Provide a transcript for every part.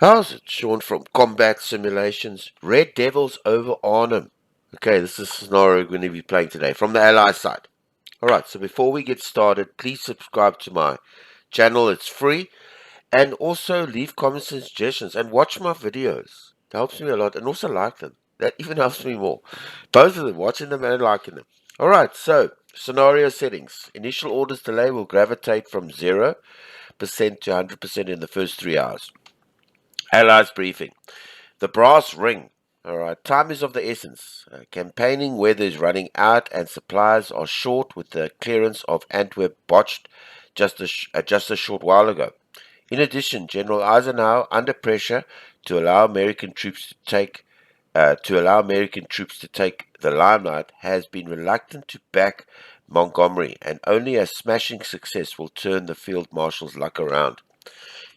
How's it, Sean from Combat Simulations? Red Devils over Arnhem. Okay, this is the scenario we're going to be playing today from the Allied side. Alright, so before we get started, please subscribe to my channel. It's free. And also leave comments and suggestions and watch my videos. It helps me a lot. And also like them. That even helps me more. Both of them, watching them and liking them. Alright, so scenario settings. Initial orders delay will gravitate from 0% to 100% in the first 3 hours. Allies briefing. The brass ring. All right, time is of the essence. Campaigning weather is running out and supplies are short with the clearance of Antwerp botched just a short while ago. In addition, General Eisenhower under pressure to allow American troops to take the limelight has been reluctant to back Montgomery, and only a smashing success will turn the field marshal's luck around.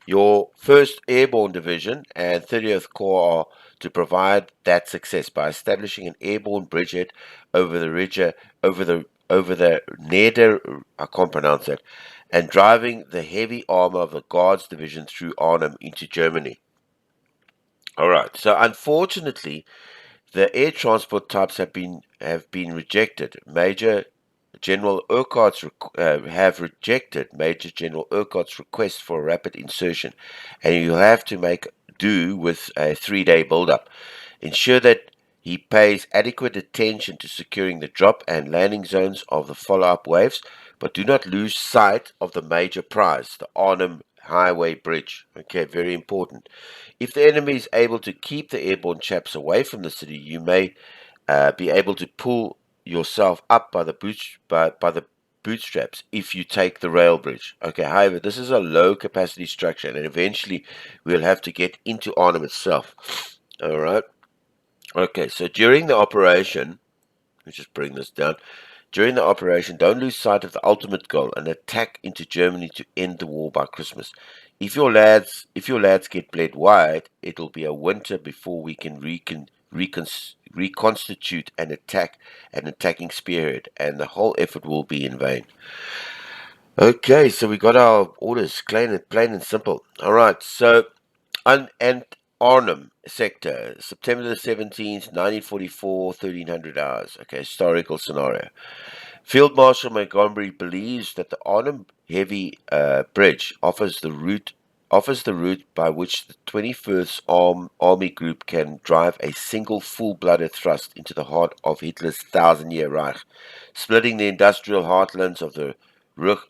Your 1st Airborne Division and 30th Corps are to provide that success by establishing an airborne bridgehead over the Neder, I can't pronounce that, and driving the heavy armor of the Guards Division through Arnhem into Germany. All right. So unfortunately, the air transport types have been rejected. Major General Urquhart's have rejected Major General Urquhart's request for a rapid insertion, and you'll have to make do with a 3-day build-up. Ensure that he pays adequate attention to securing the drop and landing zones of the follow-up waves, but do not lose sight of the major prize, the Arnhem Highway Bridge. Okay, very important. If the enemy is able to keep the airborne chaps away from the city, you may be able to pull yourself up by the bootstraps if you take the rail bridge. Okay, however, this is a low capacity structure, and eventually we'll have to get into Arnhem itself. All right. Okay, so during the operation, let's just bring this down. During the operation, don't lose sight of the ultimate goal: an attack into Germany to end the war by Christmas. If your lads get bled wide, it'll be a winter before we can reconstitute an attacking spearhead, and the whole effort will be in vain. Okay, so we got our orders, plain and simple. All right, so and Arnhem sector, September the 17th, 1944, 1300 hours. Okay, historical scenario. Field Marshal Montgomery believes that the Arnhem Heavy Bridge offers the route by which the 21st Army Group can drive a single full-blooded thrust into the heart of Hitler's thousand-year Reich, splitting the industrial heartlands of the Ruhr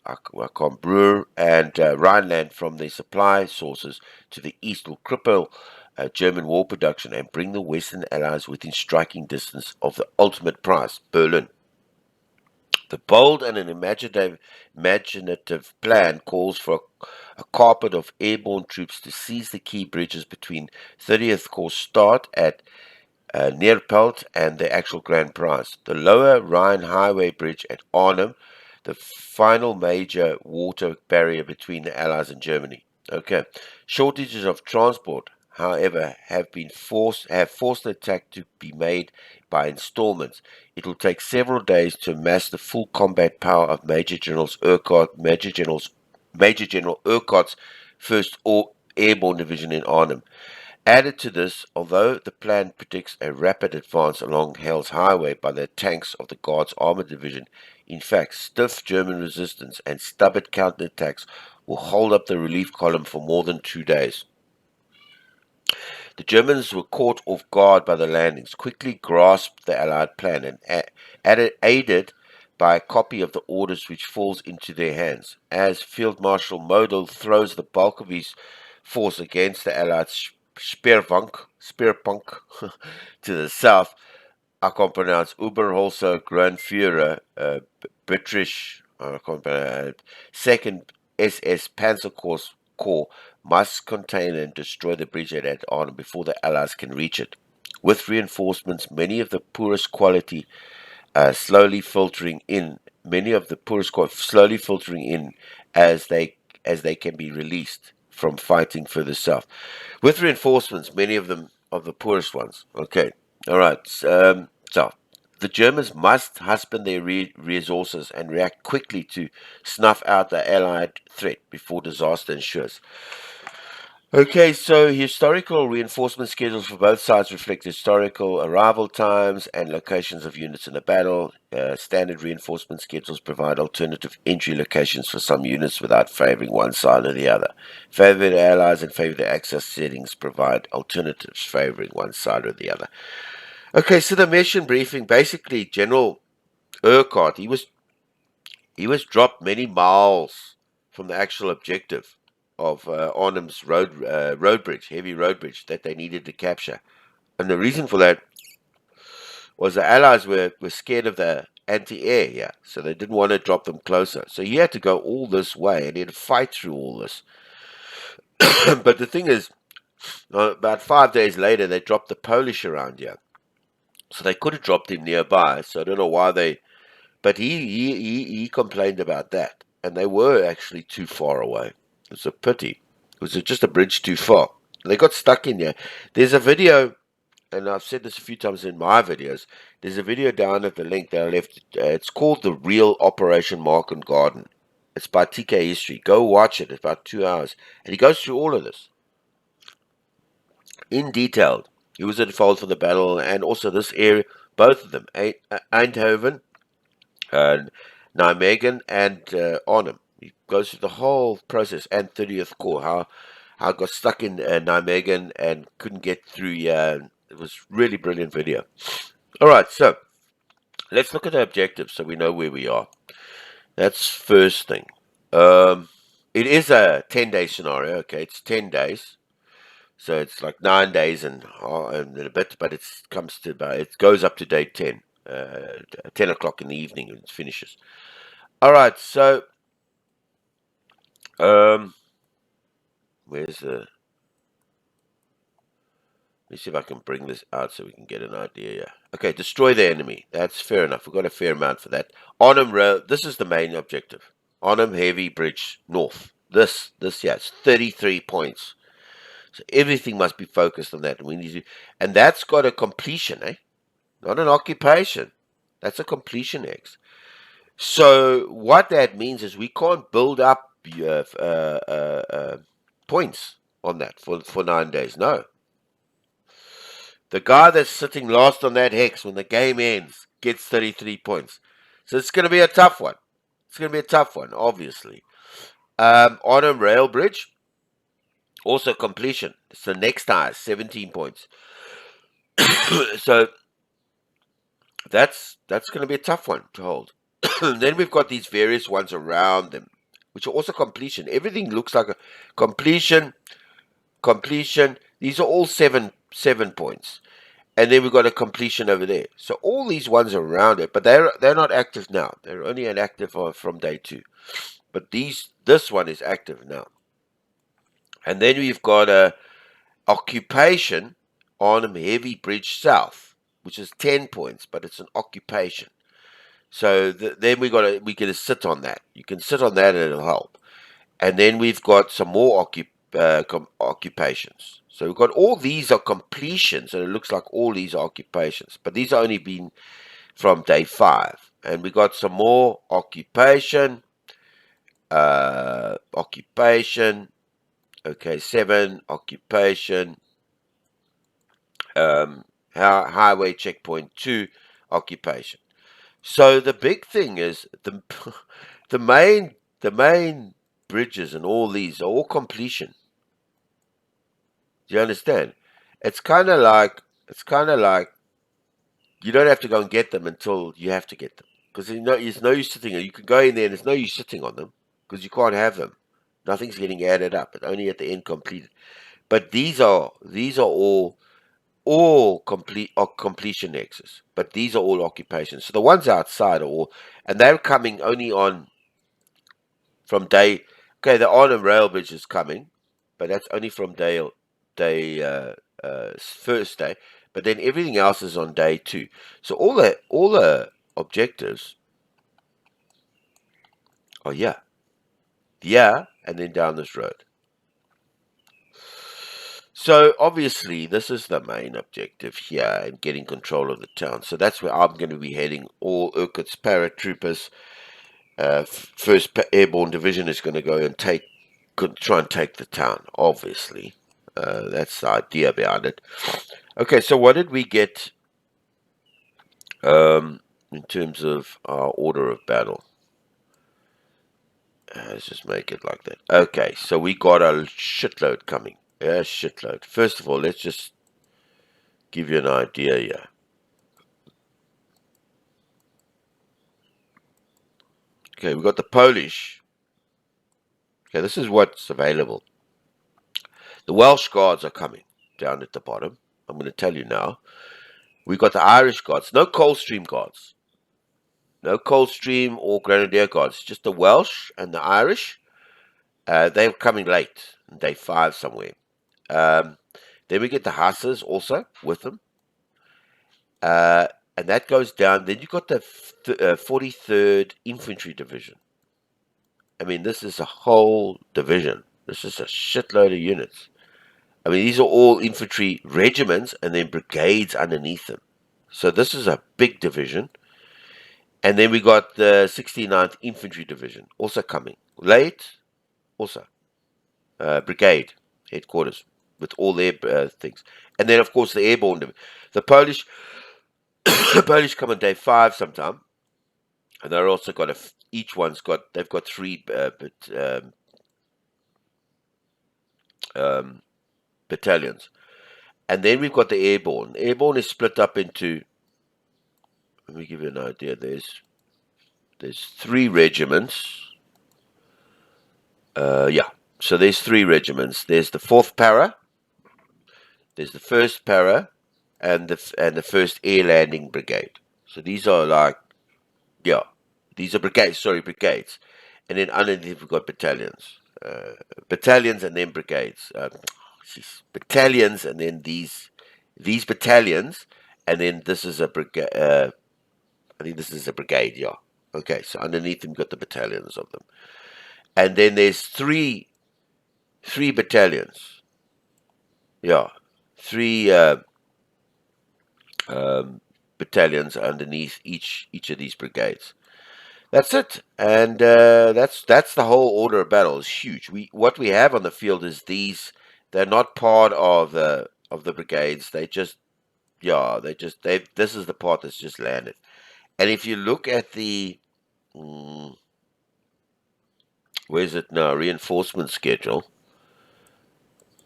and Rhineland from their supply sources to the east will cripple German war production and bring the Western Allies within striking distance of the ultimate prize, Berlin. The bold and an imaginative plan calls for a carpet of airborne troops to seize the key bridges between 30th Corps start at Neerpelt and the actual grand prize. The Lower Rhine Highway Bridge at Arnhem, the final major water barrier between the Allies and Germany. Okay. Shortages of transport, however, have forced the attack to be made by installments. It will take several days to amass the full combat power of Major General Urquhart's First Airborne Division in Arnhem. Added to this, although the plan predicts a rapid advance along Hell's Highway by the tanks of the Guards Armored Division, in fact, stiff German resistance and stubborn counterattacks will hold up the relief column for more than 2 days. The Germans were caught off guard by the landings, quickly grasped the Allied plan, and aided by a copy of the orders which falls into their hands. As Field Marshal Model throws the bulk of his force against the Allied Speerpunk to the south, I can't pronounce, Oberholzer Grandführer British, I can't pronounce, 2nd SS Panzer Corps must contain and destroy the bridgehead at Arnhem before the Allies can reach it. With reinforcements, many of the poorest quality slowly filtering in, as they can be released from fighting further south. With reinforcements, many of them of the poorest ones. Okay, all right. So the Germans must husband their resources and react quickly to snuff out the Allied threat before disaster ensures. Okay, so historical reinforcement schedules for both sides reflect historical arrival times and locations of units in a battle. Standard reinforcement schedules provide alternative entry locations for some units without favoring one side or the other. Favored allies and favored access settings provide alternatives favoring one side or the other. Okay, so the mission briefing, basically General Urquhart, he was dropped many miles from the actual objective of Arnhem's road bridge, heavy road bridge that they needed to capture. And the reason for that was the Allies were scared of the anti-air, yeah, so they didn't want to drop them closer. So he had to go all this way and he had to fight through all this. But the thing is, about 5 days later, they dropped the Polish around here. So they could have dropped him nearby. So I don't know why they. But he complained about that, and they were actually too far away. It's a pity. It was just a bridge too far. They got stuck in there. There's a video, and I've said this a few times in my videos. There's a video down at the link that I left. It's called The Real Operation Market Garden. It's by TK History. Go watch it. It's about 2 hours. And he goes through all of this in detail. He was involved for the battle and also this area, both of them, Eindhoven, Nijmegen, and Arnhem. He goes through the whole process and 30th Corps, how I got stuck in Nijmegen and couldn't get through. It was really brilliant video. All right, so let's look at the objectives so we know where we are. That's first thing. It is a 10-day scenario. Okay, it's 10 days. So it's like 9 days and a bit, but it goes up to day 10, 10 o'clock in the evening and it finishes. All right, so where's the? Let me see if I can bring this out so we can get an idea. Yeah. Okay, destroy the enemy. That's fair enough. We've got a fair amount for that. Arnhem Road. This is the main objective. Arnhem Heavy Bridge North. This, yeah, it's 33 points. So everything must be focused on that. And that's got a completion, eh? Not an occupation. That's a completion X. So what that means is we can't build up points on that for 9 days. No. The guy that's sitting last on that hex when the game ends gets 33 points. So it's going to be a tough one. It's going to be a tough one, obviously. Arnhem Rail Bridge, also completion. It's the next highest, 17 points. So that's going to be a tough one to hold. Then we've got these various ones around them, which are also completion. Everything looks like a completion. These are all seven points. And then we've got a completion over there. So all these ones are around it, but they're not active now. They're only inactive from day 2. But this one is active now. And then we've got a occupation Arnhem Heavy Bridge South, which is 10 points, but it's an occupation. So then we get to sit on that. You can sit on that and it'll help. And then we've got some more occupations. So we've got all these are completions, and it looks like all these are occupations. But these are only been from day 5. And we got some more occupation. Okay, 7 occupation. Highway checkpoint 2 occupation. So the big thing is the main bridges and all these are all completion. Do you understand? It's kind of like you don't have to go and get them until you have to get them, because there's no use sitting. You can go in there and there's no use sitting on them because you can't have them. Nothing's getting added up. It's only at the end completed. But these are all completion X's. But these are all occupations. So the ones outside are all, and they're coming only on from day. Okay, the Arnhem Rail Bridge is coming, but that's only from first day, but then everything else is on day 2. So all the objectives are and then down this road. So obviously this is the main objective here, and getting control of the town. So that's where I'm going to be heading. All Urquhart's paratroopers, First Airborne Division is going to go and try and take the town, obviously. That's the idea behind it. Okay, so what did we get in terms of our order of battle? Let's just make it like that. Okay, so we got a shitload coming. Yeah, shitload. First of all, let's just give you an idea here. Okay, we got the Polish. Okay, this is what's available. The Welsh Guards are coming down at the bottom. I'm going to tell you now. We got the Irish Guards. No Coldstream Guards. No Coldstream or Grenadier Guards. Just the Welsh and the Irish. They're coming late, day 5 somewhere. Then we get the Hussars also with them. And that goes down. Then you got the 43rd Infantry Division. I mean, this is a whole division. This is a shitload of units. I mean, these are all infantry regiments and then brigades underneath them. So this is a big division. And then we got the 69th Infantry Division also coming. Late, also. Brigade headquarters with all their things. And then, of course, the airborne division. The Polish Polish come on day 5 sometime. And they're also got each one's got, they've got 3 battalions. And then we've got the airborne. Airborne is split up into, let me give you an idea. There's 3 regiments. So there's 3 regiments. There's the 4th Para, there's the 1st Para, and the 1st Air Landing Brigade. So these are like, these are brigades. And then underneath we've got battalions. Battalions and then brigades. Battalions and then these battalions, and then this is a brigade. I think this is a brigade, yeah. Okay, so underneath them, you've got the battalions of them. And then there's three battalions. Yeah, 3 battalions underneath each of these brigades. That's it, and that's the whole order of battle. Is huge. What we have on the field is these. They're not part of the brigades. This is the part that's just landed. And if you look at the where's it now? Reinforcement schedule.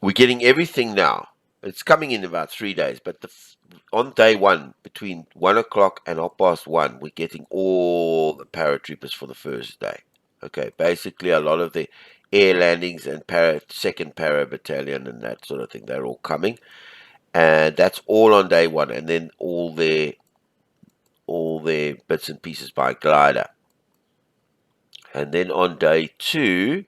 We're getting everything now. It's coming in about 3 days, but on day 1, between 1 o'clock and 1:30, we're getting all the paratroopers for the first day. Okay, basically a lot of the air landings and 2nd Para Battalion and that sort of thing, they're all coming. And that's all on day 1, and then all their bits and pieces by glider. And then on day 2,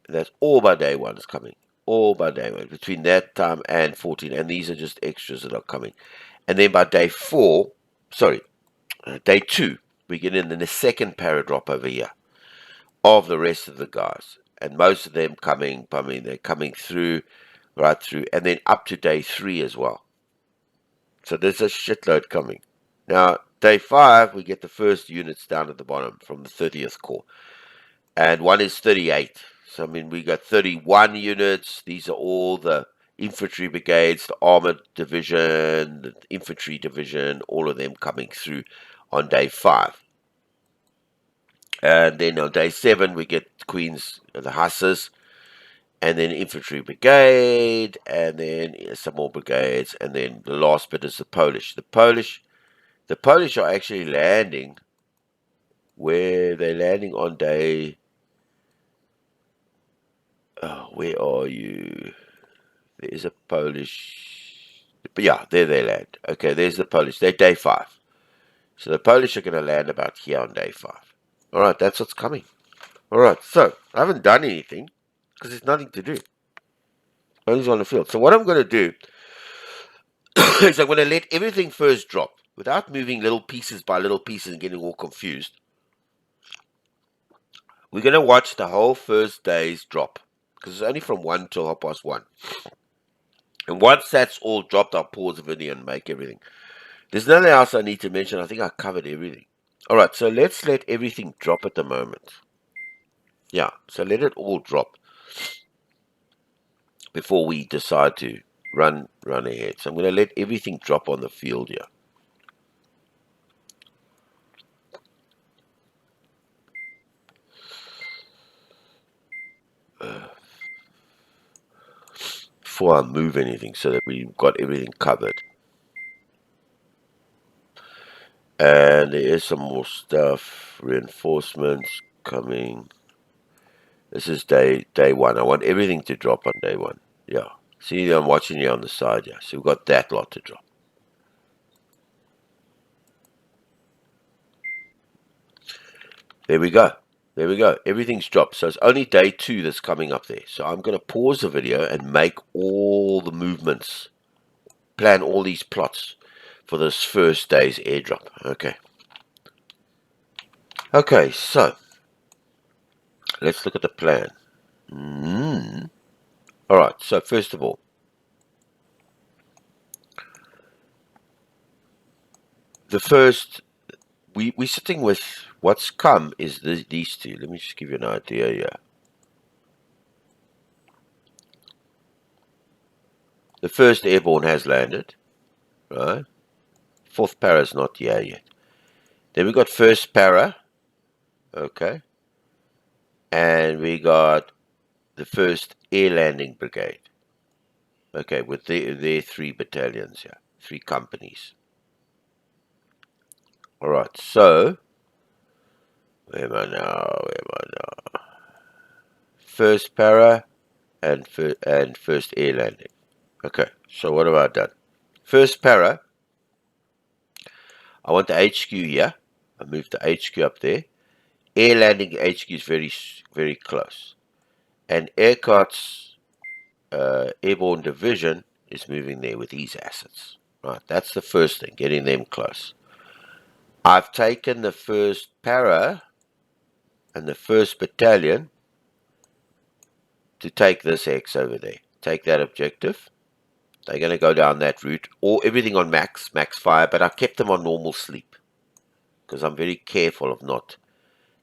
that's all by day 1 is coming. All by day 1. Between that time and 14. And these are just extras that are coming. And then by day 2, we get in the 2nd Para drop over here of the rest of the guys. And most of them coming, they're coming through, right through. And then up to day 3 as well. So there's a shitload coming. Now, day 5, we get the first units down at the bottom from the 30th Corps. And one is 38. So, I mean, we got 31 units. These are all the infantry brigades, the armored division, the infantry division, all of them coming through on day 5. And then on day 7, we get Queen's, the Hussars, and then infantry brigade, and then some more brigades, and then the last bit is the Polish. The Polish are actually landing where they're landing on day. Oh, where are you? There is a Polish. But yeah, there they land. Okay, there's the Polish. They're day 5. So the Polish are going to land about here on day 5. All right, that's what's coming. All right, so I haven't done anything because there's nothing to do. Only on the field. So what I'm going to do is I'm going to let everything first drop without moving little pieces by little pieces and getting all confused. We're going to watch the whole first day's drop because it's only from 1 till 1:30. And once that's all dropped, I'll pause the video and make everything. There's nothing else I need to mention. I think I covered everything. All right, so let's let everything drop at the moment. Yeah, so let it all drop. before we decide to run ahead. So I'm going to let everything drop on the field here. Before I move anything, so that we've got everything covered. And there is some more stuff, reinforcements coming. This is day one. I want everything to drop on day one. Yeah. See, I'm watching you on the side. Yeah. So we've got that lot to drop. There we go. There we go. Everything's dropped. So it's only day 2 that's coming up there. So I'm going to pause the video and make all the movements, plan all these plots for this first day's airdrop. Okay. Okay, so let's look at the plan. All right. So first of all, the first, we're sitting with what's come is these two. Let me just give you an idea here. The first airborne has landed, right? Fourth para's not here yet. Then we got first para, okay, and we got the first air landing brigade, okay, with their 3 battalions here, 3 companies. All right, so where am I now? First para and first air landing. Okay, so what have I done? First para, I want the HQ here. I moved the HQ up there. Air landing HQ is very, very close. And Aircart's airborne division is moving there with these assets. Right, that's the first thing, getting them close. I've taken the first para and the first battalion to take this X over there. Take that objective. They're going to go down that route, or everything on max fire, but I kept them on normal sleep because I'm very careful of not.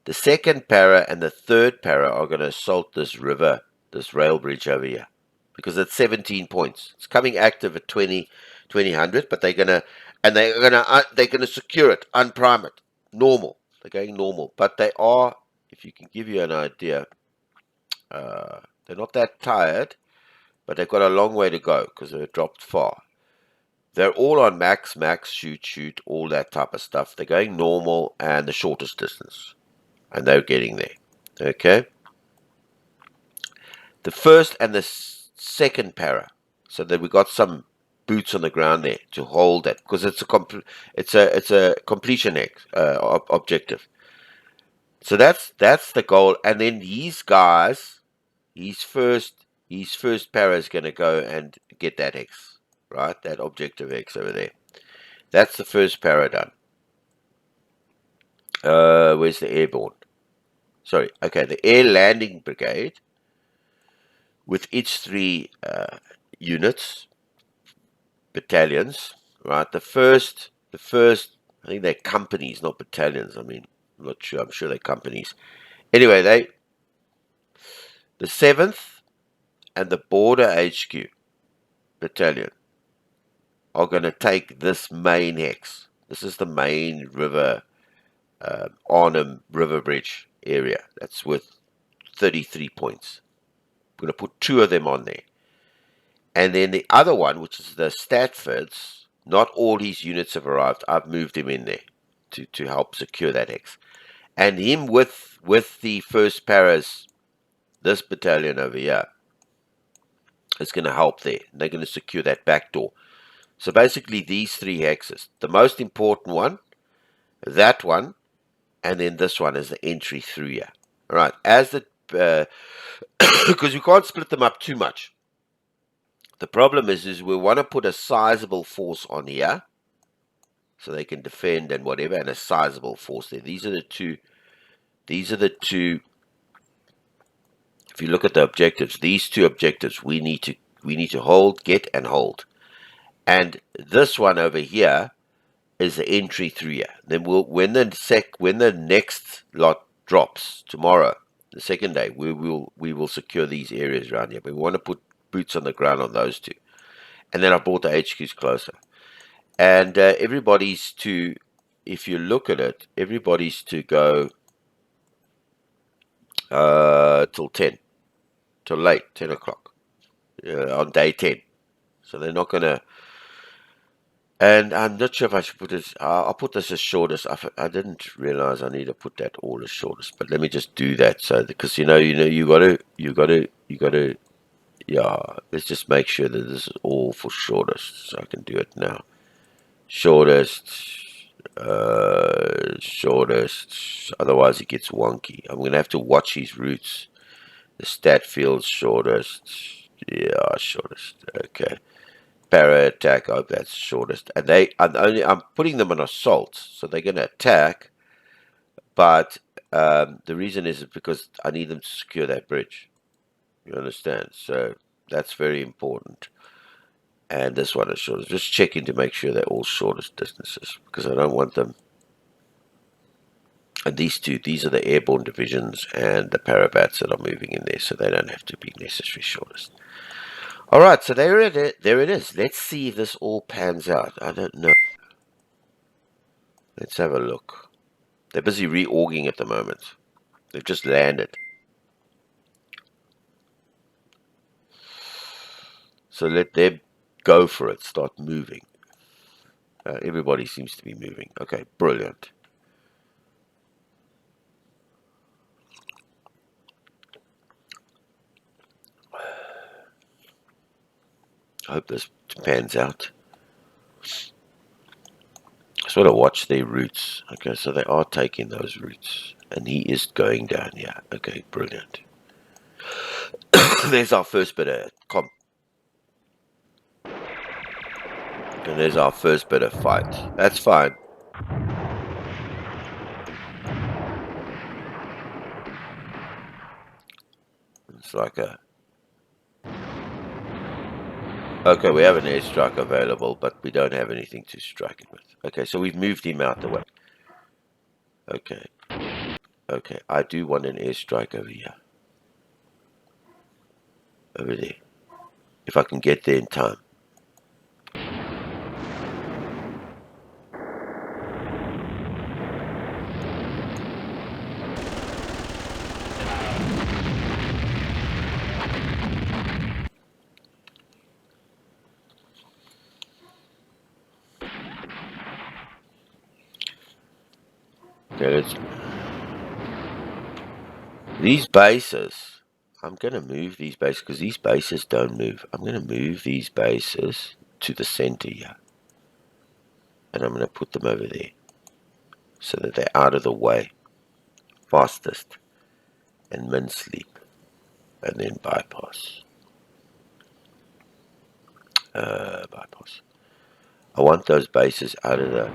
The second para and the third para are going to assault this river, this rail bridge over here, because it's 17 points. It's coming active at 2000, but they're going to secure it, unprime it, normal. They're going normal, but they are, if you can give you an idea, they're not that tired, but they've got a long way to go because they've dropped far. They're all on max, shoot, all that type of stuff. They're going normal and the shortest distance. And they're getting there. Okay? The first and the second para. So that we got some boots on the ground there to hold that. Because it's a completion objective. So that's the goal. And then these guys, his first para is going to go and get that X, right? That objective X over there. That's the first para done. Where's the airborne? Sorry, okay, the air landing brigade with its 3 units, battalions, right? The first, I think they're companies, not battalions. I mean, I'm not sure. I'm sure they're companies. Anyway, the 7th and the border HQ battalion are going to take this main hex. This is the main river, Arnhem River Bridge area. That's worth 33 points. I'm going to put 2 of them on there. And then the other one, which is the Statfords, not all his units have arrived. I've moved him in there to help secure that X. And him with the first paras, this battalion over here, is going to help there. They're going to secure that back door. So basically these 3 hexes. The most important one, that one, and then this one is the entry through here. All right, as the because we can't split them up too much. The problem is we want to put a sizable force on here, so they can defend and whatever, and a sizable force there. These are the two. If you look at the objectives, these 2 objectives we need to hold, get, and hold. And this one over here is the entry through here. Then when the next lot drops tomorrow, the second day, we will secure these areas around here. But we want to boots on the ground on those two. And then I brought the HQs closer. And everybody's to, if you look at it, everybody's to go till 10, till late, 10 o'clock on day 10. So they're not going to. And I'm not sure if I should put this. I'll put this as shortest. I didn't realize I need to put that all as shortest. But let me just do that. So because you got to. Yeah. Let's just make sure that this is all for shortest. So I can do it now. Shortest. Shortest. Otherwise it gets wonky. I'm gonna have to watch his routes. The stat field shortest. Yeah, shortest. Okay. Para attack. I hope that's shortest. And I'm putting them on assault, so they're going to attack. But the reason is because I need them to secure that bridge. You understand? So that's very important. And this one is shortest. Just checking to make sure they're all shortest distances because I don't want them. And these are the airborne divisions and the parabats that are moving in there, so they don't have to be necessarily shortest. All right, so there it is. Let's see if this all pans out. I don't know. Let's have a look. They're busy reorging at the moment. They've just landed. So let them go for it. Start moving. Everybody seems to be moving. Okay, brilliant. I hope this pans out. I sort of watch their routes. Okay, so they are taking those routes. And he is going down here. Okay, brilliant. There's our first bit of comp. And there's our first bit of fight. That's fine. It's like a... Okay, we have an airstrike available, but we don't have anything to strike it with. Okay, so we've moved him out the way. Okay. Okay, I do want an airstrike over here. Over there. If I can get there in time. Okay, these bases, I'm going to move these bases because these bases don't move. I'm going to move these bases to the center here. And I'm going to put them over there so that they're out of the way. Fastest. And min sleep. And then bypass. Bypass. I want those bases out of the...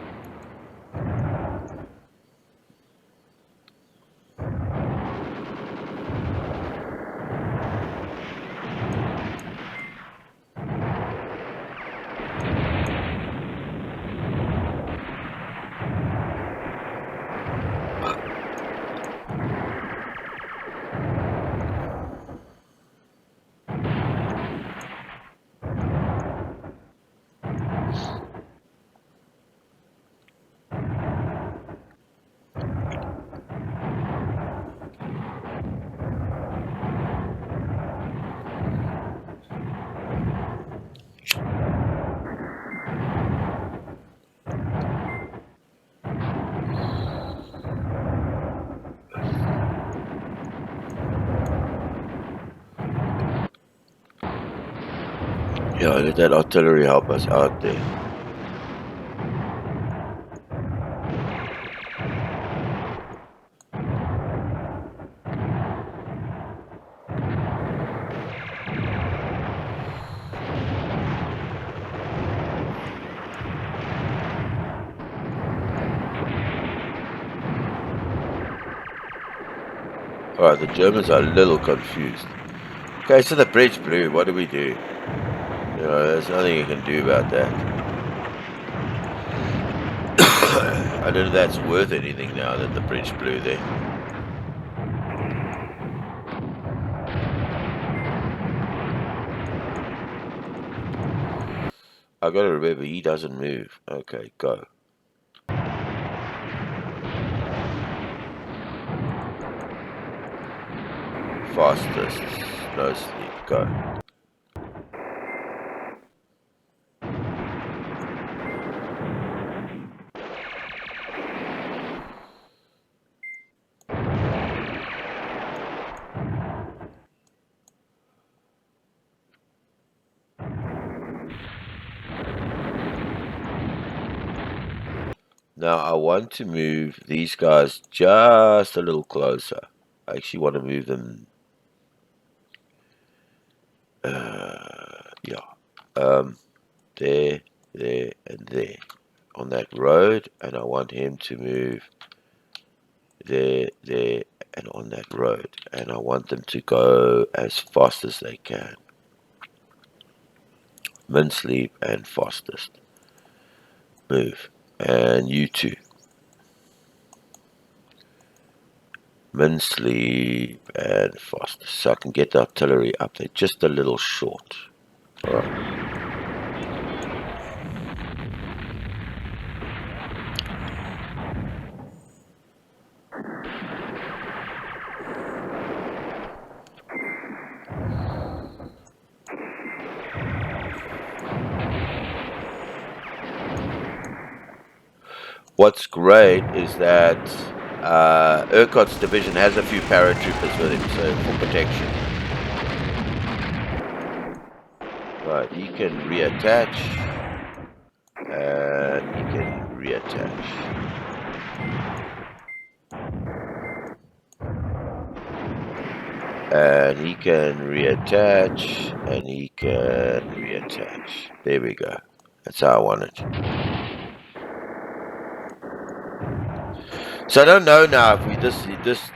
Yeah, let that artillery help us out there. Alright, the Germans are a little confused. Okay, so the bridge blew. What do we do? You know, there's nothing you can do about that. I don't know if that's worth anything now that the bridge blew there. I gotta remember he doesn't move. Okay, go. Fastest, no sleep, go. Now I want to move these guys just a little closer. I actually want to move them. Yeah. There, there, and there on that road, and I want him to move there, there, and on that road, and I want them to go as fast as they can. Min sleep and fastest. Move. And you too. Min sleep and fastest. So I can get the artillery up there just a little short. Alright. What's great is that Urquhart's division has a few paratroopers with him, so for protection. Right, he can reattach, and he can reattach. And he can reattach, and he can reattach. There we go. That's how I want it. So I don't know now if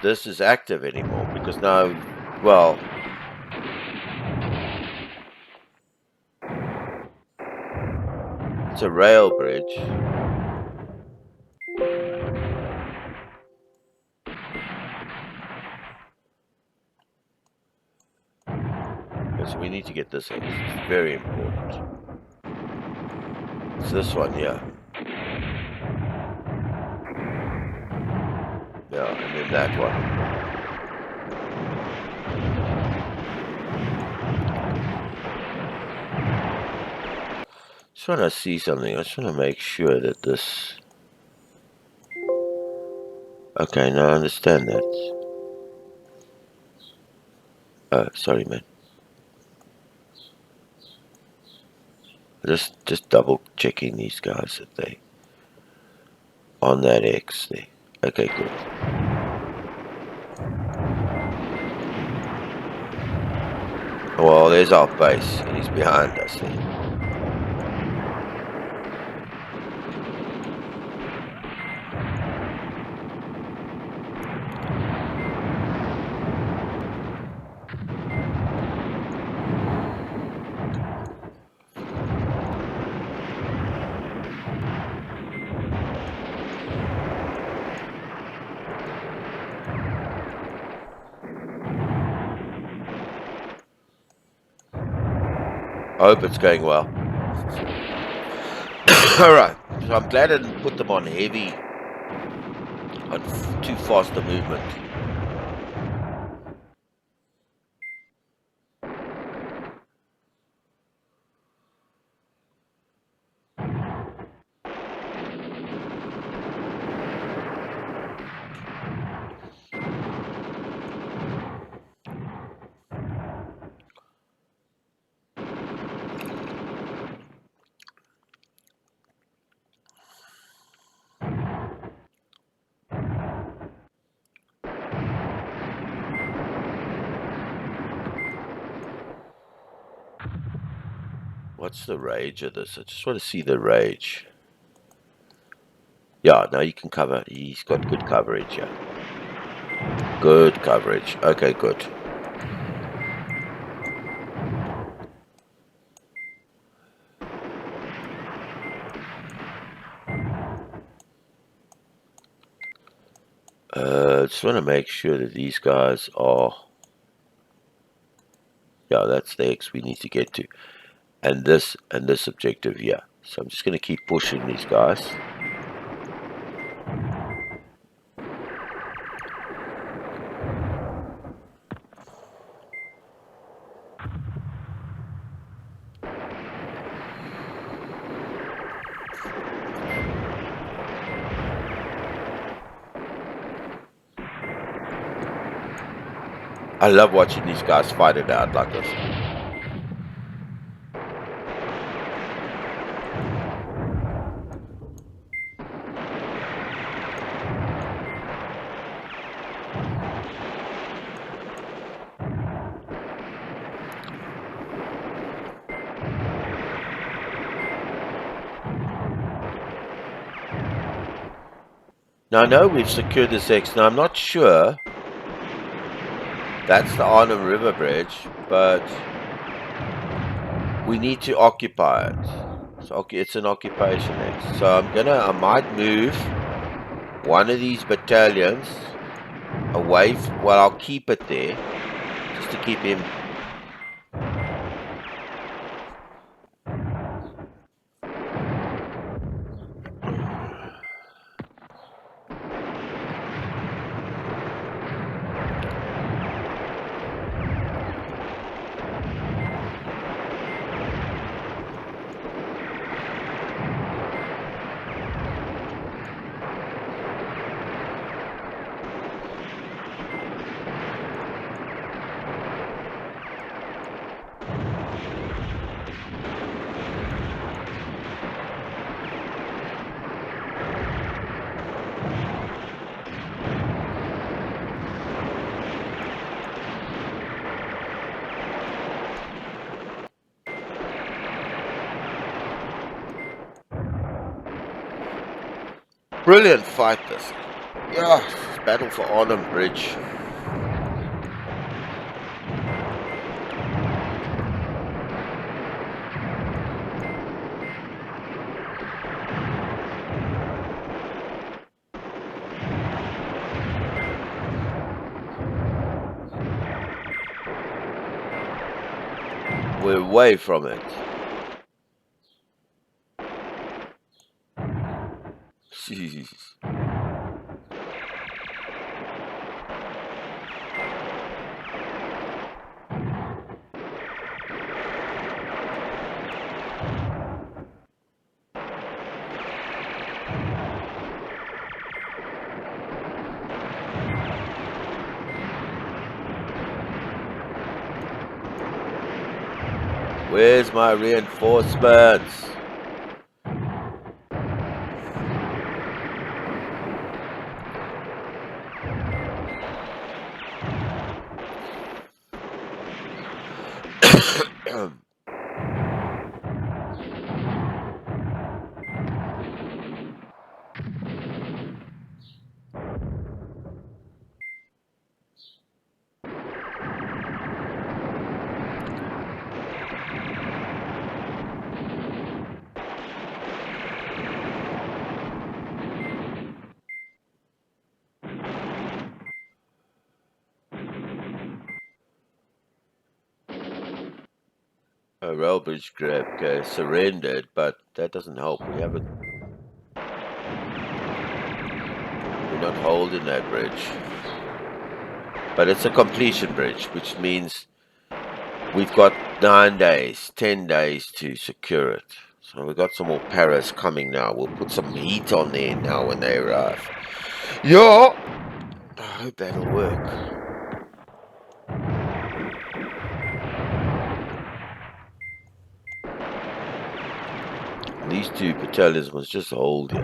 this is active anymore, because now, well, it's a rail bridge. So we need to get this in. It's very important. It's this one, yeah. Yeah, and then that one. Just want to see something. I just want to make sure that this... Okay, now I understand that. Oh, sorry, man. Just double checking these guys that they... On that X there. Okay, good. Well, there's our base, and he's behind us there. I hope it's going well. Alright, so I'm glad I didn't put them on heavy, on too fast a movement. What's the rage of this? I just want to see the rage. Yeah, now you can cover. He's got good coverage, yeah. Good coverage. Okay, good. Just want to make sure that these guys are... Yeah, that's the X we need to get to. and this objective here. So I'm just going to keep pushing these guys. I love watching these guys fight it out like this. Now I know we've secured this X. Now I'm not sure that's the Arnhem River Bridge, but we need to occupy it. So it's an occupation X. So I might move one of these battalions away. Well, I'll keep it there just to keep him. Brilliant fight this. Yeah, battle for Arnhem Bridge. We're away from it. Jeez. Where's my reinforcements? A rail bridge grab surrendered, but that doesn't help. We're not holding that bridge. But it's a completion bridge, which means we've got 9 days, 10 days to secure it. So we've got some more paras coming now. We'll put some heat on there now when they arrive. Yeah! I hope that'll work. These two battalions must just hold here.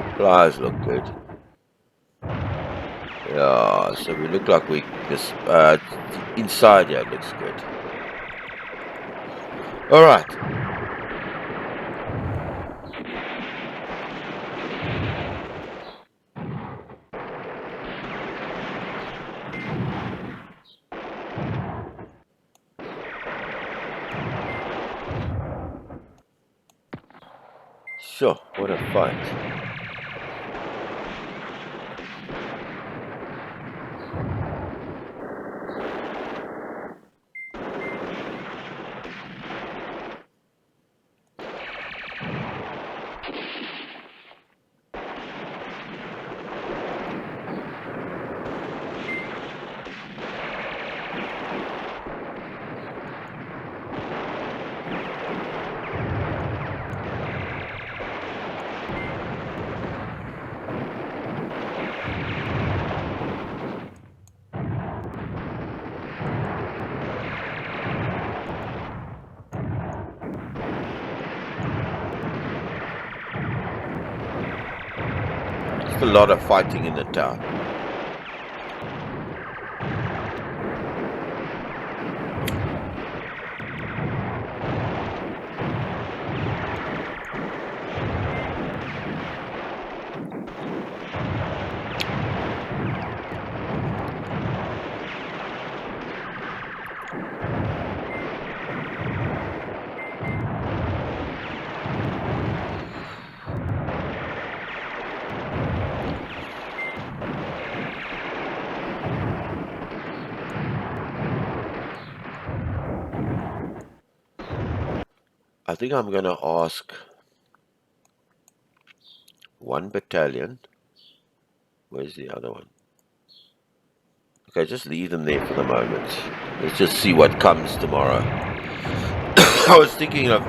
Supplies look good. Yeah, so we look like we just inside here looks good. Alright. Sure, what a fight. There's a lot of fighting in the town. I think I'm going to ask one battalion. Where's the other one? Okay, just leave them there for the moment. Let's just see what comes tomorrow. I was thinking of...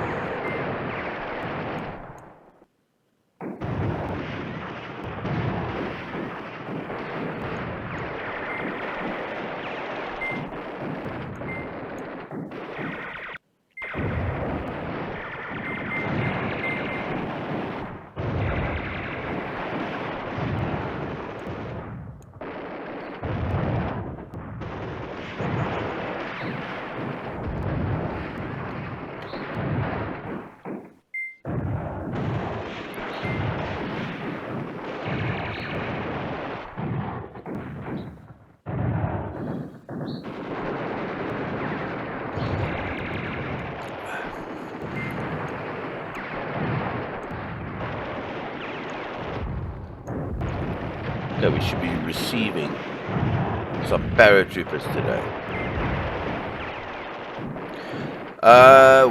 Okay, we should be receiving some paratroopers today.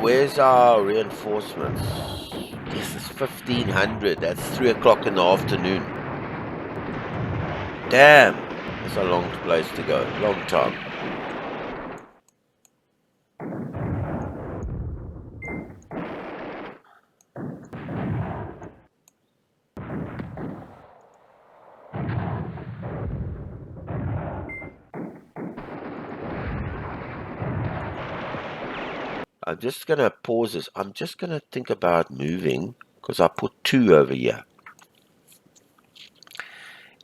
Where's our reinforcements? This is 1500. That's 3 o'clock in the afternoon. Damn, that's a long place to go. Long time. I'm just going to pause this. I'm just going to think about moving because I put 2 over here.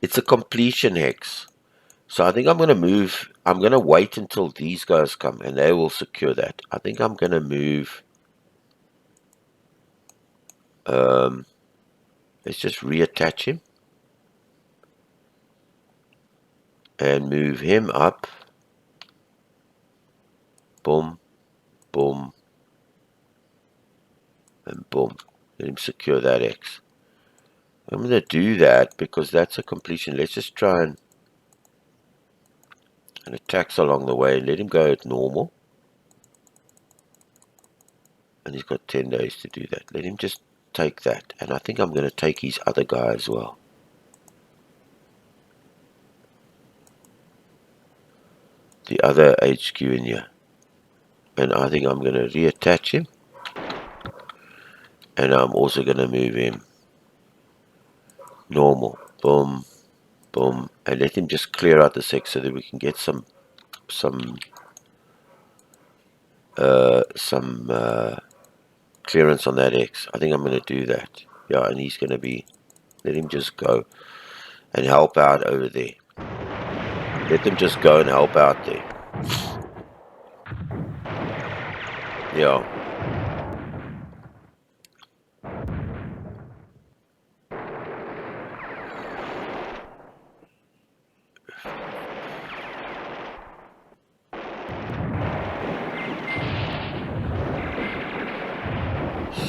It's a completion hex. So I think I'm going to move. I'm going to wait until these guys come and they will secure that. I think I'm going to move. Let's just reattach him. And move him up. Boom. Boom. And boom. Let him secure that X. I'm going to do that because that's a completion. Let's just try and attacks along the way. Let him go at normal. And he's got 10 days to do that. Let him just take that. And I think I'm going to take his other guy as well. The other HQ in here. And I think I'm going to reattach him. And I'm also going to move him normal. Boom. Boom. And let him just clear out the sex so that we can get some clearance on that X. I think I'm going to do that. Yeah, and he's going to be... Let him just go and help out over there. Let them just go and help out there. Yeah.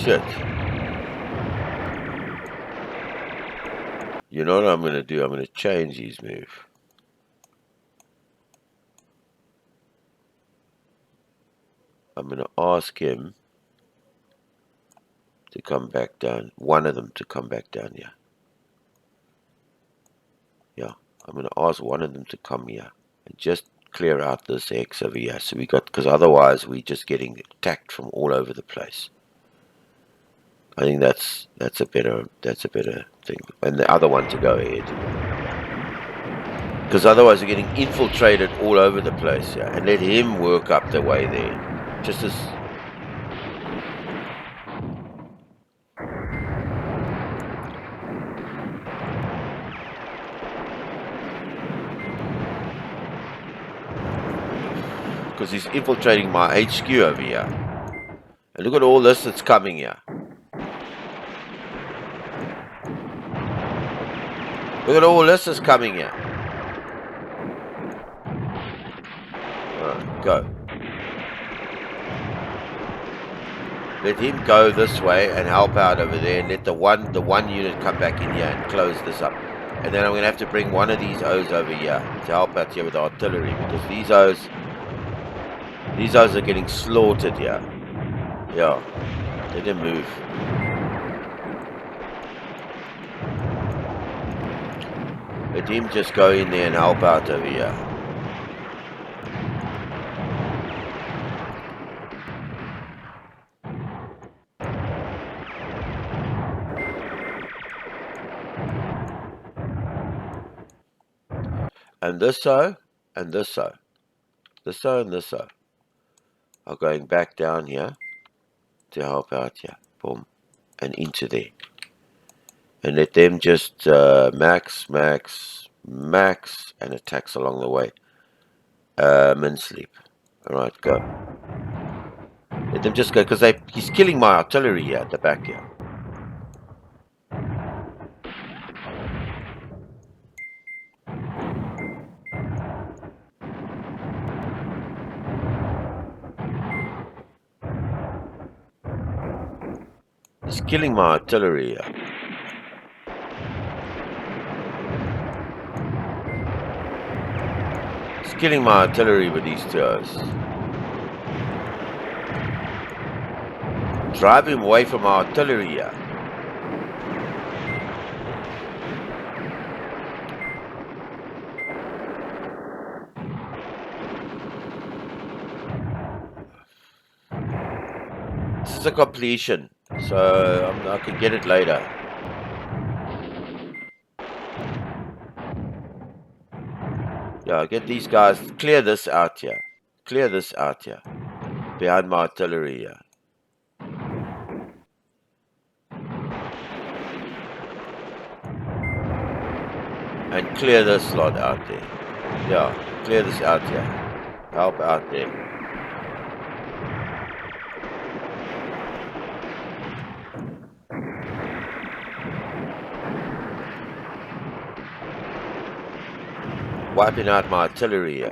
Shit. You know what I'm going to do? I'm going to change his move. I'm going to ask him to come back down. One of them to come back down here. Yeah, I'm going to ask one of them to come here and just clear out this X over here. So we got, because otherwise we're just getting attacked from all over the place. I think that's a better thing. And the other one to go ahead, because otherwise we're getting infiltrated all over the place. Yeah, and let him work up the way there, just as. Because he's infiltrating my HQ over here. And look at all this that's coming here. Look at all this that's coming here. Alright, go. Let him go this way and help out over there, and let the one unit come back in here and close this up. And then I'm going to have to bring one of these O's over here to help out here with the artillery, because these O's are getting slaughtered here. Yeah, let him move. Let him just go in there and help out over here. And this O, and this O. This O and this O are going back down here to help out here. Boom. And into there. And let them just max, and attacks along the way. And sleep. Alright, go. Let them just go, because he's killing my artillery here at the back here. He's killing my artillery here. He's killing my artillery with these tours. Drive him away from our artillery here. This is a completion, so I can get it later. Yeah, get these guys, clear this out here. Clear this out here. Behind my artillery here. And clear this lot out there. Yeah, clear this out here. Help out there. Wiping out my artillery here.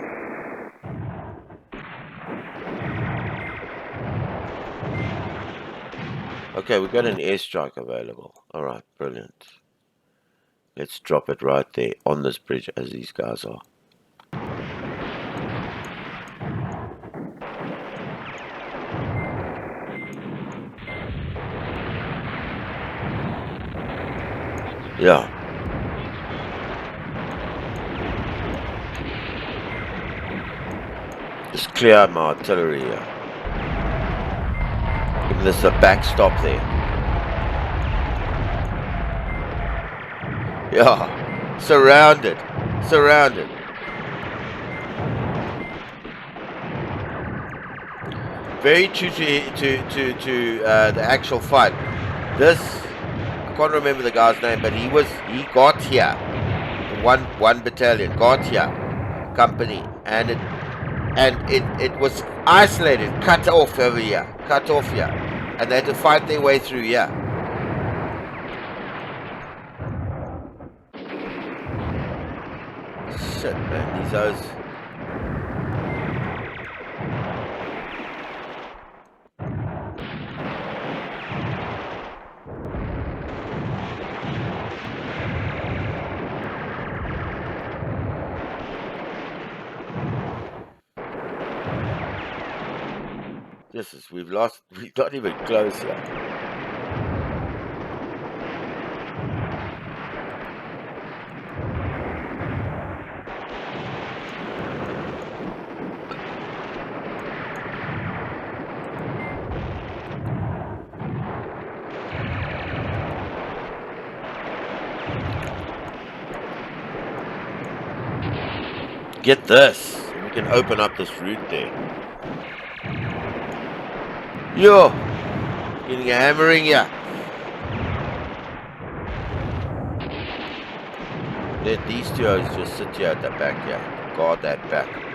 Okay, we've got an airstrike available. Alright, brilliant. Let's drop it right there on this bridge as these guys are. Yeah. Just clear out my artillery here. Give this a backstop there. Yeah. Surrounded. Surrounded. Very true to the actual fight. This, I can't remember the guy's name, but he got here. One battalion got here, company, and it was isolated, cut off over here, and they had to fight their way through here. Shit, man, these O's. We've lost, we're not even close here. Get this. We can open up this route there. Yo! Getting a hammering here. Let these two guys just sit here at the back here. Guard that back.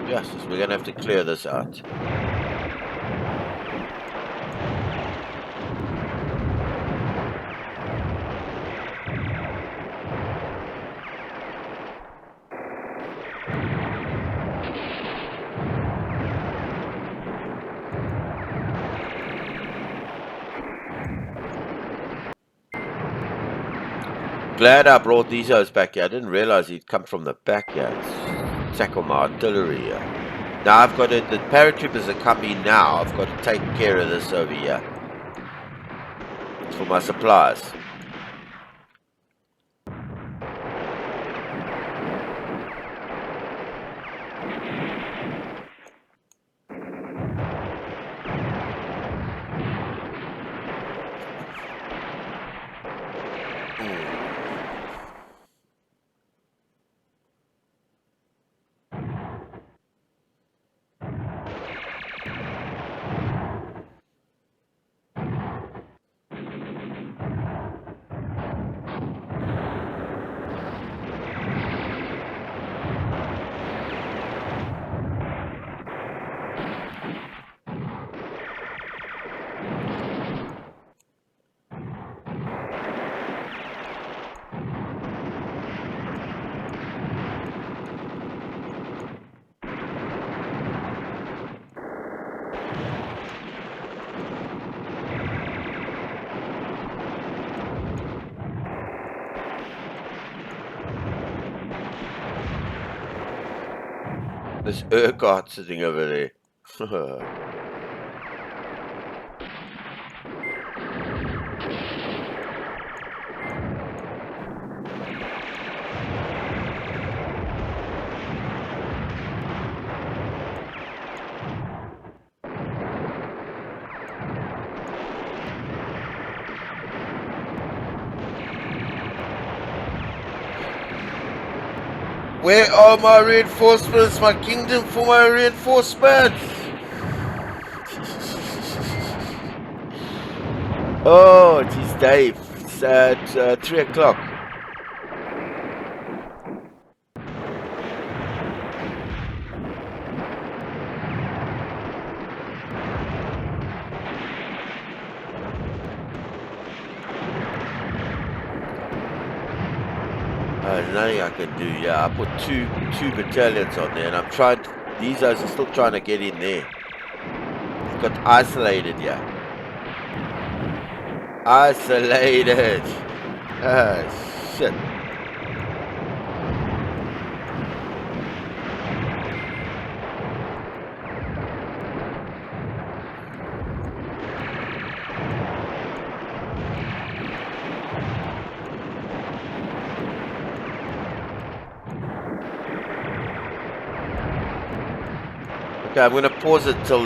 Yes, we're going to have to clear this out. Glad I brought these guys back here. I didn't realize he'd come from the back here. Tackle my artillery here. Now I've got to, the paratroopers are coming now. I've got to take care of this over here. It's for my supplies. There's Urquhart sitting over there. Where are my reinforcements? My kingdom for my reinforcements! Oh, geez, Dave. It's at 3 o'clock. There's nothing I can do. Yeah, I put two battalions on there, and I'm trying. These guys are still trying to get in there. We've got isolated. Yeah, isolated. Ah, shit. Okay, I'm going to pause it till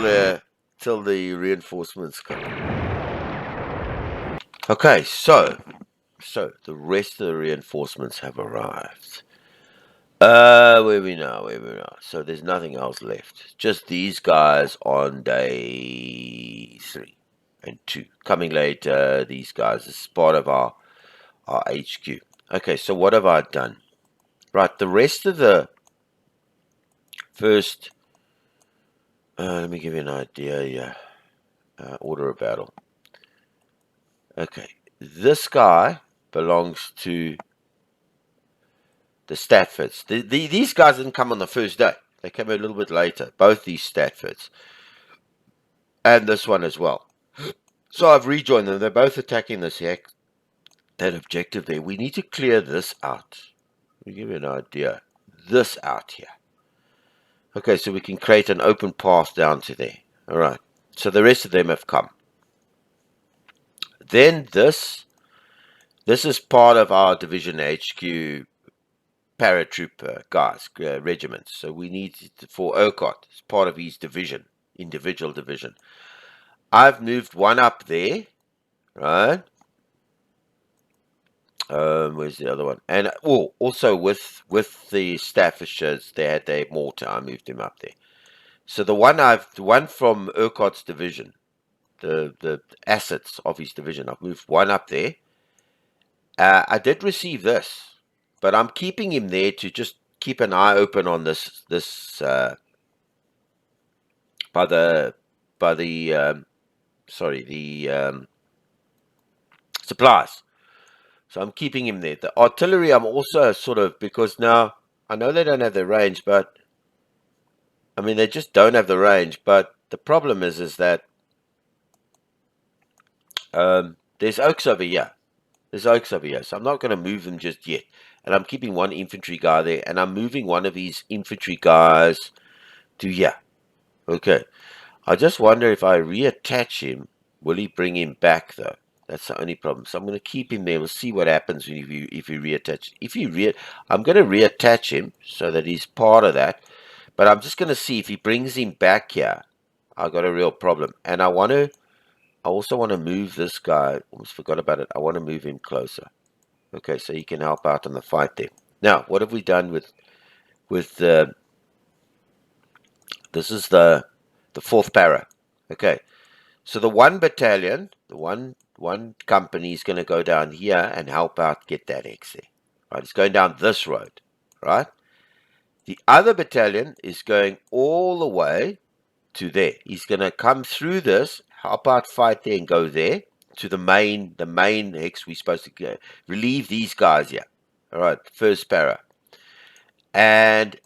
the reinforcements come. Okay, so the rest of the reinforcements have arrived. Where we now? So there's nothing else left. Just these guys on day 3. and 2. Coming later, these guys. This is part of our HQ. Okay, so what have I done? Right, the rest of the first... let me give you an idea here. Order of battle. Okay, this guy belongs to the Stafffords. These guys didn't come on the first day. They came a little bit later. Both these Stafffords. And this one as well. So I've rejoined them. They're both attacking this that objective there. We need to clear this out. Let me give you an idea. This out here. Okay, so we can create an open path down to there. All right. So the rest of them have come. Then this is part of our division HQ paratrooper guys, regiments. So we need it for Urquhart. It's part of his division, individual division. I've moved one up there, right? Where's the other one? And also with the Staffordshires, they had their mortar. I moved him up there. So the one from Urquhart's division, the assets of his division, I've moved one up there. I did receive this, but I'm keeping him there to just keep an eye open on this by the supplies. So I'm keeping him there. The artillery, I'm also sort of, because now I know they don't have the range, but I mean they just don't have the range. But the problem is that there's oaks over here. There's oaks over here, so I'm not going to move them just yet. And I'm keeping one infantry guy there, and I'm moving one of these infantry guys to here. Okay. I just wonder if I reattach him, will he bring him back though? That's the only problem. So I'm going to keep him there. We'll see what happens if you reattach. I'm going to reattach him so that he's part of that. But I'm just going to see if he brings him back here. I got a real problem, and I also want to move this guy. Almost forgot about it. I want to move him closer. Okay, so he can help out in the fight there. Now, what have we done with this is the 4th para. Okay, so the 1 battalion, the one company is going to go down here and help out get that X there. Right, it's going down this road, right? The other battalion is going all the way to there. He's going to come through this, help out fight there, and go there to the main X. We're supposed to relieve these guys here. All right, 1st para. And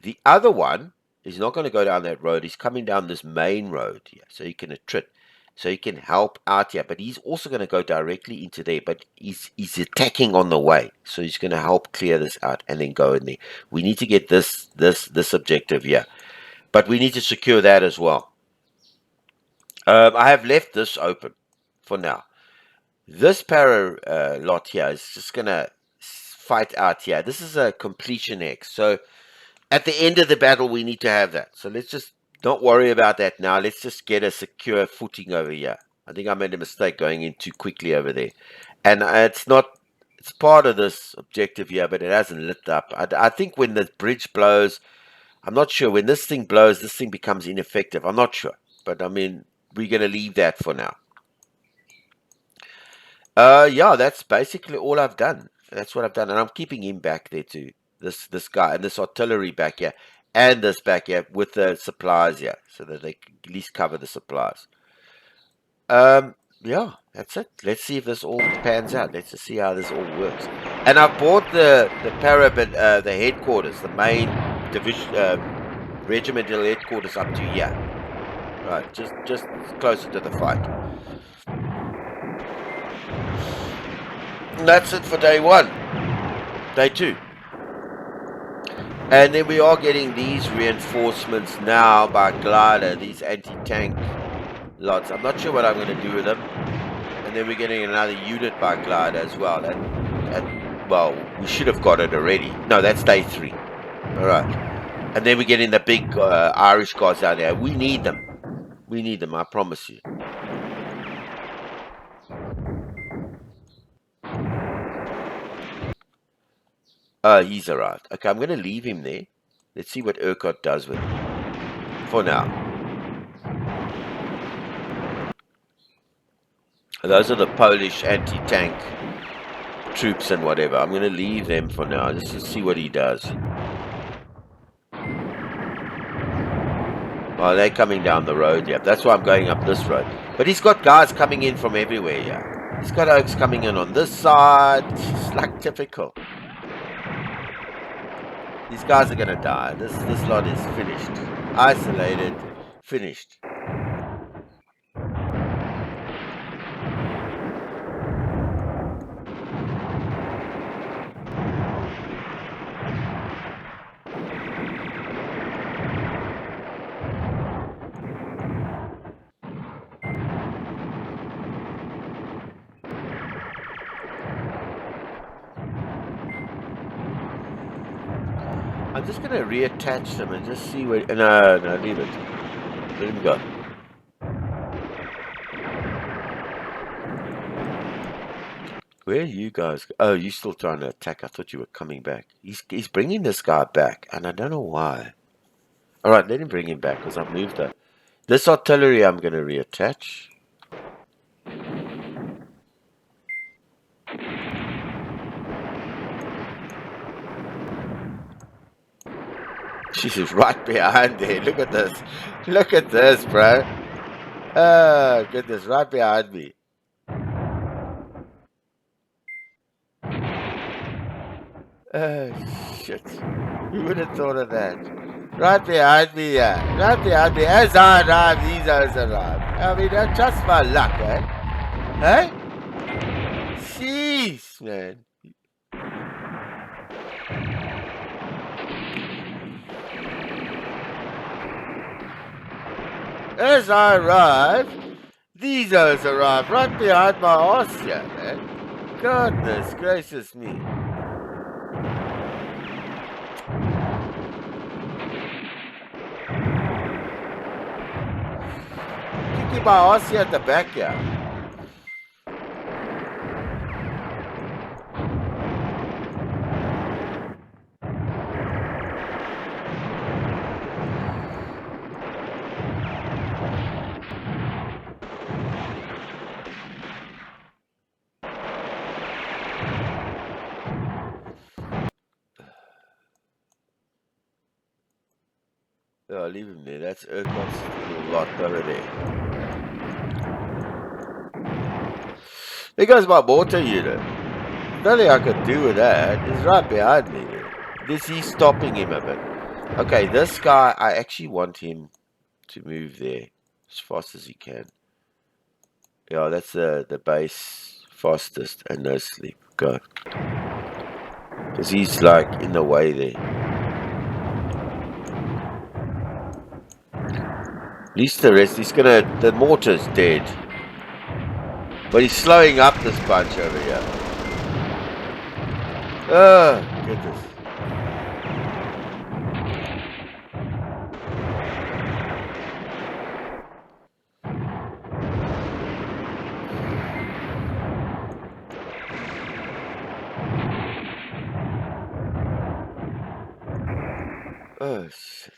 the other one is not going to go down that road. He's coming down this main road here, so he can attrit. So he can help out here, but he's also going to go directly into there. But he's attacking on the way, so he's going to help clear this out and then go in there. We need to get this objective here, but we need to secure that as well. I have left this open for now. This para lot here is just going to fight out here. This is a completion X, so at the end of the battle we need to have that. So let's just not worry about that now. Let's just get a secure footing over here. I think I made a mistake going in too quickly over there. And it's part of this objective here, but it hasn't lit up. I think when the bridge blows, I'm not sure. When this thing blows, this thing becomes ineffective. I'm not sure. But I mean, we're going to leave that for now. Yeah, that's basically all I've done. That's what I've done. And I'm keeping him back there too. This guy and this artillery back here. And this back here with the supplies here, so that they can at least cover the supplies. Yeah, that's it. Let's see if this all pans out. Let's just see how this all works. And I bought the the headquarters, the main division, regimental headquarters up to here. Right, just closer to the fight. And that's it for day 1. Day 2. And then we are getting these reinforcements now by glider, these anti-tank lots. I'm not sure what I'm going to do with them. And then we're getting another unit by glider as well. Well, we should have got it already. No, that's day 3. All right. And then we're getting the big Irish guys out there. We need them. We need them, I promise you. He's arrived. Okay, I'm going to leave him there. Let's see what Urquhart does with him. For now. Those are the Polish anti-tank troops and whatever. I'm going to leave them for now, just to see what he does. Oh, they're coming down the road, yeah. That's why I'm going up this road. But he's got guys coming in from everywhere, yeah. He's got oaks coming in on this side. It's like typical. These guys are going to die. This lot is finished. Isolated. Finished. I'm just going to reattach them and just see where... No, leave it. Let him go. Where are you guys? Oh, you're still trying to attack. I thought you were coming back. He's bringing this guy back, and I don't know why. All right, let him bring him back, because I've moved that. This artillery I'm going to reattach. She's right behind there. Look at this. Look at this, bro. Oh, goodness, right behind me. Oh, shit. Who would have thought of that? Right behind me, yeah. Right behind me. As I arrive, these guys arrive. I mean, that's just my luck, eh? Hey? Jeez, man. As I arrive, these guys arrive right behind my horse here, man. Goodness gracious me. Keep my horse here at the back here. Oh, leave him there. That's Urquhart's little lot over there. There goes my mortar unit. Nothing I could do with that. He's right behind me there. He's stopping him a bit. Okay, this guy, I actually want him to move there as fast as he can. Yeah, that's the base fastest and no sleep. Go. Because he's like in the way there. At least the rest, the mortar's dead. But he's slowing up this bunch over here. Oh, goodness. Oh, shit.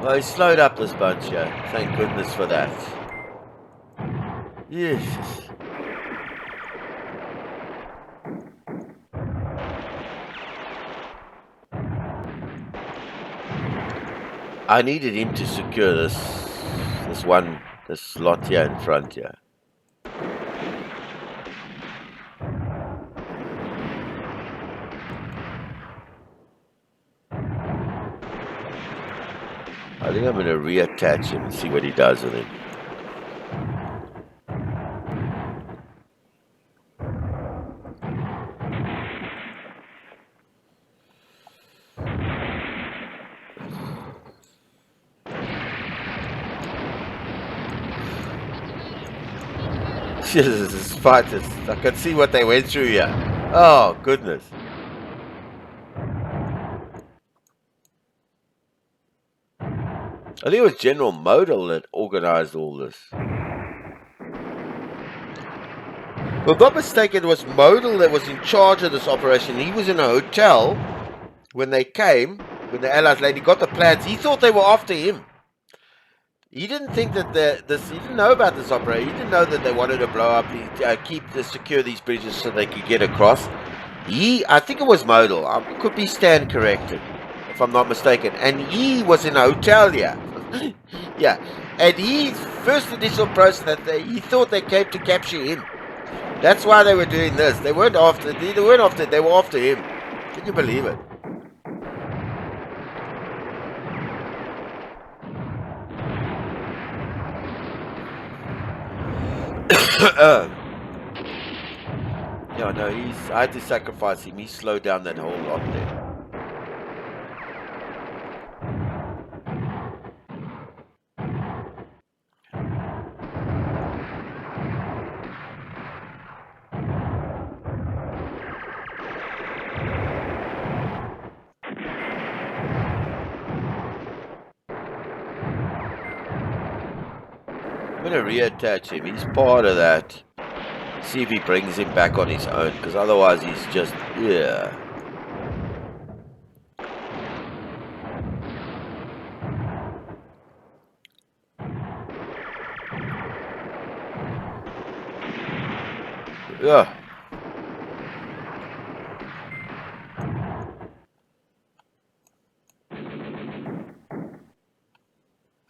Well, he slowed up this bunch here. Thank goodness for that. Yes. I needed him to secure this slot here in front here. I think I'm going to reattach him and see what he does with him. Jesus, fighters. I can see what they went through here. Oh, goodness. I think it was General Model that organized all this. If I'm not mistaken, it was Model that was in charge of this operation. He was in a hotel when they came, when the Allied lady got the plans. He thought they were after him. He didn't think that he didn't know about this operation. He didn't know that they wanted to blow up, secure these bridges so they could get across. I think it was Model. I could be stand corrected, if I'm not mistaken. And he was in a hotel here. Yeah. And his first initial process that he thought they came to capture him. That's why they were doing this. They weren't after. They were after him. Can you believe it? Yeah, no, I had to sacrifice him. He slowed down that whole lot there. I'm going to reattach him. He's part of that. See if he brings him back on his own, because otherwise he's just, yeah. Yeah.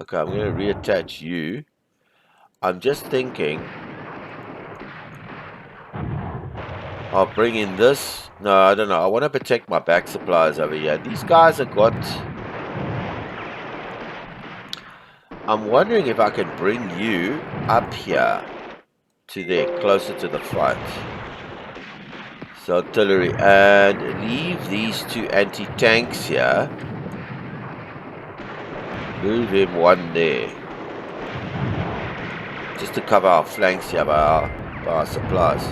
Okay, I'm going to reattach you. I'm just thinking I'll bring in this. No, I don't know. I want to protect my back supplies over here. These guys have got... I'm wondering if I can bring you up here to there, closer to the fight. So artillery, and leave these two anti-tanks here. Move him one there. Just to cover our flanks here by our supplies.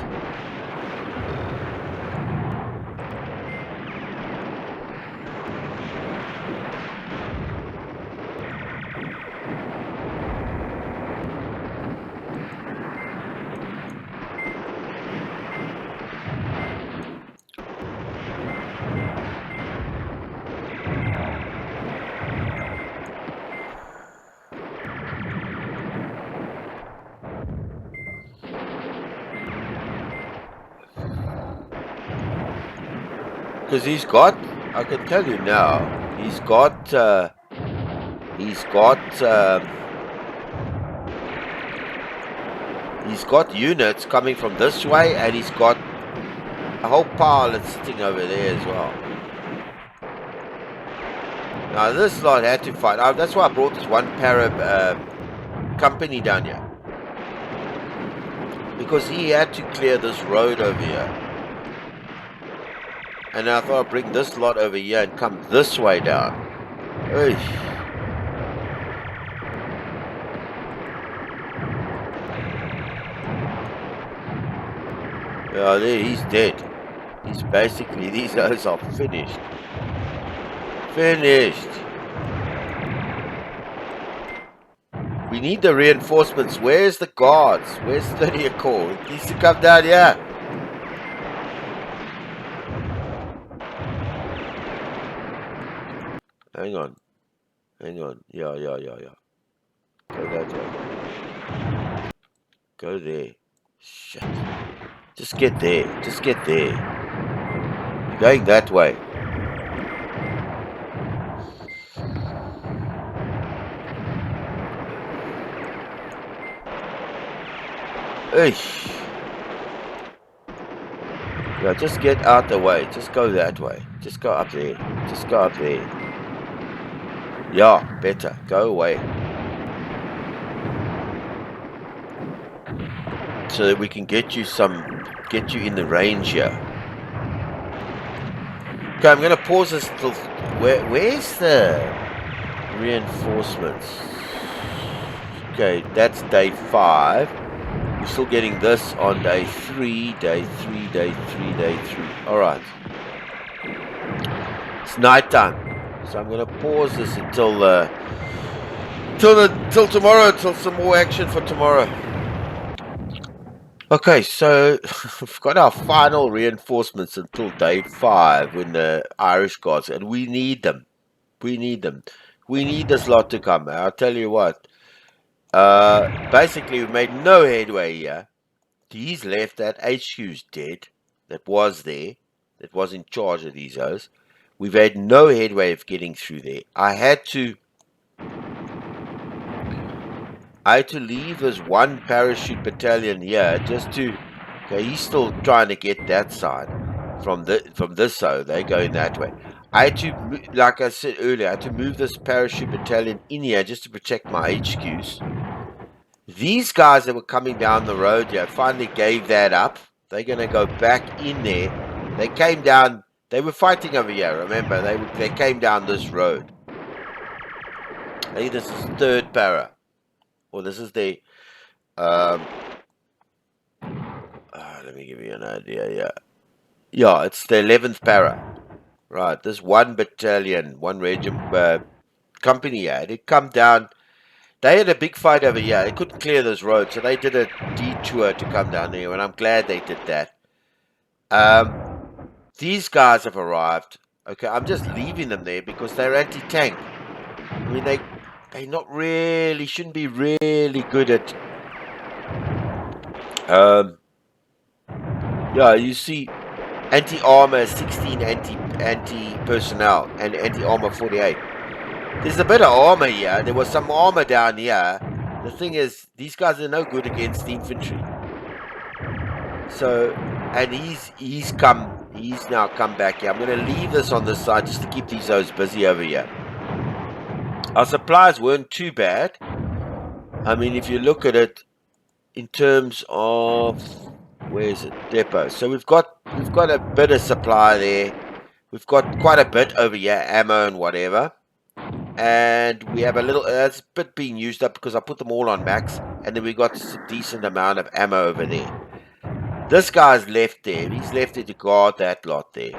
Because he's got, I can tell you now, he's got units coming from this way, and he's got a whole pile that's sitting over there as well. Now this lot had to fight. That's why I brought this one company down here, because he had to clear this road over here. And I thought I'd bring this lot over here and come this way down. Eesh. Yeah, there, he's dead. He's basically, these guys are finished. Finished. We need the reinforcements. Where's the guards? Where's 30th Corps? It needs to come down here. Hang on. Yeah. Go that way. Go there. Shit. Just get there. You're going that way. Eesh. Yeah, just get out the way. Just go that way. Just go up there. Yeah, better. Go away. So that we can get you in the range here. Okay, I'm gonna pause this till where's the reinforcements? Okay, that's day 5. We're still getting this on day 3, day 3, day 3, day 3. Alright. It's night time. So I'm going to pause this until tomorrow, till some more action for tomorrow. Okay, so we've got our final reinforcements until day 5 when the Irish Guards, and we need them. We need them. We need this lot to come. I'll tell you what. Basically, we've made no headway here. He's left. That HQ's dead. That was there. That was in charge of these O's. We've had no headway of getting through there. I had to leave as one parachute battalion here just to. Okay, he's still trying to get that side from this side. They're going that way. I had to, like I said earlier, I had to move this parachute battalion in here just to protect my HQs. These guys that were coming down the road here finally gave that up. They're going to go back in there. They came down. They were fighting over here. Remember, they came down this road. I think this is 3rd para. Or this is the, let me give you an idea, yeah, it's the 11th para, right, this one battalion, one regiment, company here, they come down, they had a big fight over here, they couldn't clear this road, so they did a detour to come down there, and I'm glad they did that. These guys have arrived, okay, I'm just leaving them there because they're anti-tank. I mean, they not really, shouldn't be really good at, yeah, you see, anti-armor 16, anti-personnel, and anti-armor 48. There's a bit of armor here, there was some armor down here. The thing is, these guys are no good against the infantry. So, and he's now come back here. I'm going to leave this on this side just to keep these O's busy over here. Our supplies weren't too bad. I mean, if you look at it in terms of, where is it? Depot. So we've got a bit of supply there. We've got quite a bit over here, ammo and whatever. And we have a little, that's a bit being used up because I put them all on max. And then we got a decent amount of ammo over there. This guy's left there. He's left there to guard that lot there.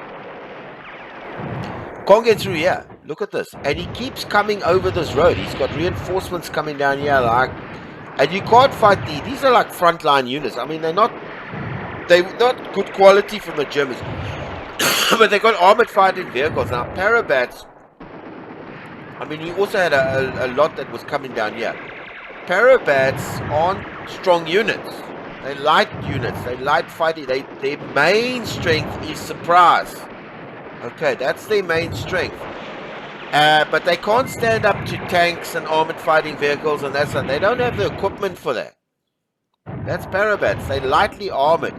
Can't get through here. Look at this. And he keeps coming over this road. He's got reinforcements coming down here. And you can't fight these are like frontline units. I mean, they're not good quality from the Germans. But they got armored fighting vehicles. Now, Parabats, I mean, he also had a lot that was coming down here. Parabats aren't strong units. They're light units. They're light fighting. Their main strength is surprise. Okay, that's their main strength. But they can't stand up to tanks and armored fighting vehicles and that's they don't have the equipment for that. That's Parabats. They're lightly armored.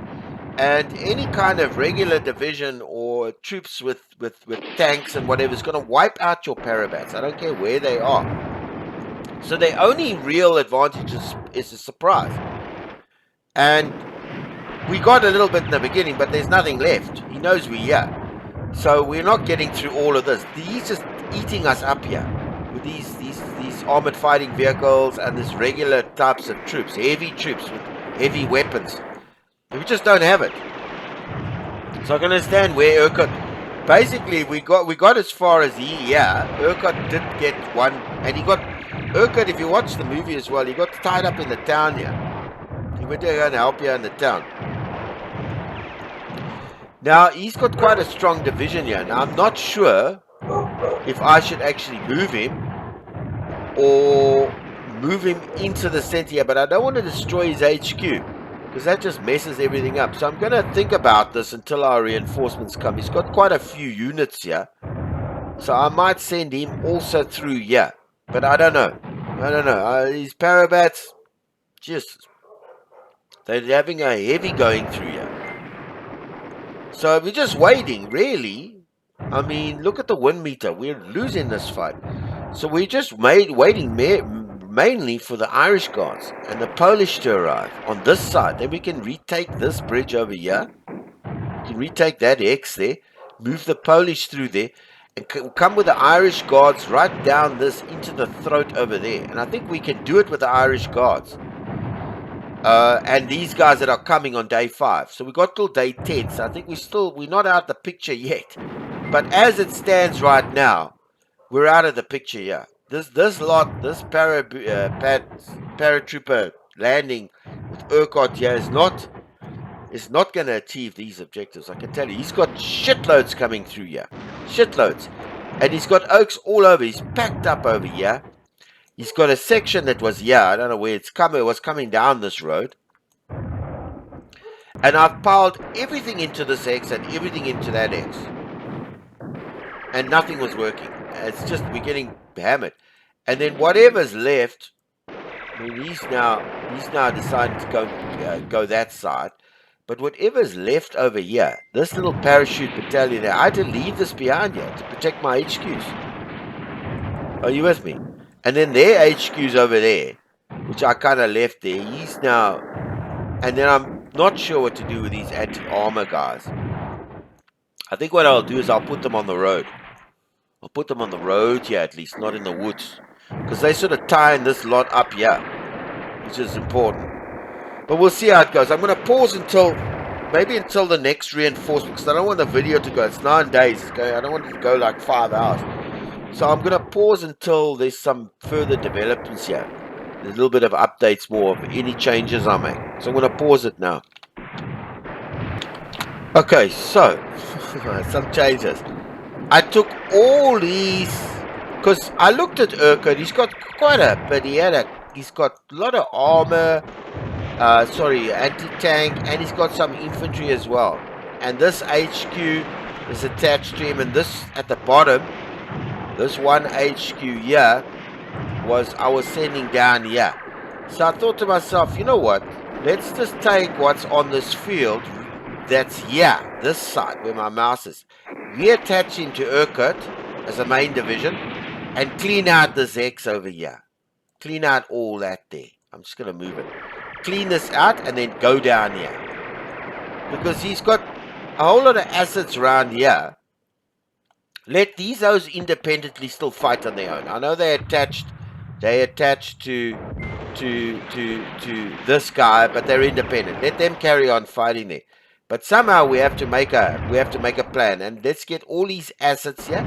And any kind of regular division or troops with tanks and whatever is going to wipe out your Parabats. I don't care where they are. So their only real advantage is a surprise. And we got a little bit in the beginning, but there's nothing left. He knows we're here. So we're not getting through all of this. He's just eating us up here with these armored fighting vehicles and this regular types of troops, heavy troops with heavy weapons. We just don't have it. So I can understand where Urquhart. Basically, we got as far as Urquhart did get one, and he got Urquhart. If you watch the movie as well, he got tied up in the town here. He went there to help you in the town. Now, he's got quite a strong division here. Now, I'm not sure if I should actually move him or move him into the center here, but I don't want to destroy his HQ because that just messes everything up. So I'm going to think about this until our reinforcements come. He's got quite a few units here. So I might send him also through here, but I don't know. These Parabats, just, they're having a heavy going through here. So we're just waiting, really. I mean, look at the wind meter. We're losing this fight. So we're just waiting mainly for the Irish Guards and the Polish to arrive on this side. Then we can retake this bridge over here. We can retake that X there. Move the Polish through there. And come with the Irish Guards right down this into the throat over there. And I think we can do it with the Irish Guards. and these guys that are coming on day 5. So we got till day 10. So I think we're not out of the picture yet. But as it stands right now, we're out of the picture. Yeah, this paratrooper landing with Urquhart here is not going to achieve these objectives. I can tell you, he's got shitloads coming through here, shitloads, and he's got oaks all over. He's packed up over here. He's got a section that was here. I don't know where it's coming. It was coming down this road. And I've piled everything into this X and everything into that X. And nothing was working. It's just, we're getting hammered. And then whatever's left, I mean, he's now decided to go that side. But whatever's left over here, this little parachute battalion, I had to leave this behind here to protect my HQs. Are you with me? And then their HQ's over there, which I kind of left there. He's now... And then I'm not sure what to do with these anti-armor guys. I think what I'll do is I'll put them on the road. I'll put them on the road here at least, not in the woods. Because they sort of tie in this lot up here, which is important. But we'll see how it goes. I'm going to pause until the next reinforcement, because I don't want the video to go. It's 9 days. I don't want it to go like 5 hours. So I'm going to pause until there's some further developments here. There's a little bit of updates more of any changes I make. So I'm going to pause it now. Okay, so some changes. I took all these, because I looked at Urquhart. He's got quite a bit. He's got a lot of armor, anti-tank, and he's got some infantry as well. And this HQ is attached to him, and this at the bottom, this one HQ here, I was sending down here. So I thought to myself, you know what? Let's just take what's on this field that's here, this side where my mouse is. Reattach him to Urquhart as a main division and clean out this X over here. Clean out all that there. I'm just going to move it. Clean this out and then go down here. Because he's got a whole lot of assets around here. Let these those independently still fight on their own. I know they're attached to this guy, but they're independent. Let them carry on fighting there. But somehow we have to make a plan, and let's get all these assets here,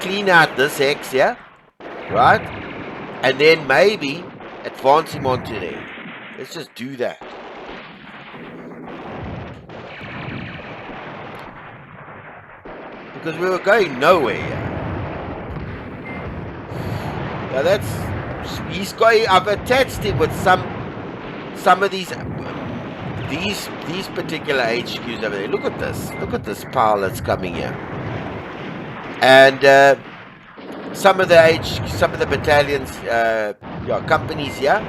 clean out this X here, right? And then maybe advance him onto there. Let's just do that. Because we were going nowhere here. Now I've attached it with some of these particular HQs over there. Look at this pile that's coming here. And some of the battalions, companies here,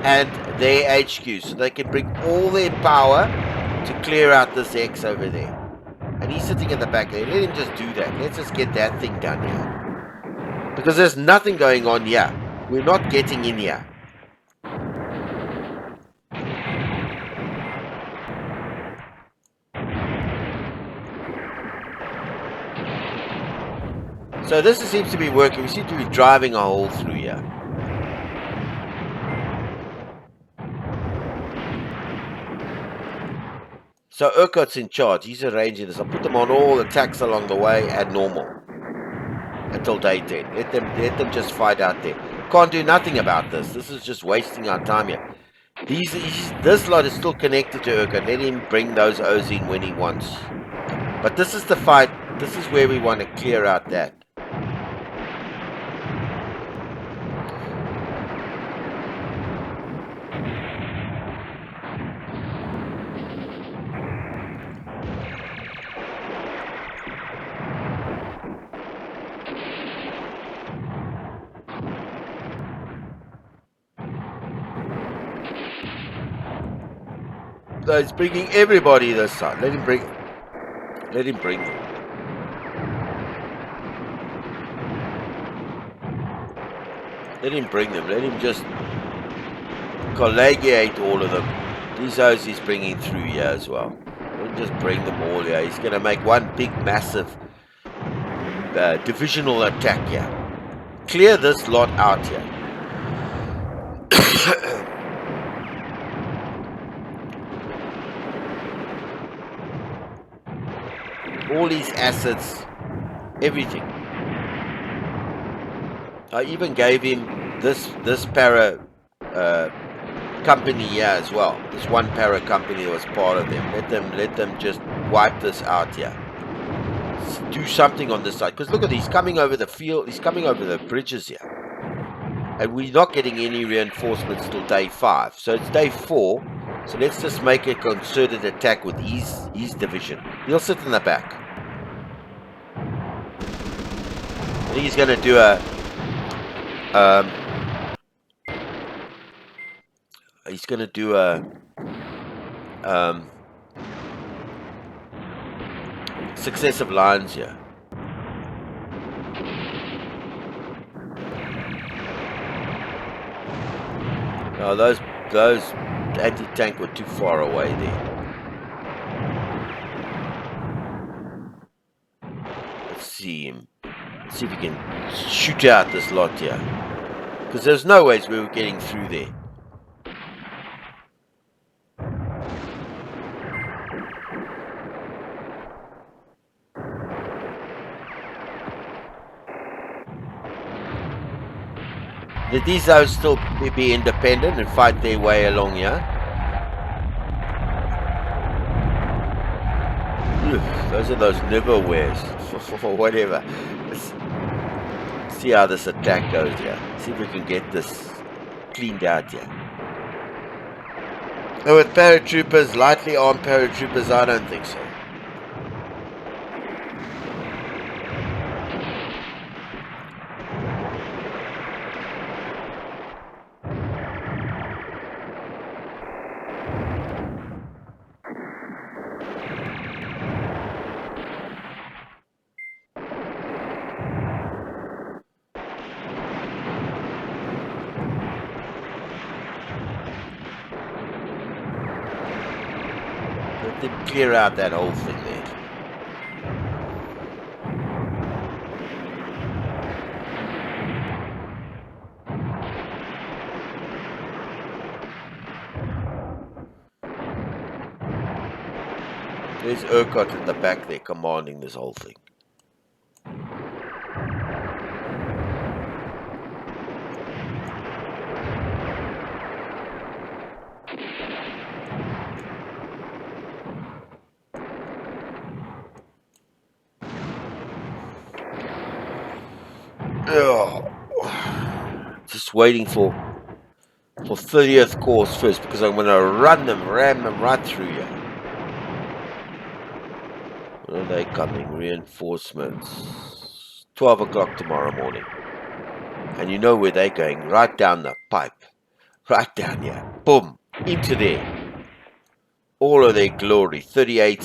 and their HQs, so they can bring all their power to clear out this X over there. And he's sitting in the back there. Let him just do that. Let's just get that thing done here. Because there's nothing going on here. We're not getting in here. So this seems to be working. We seem to be driving a hole through here. So Urquhart's in charge. He's arranging this. I'll put them on all attacks along the way at normal until day 10. Let them just fight out there. Can't do nothing about this. This is just wasting our time here. This lot is still connected to Urquhart. Let him bring those O's in when he wants. But this is the fight. This is where we want to clear out that. So it's bringing everybody this side. Let him bring them. Let him bring them. Let him just collegiate all of them. These hoes he's bringing through here as well. Let him just bring them all here. He's going to make one big, massive divisional attack here. Clear this lot out here. all his assets, everything. I even gave him this para company here as well. This one para company was part of them. Let them just wipe this out here. Do something on this side, because look at, he's coming over the field. He's coming over the bridges here, and we're not getting any reinforcements till day 5. So it's day 4. So let's just make a concerted attack with his division. He'll sit in the back. I think he's going to do a successive lines here. No, those anti-tank were too far away there. Let's see him. Let's see if we can shoot out this lot here, because there's no ways we were getting through there. Let these guys still be independent and fight their way along here. Those are those never-wares. Or whatever. Let's see how this attack goes here. See if we can get this cleaned out here. And with paratroopers, lightly armed paratroopers, I don't think so. Clear out that whole thing there. There's Urquhart in the back there commanding this whole thing. Just waiting for 30th Corps first, because I'm going to ram them right through here. When are they coming? Reinforcements. 12 o'clock tomorrow morning. And you know where they're going? Right down the pipe. Right down here. Boom. Into there. All of their glory. 38,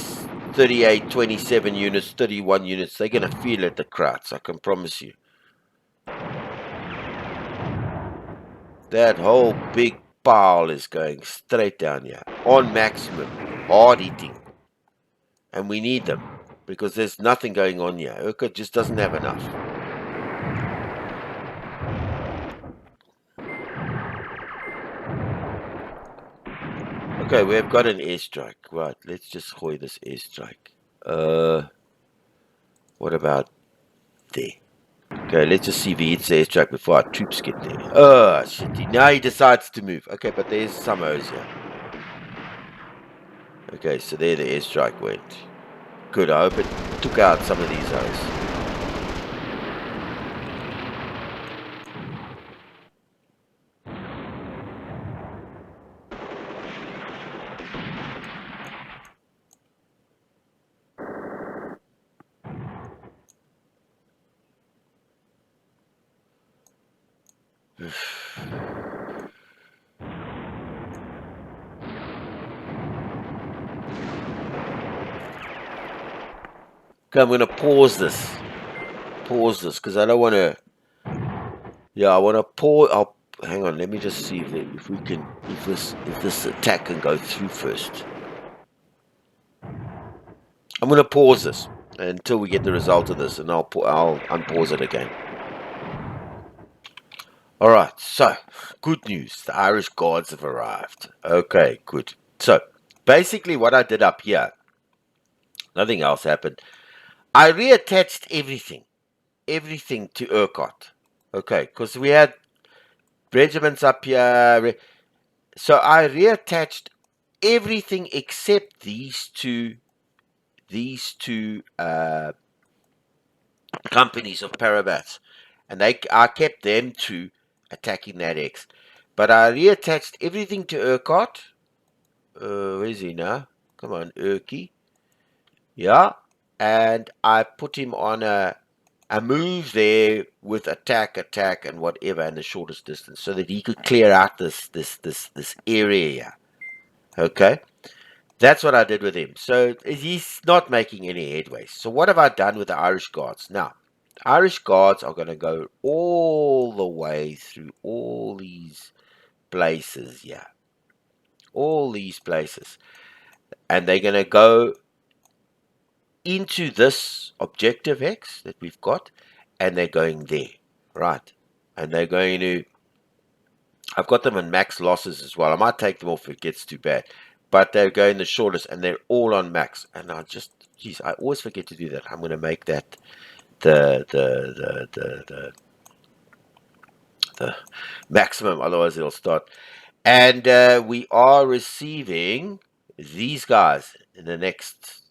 27 units, 31 units. They're going to feel it, the Krauts, I can promise you. That whole big pile is going straight down here. On maximum. Hard hitting. And we need them. Because there's nothing going on here. Urquhart just doesn't have enough. Okay, we have got an airstrike. Right, let's just hoy this airstrike. What about there? Okay, let's just see if he hits the airstrike before our troops get there. Oh, shit. Now he decides to move. Okay, but there's some O's here. Okay, so there the airstrike went. Good, I hope it took out some of these O's. Okay, I'm going to pause this. Because I don't want to... Yeah, I want to pause... Hang on, let me just see if we can... If this attack can go through first. I'm going to pause this until we get the result of this, and I'll unpause it again. Alright, so, good news. The Irish Guards have arrived. Okay, good. So, basically what I did up here, nothing else happened. I reattached everything to Urquhart. Okay, because we had regiments up here. So I reattached everything except these two companies of Parabats, and I kept them to attacking that X. But I reattached everything to Urquhart. Where is he now? Come on, Urky. Yeah, and I put him on a move there with attack, and whatever, and the shortest distance, so that he could clear out this area. Okay, that's what I did with him. So he's not making any headway. So what have I done with the Irish Guards? Now, Irish Guards are going to go all the way through all these places, yeah, all these places, and they're going to go into this objective X that we've got, and they're going there, right? And they're going to, I've got them in max losses as well. I might take them off if it gets too bad, but they're going the shortest, and they're all on max. And geez, I always forget to do that. I'm going to make that the maximum, otherwise it'll start. And we are receiving these guys in the next.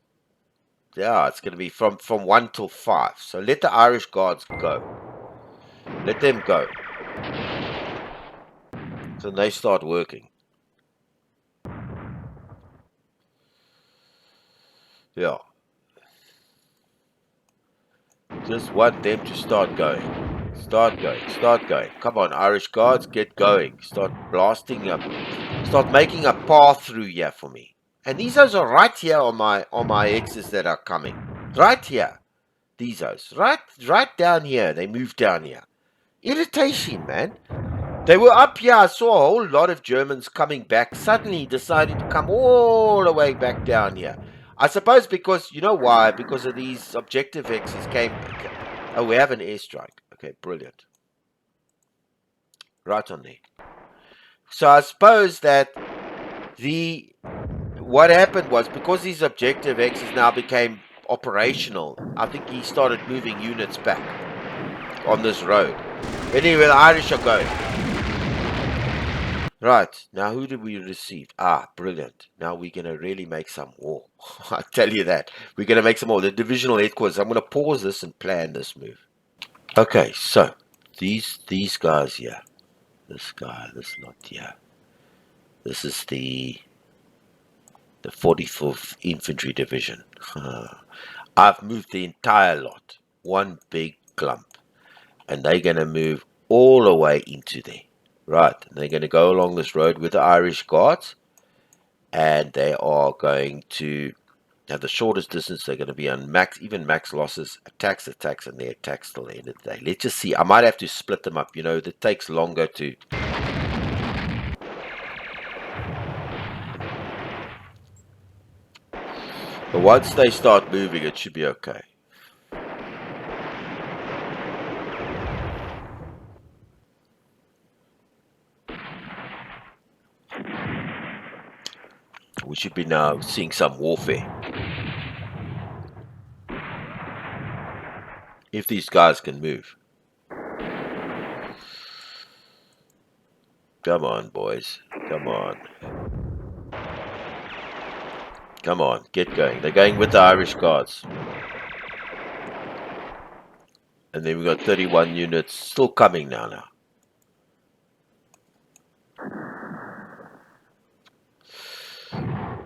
Yeah, it's going to be from 1 till 5. So let the Irish Guards go. Let them go. So they start working. Yeah. Just want them to start going. Start going. Come on, Irish Guards, get going. Start blasting up. Start making a path through here for me. And these guys are right here on my X's that are coming. Right here. These guys. Right down here. They move down here. Irritation, man. They were up here. I saw a whole lot of Germans coming back. Suddenly decided to come all the way back down here. I suppose because, you know why? Because of these objective X's came. Oh, we have an airstrike. Okay, brilliant. Right on there. So I suppose that what happened was, because these objective X's now became operational, I think he started moving units back on this road. Anyway, the Irish are going. Right, now who did we receive? Ah, brilliant. Now we're going to really make some war. I tell you that. We're going to make some more. The divisional headquarters. I'm going to pause this and plan this move. Okay, so these guys here. This guy, this not here. This is the 44th Infantry Division. I've moved the entire lot. One big clump. And they're going to move all the way into there. Right, and they're going to go along this road with the Irish Guards, and they are going to have the shortest distance. They're going to be on even max losses, attacks, and their attacks till the end of the day. Let's just see. I might have to split them up. You know, it takes longer to. But once they start moving, it should be okay. We should be now seeing some warfare. If these guys can move. Come on, boys. Come on. Come on, get going. They're going with the Irish Guards. And then we've got 31 units still coming now.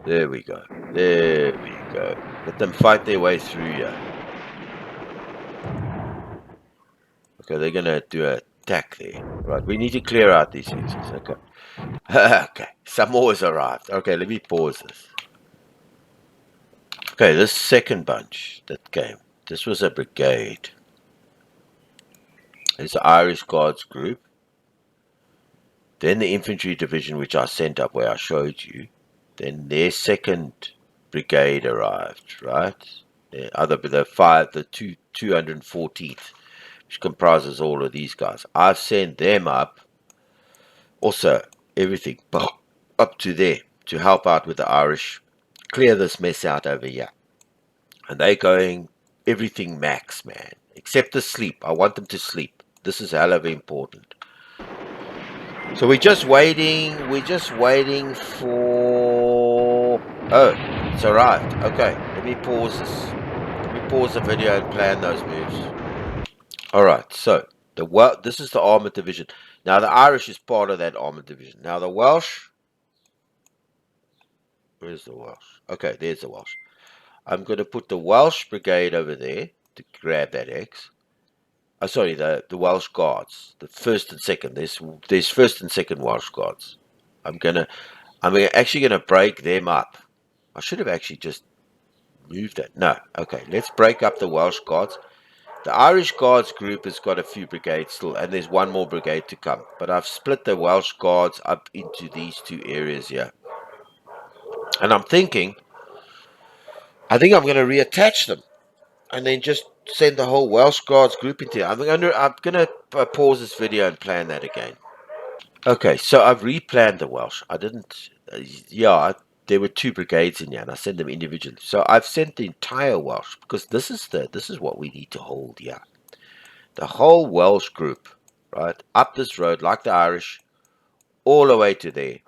There we go. There we go. Let them fight their way through here. Okay, they're going to do an attack there. Right, we need to clear out these things. Okay. Okay, some more has arrived. Okay, let me pause this. Okay, this second bunch that came, this was a brigade. It's the Irish Guards group. Then the infantry division, which I sent up where I showed you. Then their second brigade arrived, right? The 214th, which comprises all of these guys. I've sent them up, also everything up to there to help out with the Irish, clear this mess out over here. And they're going everything max, man. Except the sleep. I want them to sleep. This is hell of important. So we're just waiting for... Oh, it's arrived. Okay, let me pause this. Let me pause the video and plan those moves. Alright, so this is the armored division. Now the Irish is part of that armored division. Now the Welsh... Where's the Welsh? Okay, there's the Welsh. I'm going to put the Welsh Brigade over there to grab that X. Oh, sorry, the Welsh Guards, the first and second. There's first and second Welsh Guards. I'm actually gonna break them up. I should have actually just moved that. No, okay. Let's break up the Welsh Guards. The Irish Guards group has got a few brigades still, and there's one more brigade to come. But I've split the Welsh Guards up into these two areas here, and I think I'm gonna reattach them, and then just send the whole Welsh Guards group into it. I'm gonna pause this video and plan that again. Okay, so I've replanned the Welsh. I didn't, there were two brigades in here, and I sent them individually. So I've sent the entire Welsh because this is what we need to hold here. The whole Welsh group, right, up this road like the Irish, all the way to there,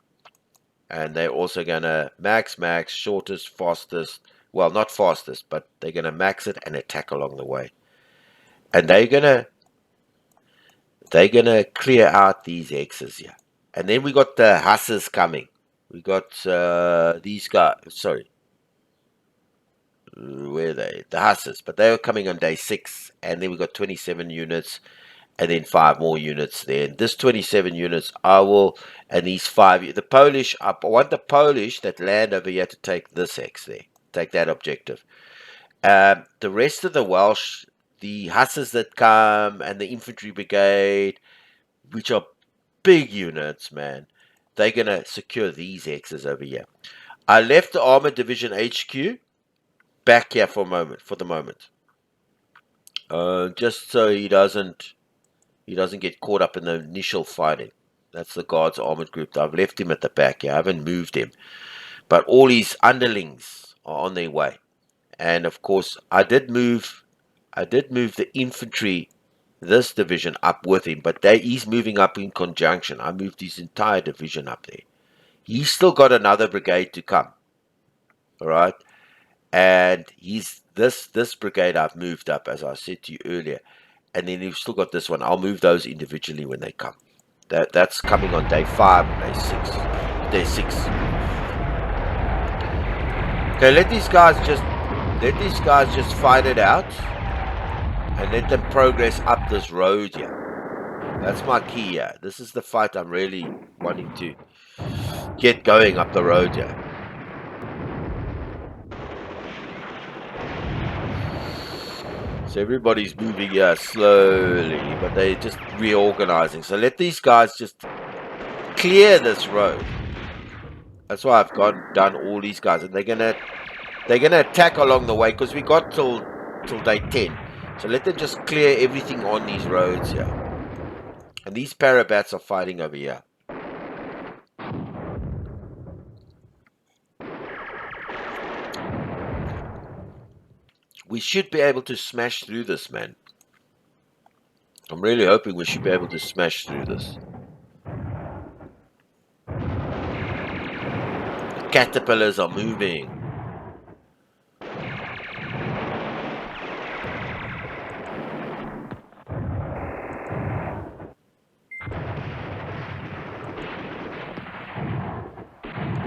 and they're also gonna max, shortest, fastest. Well, not fastest, but they're gonna max it and attack along the way, and they're gonna clear out these X's here. And then we got the Hussars coming. We got these guys. Sorry. Where are they? The Hussars. But they were coming on day 6. And then we got 27 units. And then 5 more units there. And this 27 units, and these 5. The Polish, I want the Polish that land over here to take this X there. Take that objective. The rest of the Welsh, the Hussars that come, and the infantry brigade, which are big units, man, they're going to secure these X's over here. I left the Armored Division HQ back here for the moment. Just so he doesn't get caught up in the initial fighting. That's the Guards Armored Group. I've left him at the back here. I haven't moved him. But all his underlings are on their way. And of course, I did move the infantry, this division, up with him, but he's moving up in conjunction. I moved his entire division up there. He's still got another brigade to come. All right, and this brigade I've moved up, as I said to you earlier, and then you've still got this one. I'll move those individually when they come. That's coming on day 5 and day 6. Okay, let these guys just fight it out. And let them progress up this road here. That's my key here. This is the fight I'm really wanting to get going up the road here. So everybody's moving here slowly, but they're just reorganizing. So let these guys just clear this road. That's why I've done all these guys, and they're gonna attack along the way because we got till day 10. So let them just clear everything on these roads here. And these parabats are fighting over here. We should be able to smash through this, man. I'm really hoping we should be able to smash through this. The caterpillars are moving.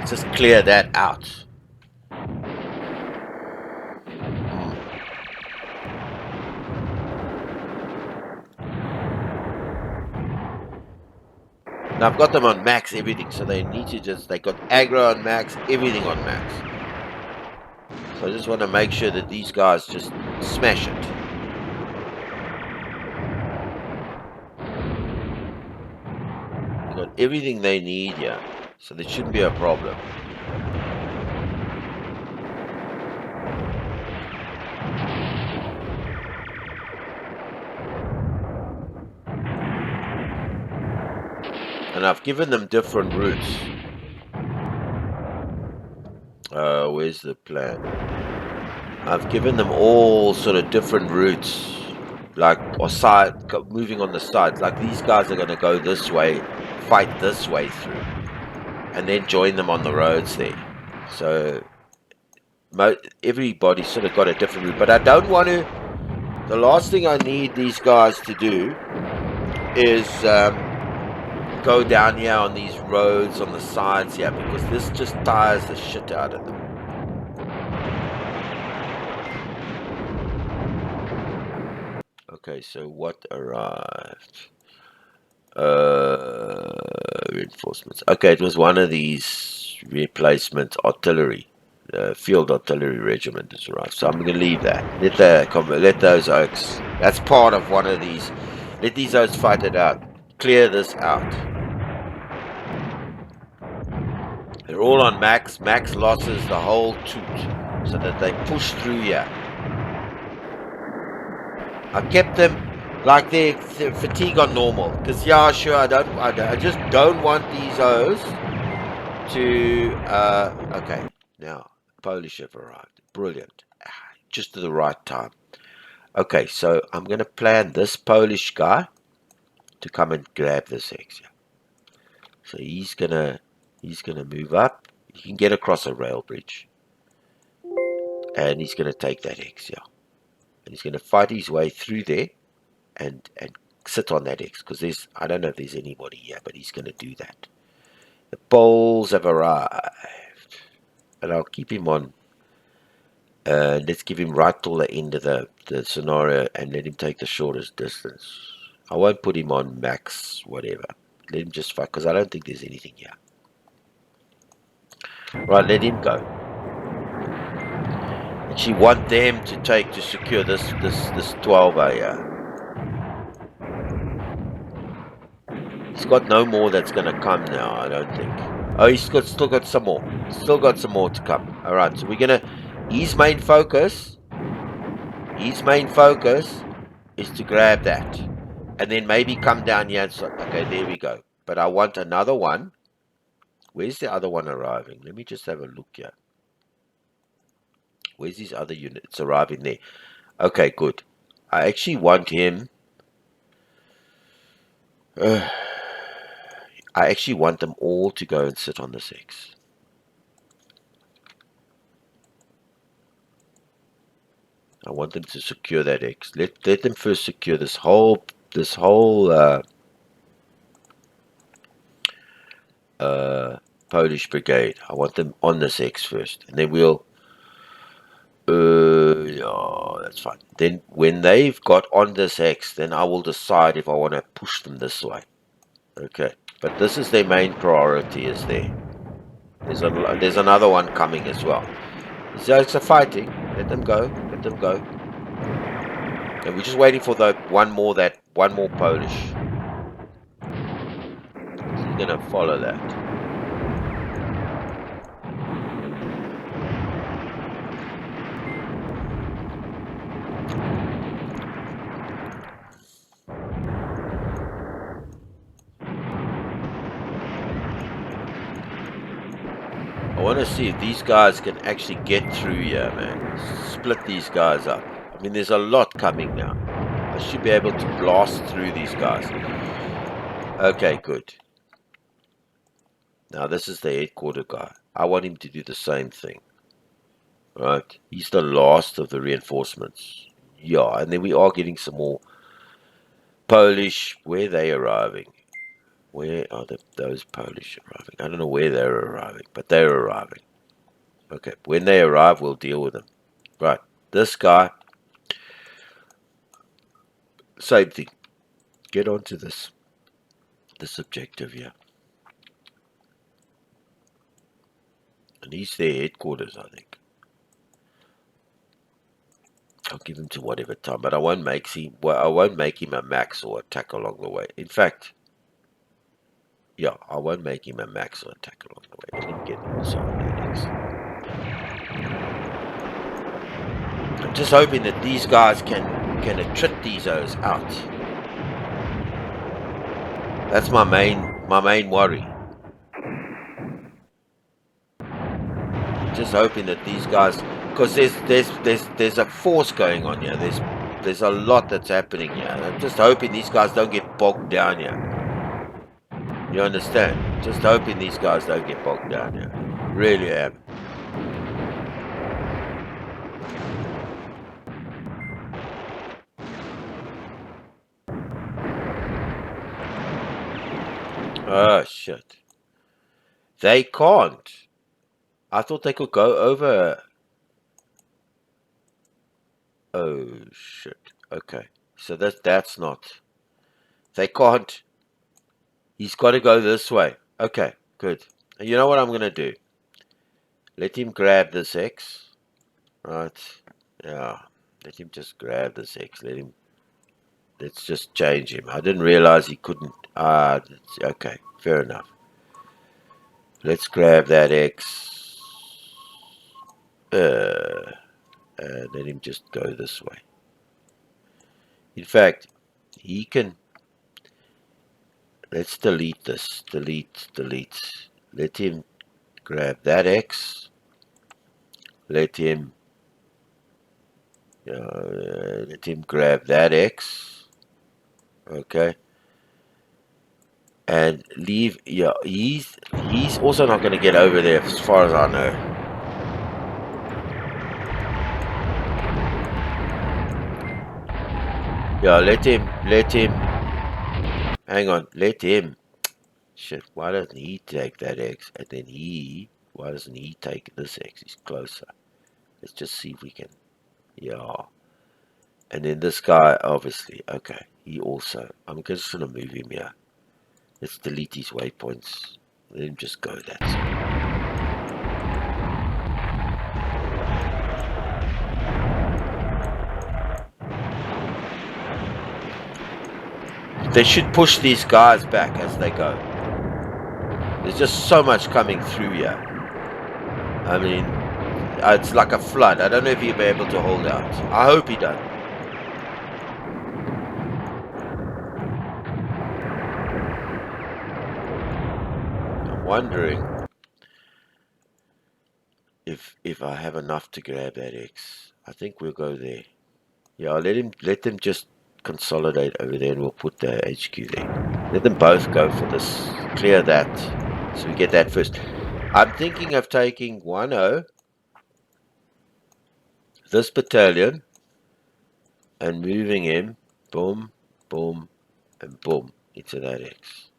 Just clear that out. Now I've got them on max everything, so they need to they got aggro on max, everything on max. So I just want to make sure that these guys just smash it. They got everything they need here. So there shouldn't be a problem. And I've given them different routes. Where's the plan? I've given them all sort of different routes, like, or moving on the sides. Like, these guys are going to go this way, fight this way through, and then join them on the roads there. So everybody's sort of got a different route. But I don't want to. The last thing I need these guys to do is go down here on these roads on the sides here, because this just tires the shit out of them. Okay, so what arrived? Reinforcements. Okay, it was one of these replacement artillery, field artillery regiment has arrived. So I'm going to leave that. Let those oaks. That's part of one of these. Let these oaks fight it out. Clear this out. They're all on max losses, the whole toot, so that they push through here. I kept them like their fatigue on normal, because yeah, sure, I just don't want these O's to. Okay, now Polish have arrived. Brilliant, just at the right time. Okay, so I'm gonna plan this Polish guy to come and grab this X. So he's gonna move up. He can get across a rail bridge, and he's gonna take that X. Yeah, and he's gonna fight his way through there. And sit on that X, because I don't know if there's anybody here, but he's going to do that. The Poles have arrived, and I'll keep him on. Let's give him right till the end of the scenario, and let him take the shortest distance. I won't put him on max whatever. Let him just fight, because I don't think there's anything here. Right, let him go. Actually, want them to secure this 12 here. He's got no more that's going to come now, I don't think. Oh, still got some more. Still got some more to come. Alright, so we're going to... His main focus is to grab that. And then maybe come down here and... Okay, there we go. But I want another one. Where's the other one arriving? Let me just have a look here. Where's his other unit? It's arriving there. Okay, good. I actually want him... I actually want them all to go and sit on this X. I want them to secure that X. Let them first secure this whole Polish brigade. I want them on this X first, and then we'll. Yeah, that's fine. Then when they've got on this X, then I will decide if I want to push them this way. Okay. But this is their main priority, is there. There's another one coming as well. So it's a fighting. Let them go. Let them go. And we're just waiting for one more Polish. He's gonna follow that. I want to see if these guys can actually get through here, man. Split these guys up. I mean, there's a lot coming now. I should be able to blast through these guys. Okay, good. Now, this is the headquarter guy. I want him to do the same thing. Right? He's the last of the reinforcements. Yeah, and then we are getting some more Polish. Where are they arriving? Where are those Polish arriving? I don't know where they're arriving, but they're arriving. Okay, when they arrive, we'll deal with them. Right, this guy, same thing. Get onto this objective here. And he's their headquarters, I think. I'll give him to whatever time, but I won't make him a max or attack along the way. In fact, yeah, I won't make him a max or attack along the way. Let him get also on that X. I'm just hoping that these guys can attrit these O's out. That's my main worry. Just hoping that these guys because there's a force going on here. There's a lot that's happening here. I'm just hoping these guys don't get bogged down here. You understand? Just hoping these guys don't get bogged down here. Really am. Oh shit. They can't. I thought they could go over. Oh shit. Okay. So that's not. They can't. He's got to go this way. Okay, good. And you know what I'm going to do? Let him grab this X. Right. Yeah. Let him just grab this X. Let's just change him. I didn't realize he couldn't. Okay. Fair enough. Let's grab that X. And let him just go this way. In fact, he can. Let's delete this. Delete. Let him grab that X. Let him grab that X. Okay. And leave. Yeah, he's also not going to get over there as far as I know. Yeah, let him. Hang on, let him. Shit, why doesn't he take that X? And then why doesn't he take this X? He's closer. Let's just see if we can. Yeah. And then this guy, obviously. Okay, he also. I'm just going to move him here. Let's delete his waypoints. Let him just go that way. They should push these guys back as they go. There's just so much coming through here. I mean, it's like a flood. I don't know if he'll be able to hold out. I hope he does. I'm wondering if I have enough to grab that X. I think we'll go there. Yeah, let them just consolidate over there, and we'll put the HQ there. Let them both go for this. Clear that, so we get that first. I'm thinking of taking 1-0, this battalion, and moving him, boom, boom, and boom, into that X.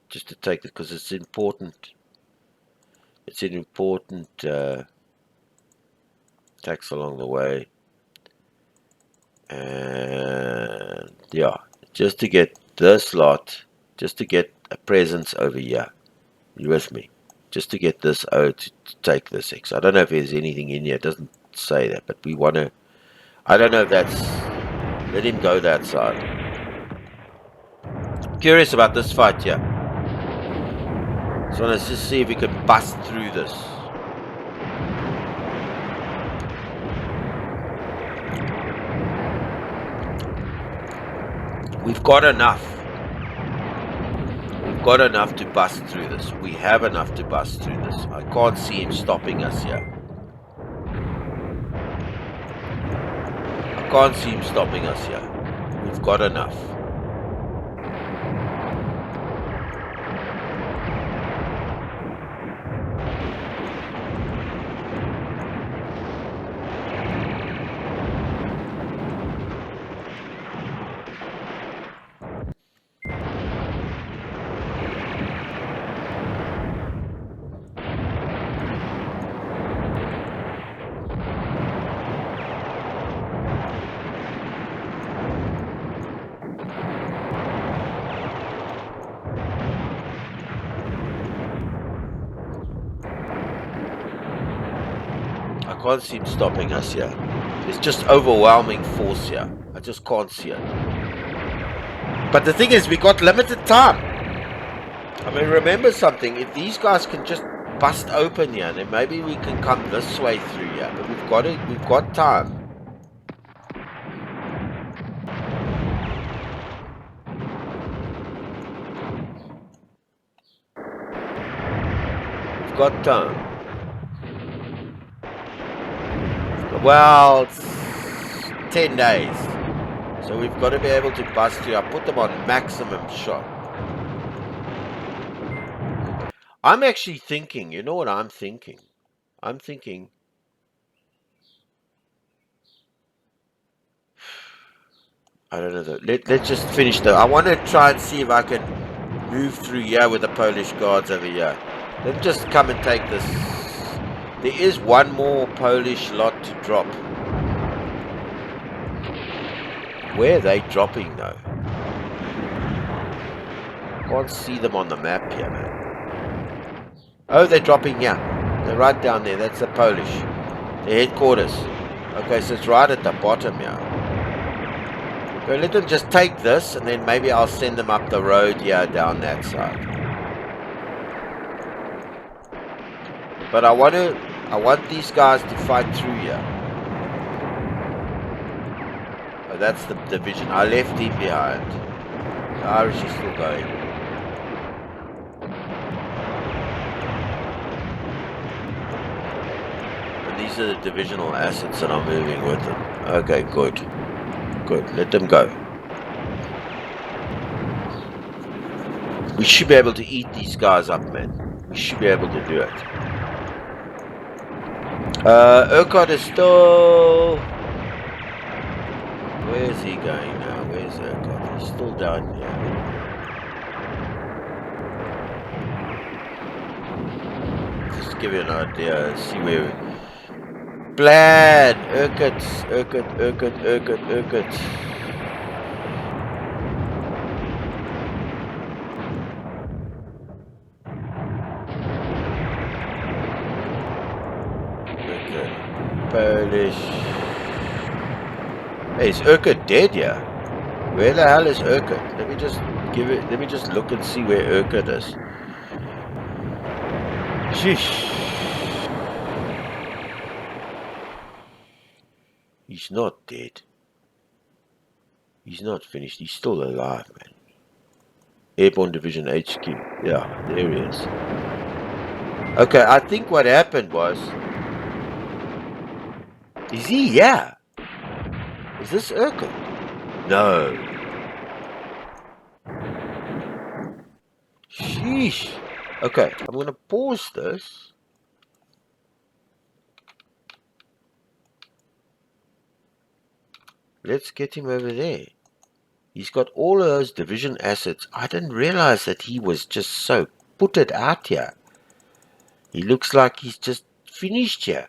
Just to take it, because it's important. It's an important tax along the way. And yeah, just to get this lot, just to get a presence over here. You with me? Just to get this to take this X. I don't know if there's anything in here. It doesn't say that, but we want to. I don't know if that's. Let him go that side. Curious about this fight here. So let's just see if we can bust through this. We've got enough. We've got enough to bust through this. We have enough to bust through this. I can't see him stopping us here. I can't see him stopping us here. We've got enough. I can't see him stopping us here. There's just overwhelming force here. I just can't see it. But the thing is, we got limited time. I mean, remember something. If these guys can just bust open here, then maybe we can come this way through here. But we've got it. We've got time. We've got time. Well, it's 10 days. So we've got to be able to bust through. I put them on maximum shot. I'm actually thinking, you know what I'm thinking? I'm thinking, I don't know, let's just finish though. I want to try and see if I can move through here with the Polish guards over here. Let me just come and take this. There is one more Polish lot to drop. Where are they dropping though? Can't see them on the map here, man. Oh, they're dropping here. They're right down there. That's the Polish. The headquarters. Okay, so it's right at the bottom here. Okay, let them just take this, and then maybe I'll send them up the road here down that side. But I want these guys to fight through here. Oh, that's the division. I left him behind. The Irish is still going. These are the divisional assets that I'm moving with them. Okay, good. Good. Let them go. We should be able to eat these guys up, man. We should be able to do it. Urquhart is still... Where's he going now? Where's Urquhart? He's still down here. Just give you an idea. See where... Plan! Urquhart. Okay. Polish. Hey, is Urquhart dead, yeah? Where the hell is Urquhart? Let me just look and see where Urquhart is. Sheesh. He's not dead. He's not finished. He's still alive, man. Airborne Division HQ. Yeah, there he is. Okay, I think what happened was... Is he? Yeah. Is this Urquhart? No. Sheesh. Okay, I'm going to pause this. Let's get him over there. He's got all of those division assets. I didn't realize that he was just so putted out here. He looks like he's just finished here.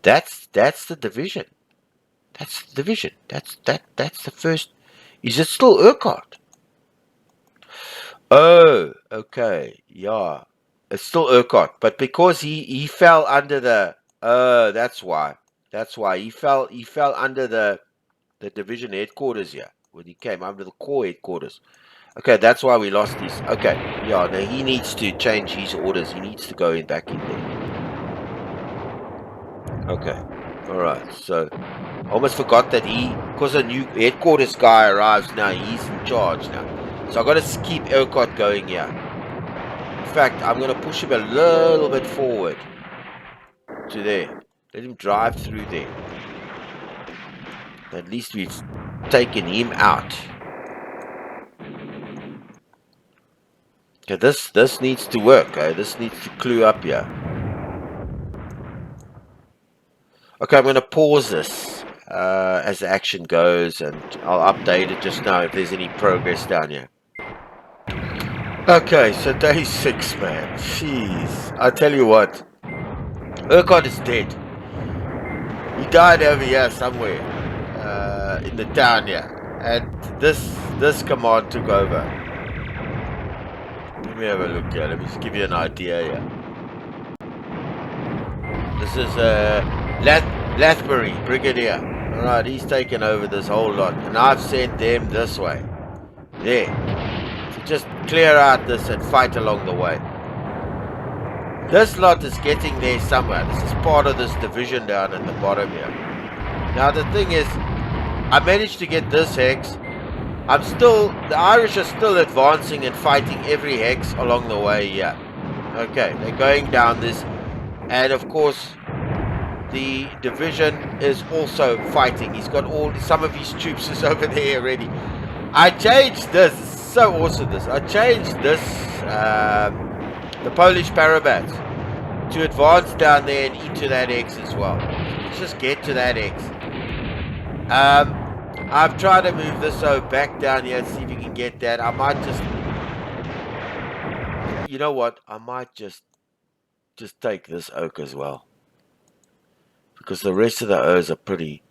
That's the division. That's the division. That's the first. Is it still Urquhart? Oh, okay. Yeah. It's still Urquhart. But because he fell under the... that's why. That's why. He fell under the division headquarters here. When he came under the corps headquarters. Okay, that's why we lost these. Okay, yeah, now he needs to change his orders. He needs to go back in there. Okay, alright, so almost forgot that because a new headquarters guy arrives now, he's in charge now. So I've got to keep Urquhart going here. In fact, I'm going to push him a little bit forward to there. Let him drive through there. At least we've taken him out. Okay, this needs to work. Okay? This needs to clue up here. Okay, I'm going to pause this as the action goes, and I'll update it just now if there's any progress down here. Okay, so day 6, man. Jeez, I tell you what, Urquhart is dead. He died over here somewhere. In the town here, and this command took over. Let me have a look here. Let me just give you an idea here. This is Lathbury, Brigadier. Alright, he's taken over this whole lot, and I've sent them this way. There. So just clear out this and fight along the way. This lot is getting there somewhere. This is part of this division down at the bottom here. Now the thing is, I managed to get this hex. The Irish are still advancing and fighting every hex along the way here. Okay, they're going down this. And of course, the division is also fighting. He's got some of his troops is over there already. I changed this. It's so awesome. I changed this, the Polish parabats, to advance down there and into that X as well. Let's just get to that X. I've tried to move this back down here and see if you can get that. I might just, you know what? I might just take this oak as well, because the rest of the O's are pretty.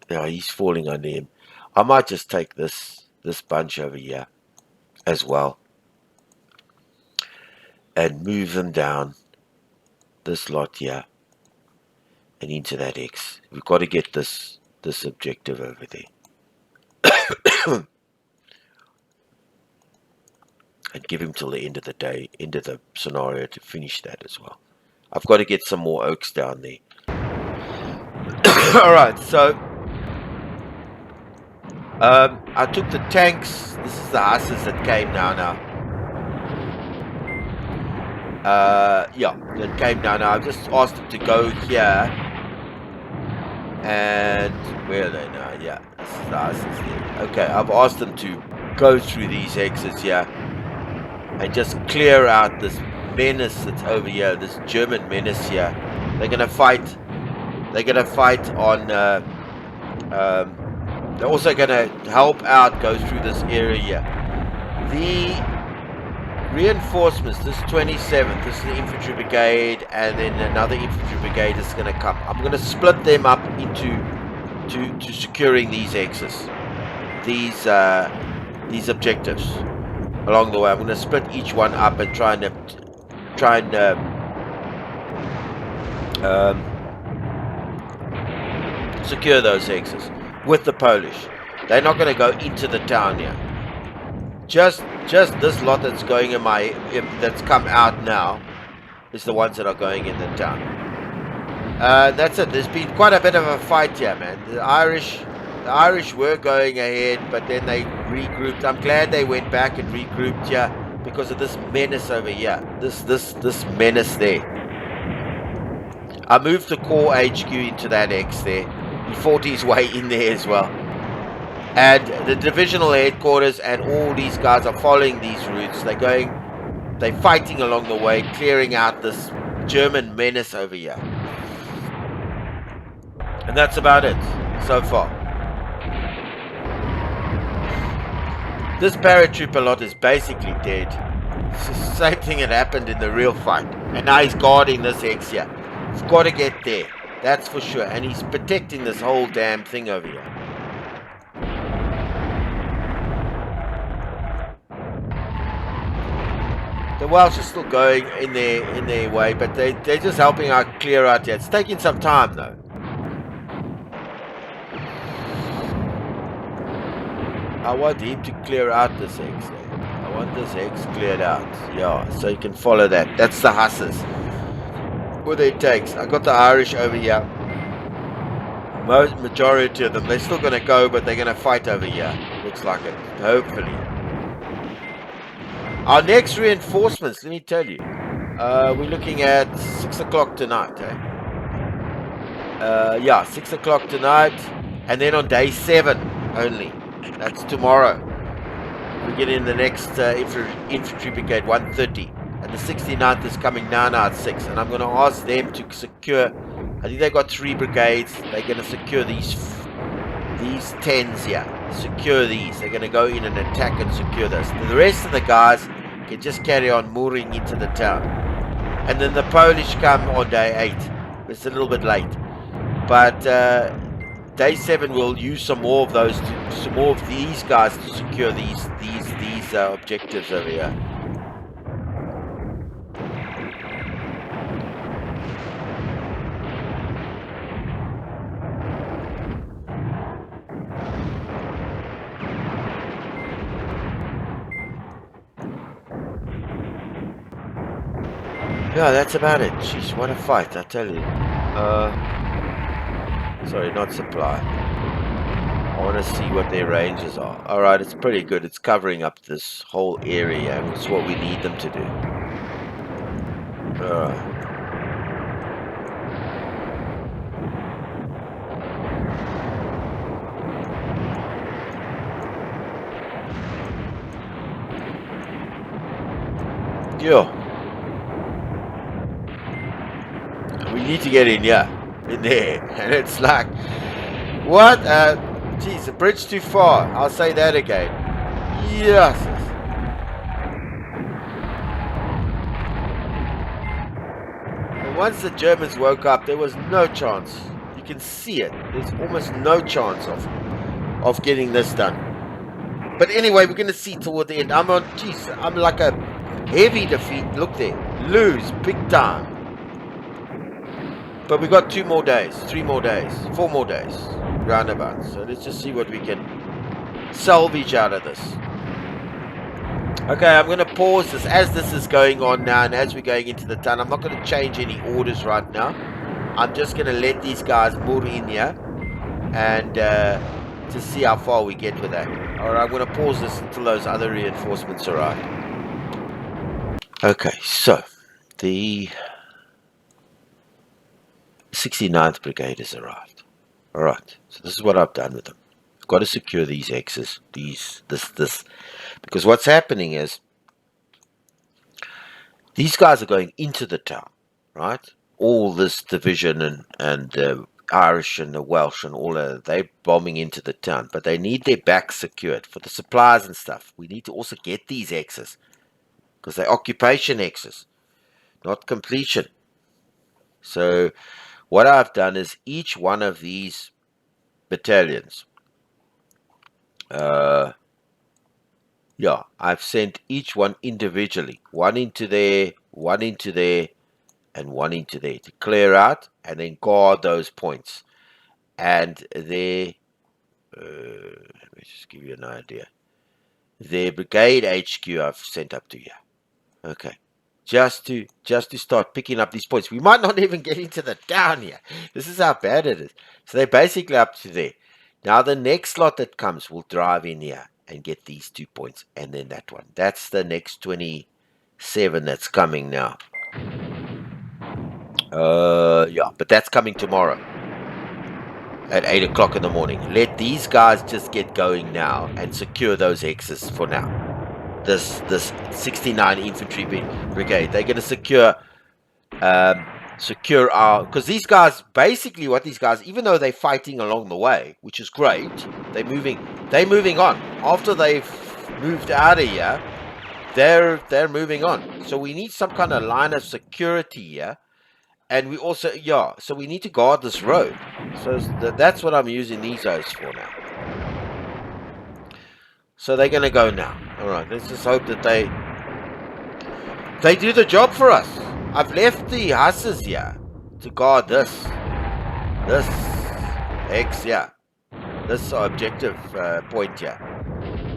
Yeah, he's falling on him. I might just take this bunch over here as well and move them down this lot here and into that X. We've got to get this objective over there. And give him till the end of the day, end of the scenario, to finish that as well. I've got to get some more oaks down there. Alright, so I took the tanks. This is the hussars that came now. Yeah, that came now. I've just asked them to go here. And where are they now? Yeah, this is the hussars there. Okay, I've asked them to go through these exits here and just clear out this menace that's over here, this German menace here. They're gonna fight. They're gonna fight on. They're also gonna help out, go through this area here. The reinforcements, this 27th, this is the infantry brigade, and then another infantry brigade is gonna come. I'm gonna split them up into to securing these X's, these objectives along the way. I'm going to split each one up and try and secure those X's with the Polish. They're not going to go into the town here. Just this lot that's going in that's come out now is the ones that are going in the town. That's it. There's been quite a bit of a fight here, man. The Irish were going ahead, but then they regrouped. I'm glad they went back and regrouped here because of this menace over here. This menace there. I moved the Corps HQ into that X there. He fought his way in there as well. And the divisional headquarters and all these guys are following these routes. They're fighting along the way, clearing out this German menace over here. And that's about it so far. This paratrooper lot is basically dead. It's the same thing that happened in the real fight. And now he's guarding this X here. He's got to get there. That's for sure. And he's protecting this whole damn thing over here. The Welsh are still going in their way, but they're just helping out clear out here. It's taking some time though. I want him to clear out this X. I want this X cleared out. Yeah, so you can follow that. That's the hussars. What it takes. I got the Irish over here. Majority of them. They're still going to go, but they're going to fight over here. Looks like it. Hopefully. Our next reinforcements, let me tell you. We're looking at 6 o'clock tonight. Yeah, 6 o'clock tonight. And then on day 7 only. That's tomorrow. We get in the next infantry brigade, 130. And the 69th is coming now at 6. And I'm going to ask them to secure, I think they've got 3 brigades. They're going to secure these 10s here. Secure these. They're going to go in and attack and secure this. The rest of the guys can just carry on mooring into the town. And then the Polish come on day 8. It's a little bit late. But day 7 we'll use some more of these guys to secure these objectives over here. Yeah, that's about it. Jeez, what a fight, I tell you. Sorry, not supply. I want to see what their ranges are. Alright, it's pretty good. It's covering up this whole area, and it's what we need them to do. Alright. Yo. We need to get in here. In there. And it's like, what? Geez, the bridge too far. I'll say that again. Yes. And once the Germans woke up, there was no chance. You can see it. There's almost no chance of getting this done. But anyway, we're going to see toward the end. I'm like a heavy defeat. Look there. Lose. Big time. But we got 2 more days. 3 more days. 4 more days. Roundabout. So let's just see what we can salvage out of this. Okay, I'm going to pause this as this is going on now. And as we're going into the town, I'm not going to change any orders right now. I'm just going to let these guys move in here. And to see how far we get with that. Alright, I'm going to pause this until those other reinforcements arrive. Okay, so the 69th Brigade has arrived. Alright, so this is what I've done with them. I've got to secure these X's, this. Because what's happening is, these guys are going into the town, right? All this division and the Irish and the Welsh and all of that, they're bombing into the town, but they need their backs secured for the supplies and stuff. We need to also get these X's because they're occupation X's, not completion. So what I've done is each one of these battalions, I've sent each one individually, one into there, and one into there to clear out and then guard those points. And their, let me just give you an idea. Their brigade HQ I've sent up to here. Okay. Just to start picking up these points. We might not even get into the town here. This is how bad it is. So they're basically up to there. Now the next lot that comes will drive in here and get these 2 points. And then that one. That's the next 27 that's coming now. But that's coming tomorrow at 8 o'clock in the morning. Let these guys just get going now and secure those X's for now. This 69 infantry brigade, they're going to secure our, because these guys, basically what these guys, even though they're fighting along the way, which is great, they're moving on. After they've moved out of here, they're moving on. So we need some kind of line of security here. And we also, so we need to guard this road. So that's what I'm using these guys for now. So they're going to go now. All right, let's just hope that they do the job for us. I've left the Hussars here to guard this X, this objective point here.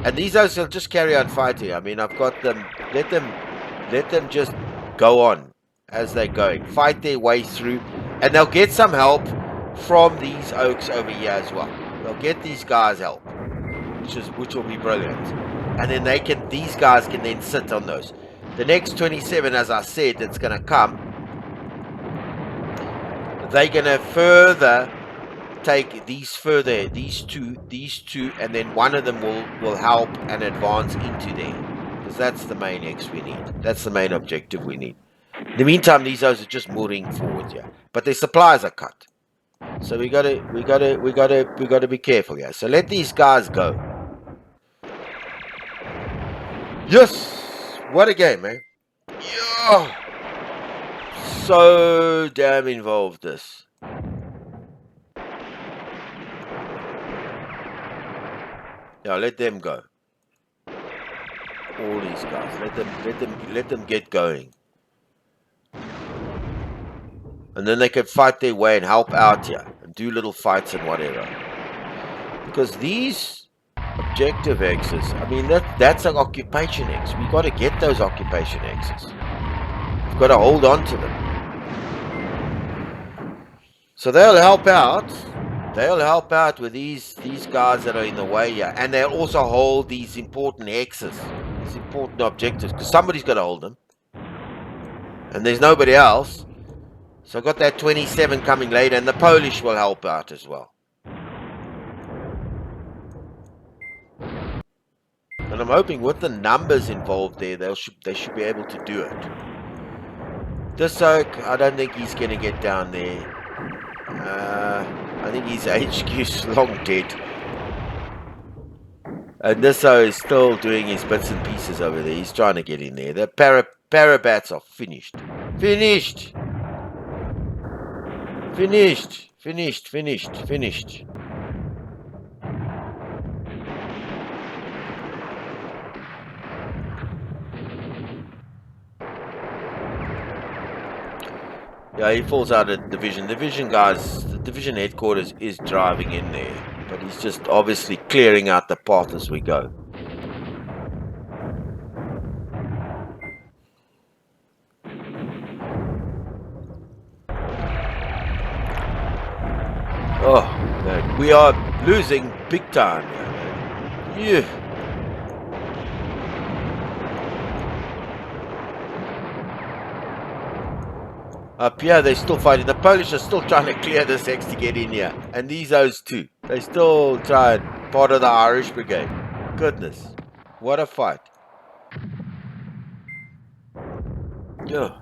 And these guys will just carry on fighting. I mean, I've got them, let them just go on. As they're going, fight their way through, and they'll get some help from these oaks over here as well. They'll get these guys help, which will be brilliant. And then these guys can then sit on those. The next 27, as I said, that's going to come, they're going to further take these two, and then one of them will help and advance into there, because that's the main X we need. That's the main objective we need. In the meantime, these guys are just moving forward here, but their supplies are cut. So we gotta be careful here. So let these guys go. Yes, what a game, man! Yeah, so damn involved this. Yeah, let them go. All these guys, let them get going. And then they can fight their way and help out here and do little fights and whatever. Because these objective X's, I mean, that's an occupation X. We've got to get those occupation X's. We've got to hold on to them. So they'll help out. They'll help out with these guys that are in the way here. And they'll also hold these important X's, these important objectives, because somebody's got to hold them. And there's nobody else. So I've got that 27 coming later, and the Polish will help out as well. And I'm hoping with the numbers involved there, they should be able to do it. This oak, I don't think he's going to get down there. I think his HQ's long dead. And this is still doing his bits and pieces over there. He's trying to get in there. The parabats are finished. Finished! Finished! Finished! Finished! Finished! Yeah, he falls out of division. Division guys, the division headquarters is driving in there, but he's just obviously clearing out the path as we go. Oh, man, we are losing big time. Yeah. Up here, they're still fighting. The Polish are still trying to clear this X to get in here. And these O's too. They still trying, part of the Irish Brigade. Goodness. What a fight. Yeah.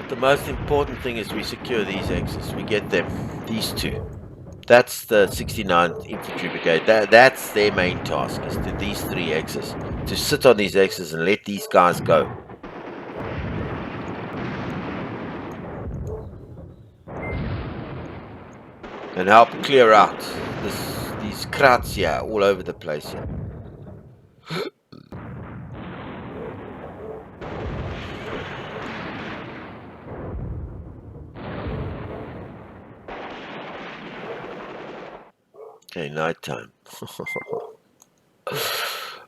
The most important thing is we secure these X's. We get them. These two. That's the 69th Infantry Brigade. That's their main task, is to these three X's. To sit on these X's and let these guys go. And help clear out these krats here all over the place here. Okay, nighttime.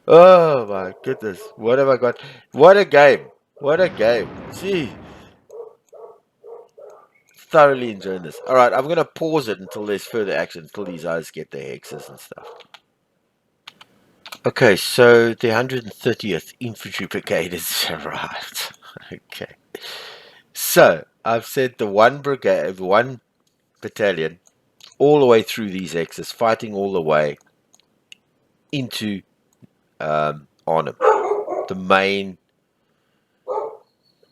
Oh my goodness. What have I got? What a game. What a game. Gee. Thoroughly enjoying this. Alright, I'm going to pause it until there's further action, until these guys get their hexes and stuff. Okay, so the 130th Infantry Brigade has arrived. Okay. So, I've said the one battalion all the way through these X's, fighting all the way into Arnhem. The main...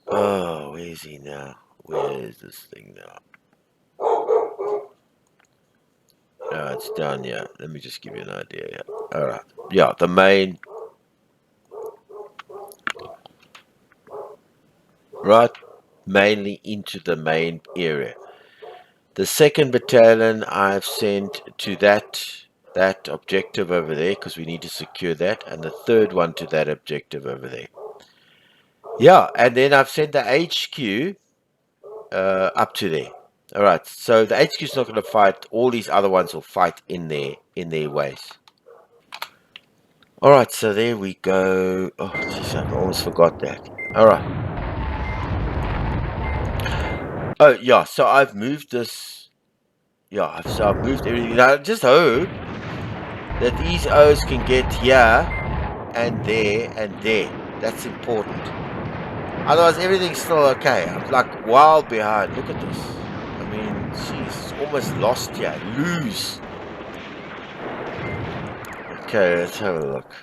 Oh, where is he now? Where is this thing now? Oh, it's down here. Let me just give you an idea here. Alright. Yeah, the main... Right? Mainly into the main area. The 2nd Battalion I've sent to that objective over there, because we need to secure that, and the 3rd one to that objective over there. Yeah, and then I've sent the HQ up to there. Alright, so the HQ is not going to fight. All these other ones will fight in their ways. Alright, so there we go. Oh, jeez, I almost forgot that. Alright. Oh, yeah, so I've moved this. Yeah, so I've moved everything. Now, I just hope that these O's can get here and there and there. That's important. Otherwise, everything's still okay. I'm like wild behind. Look at this. I mean, she's almost lost here. Lose. Okay, let's have a look.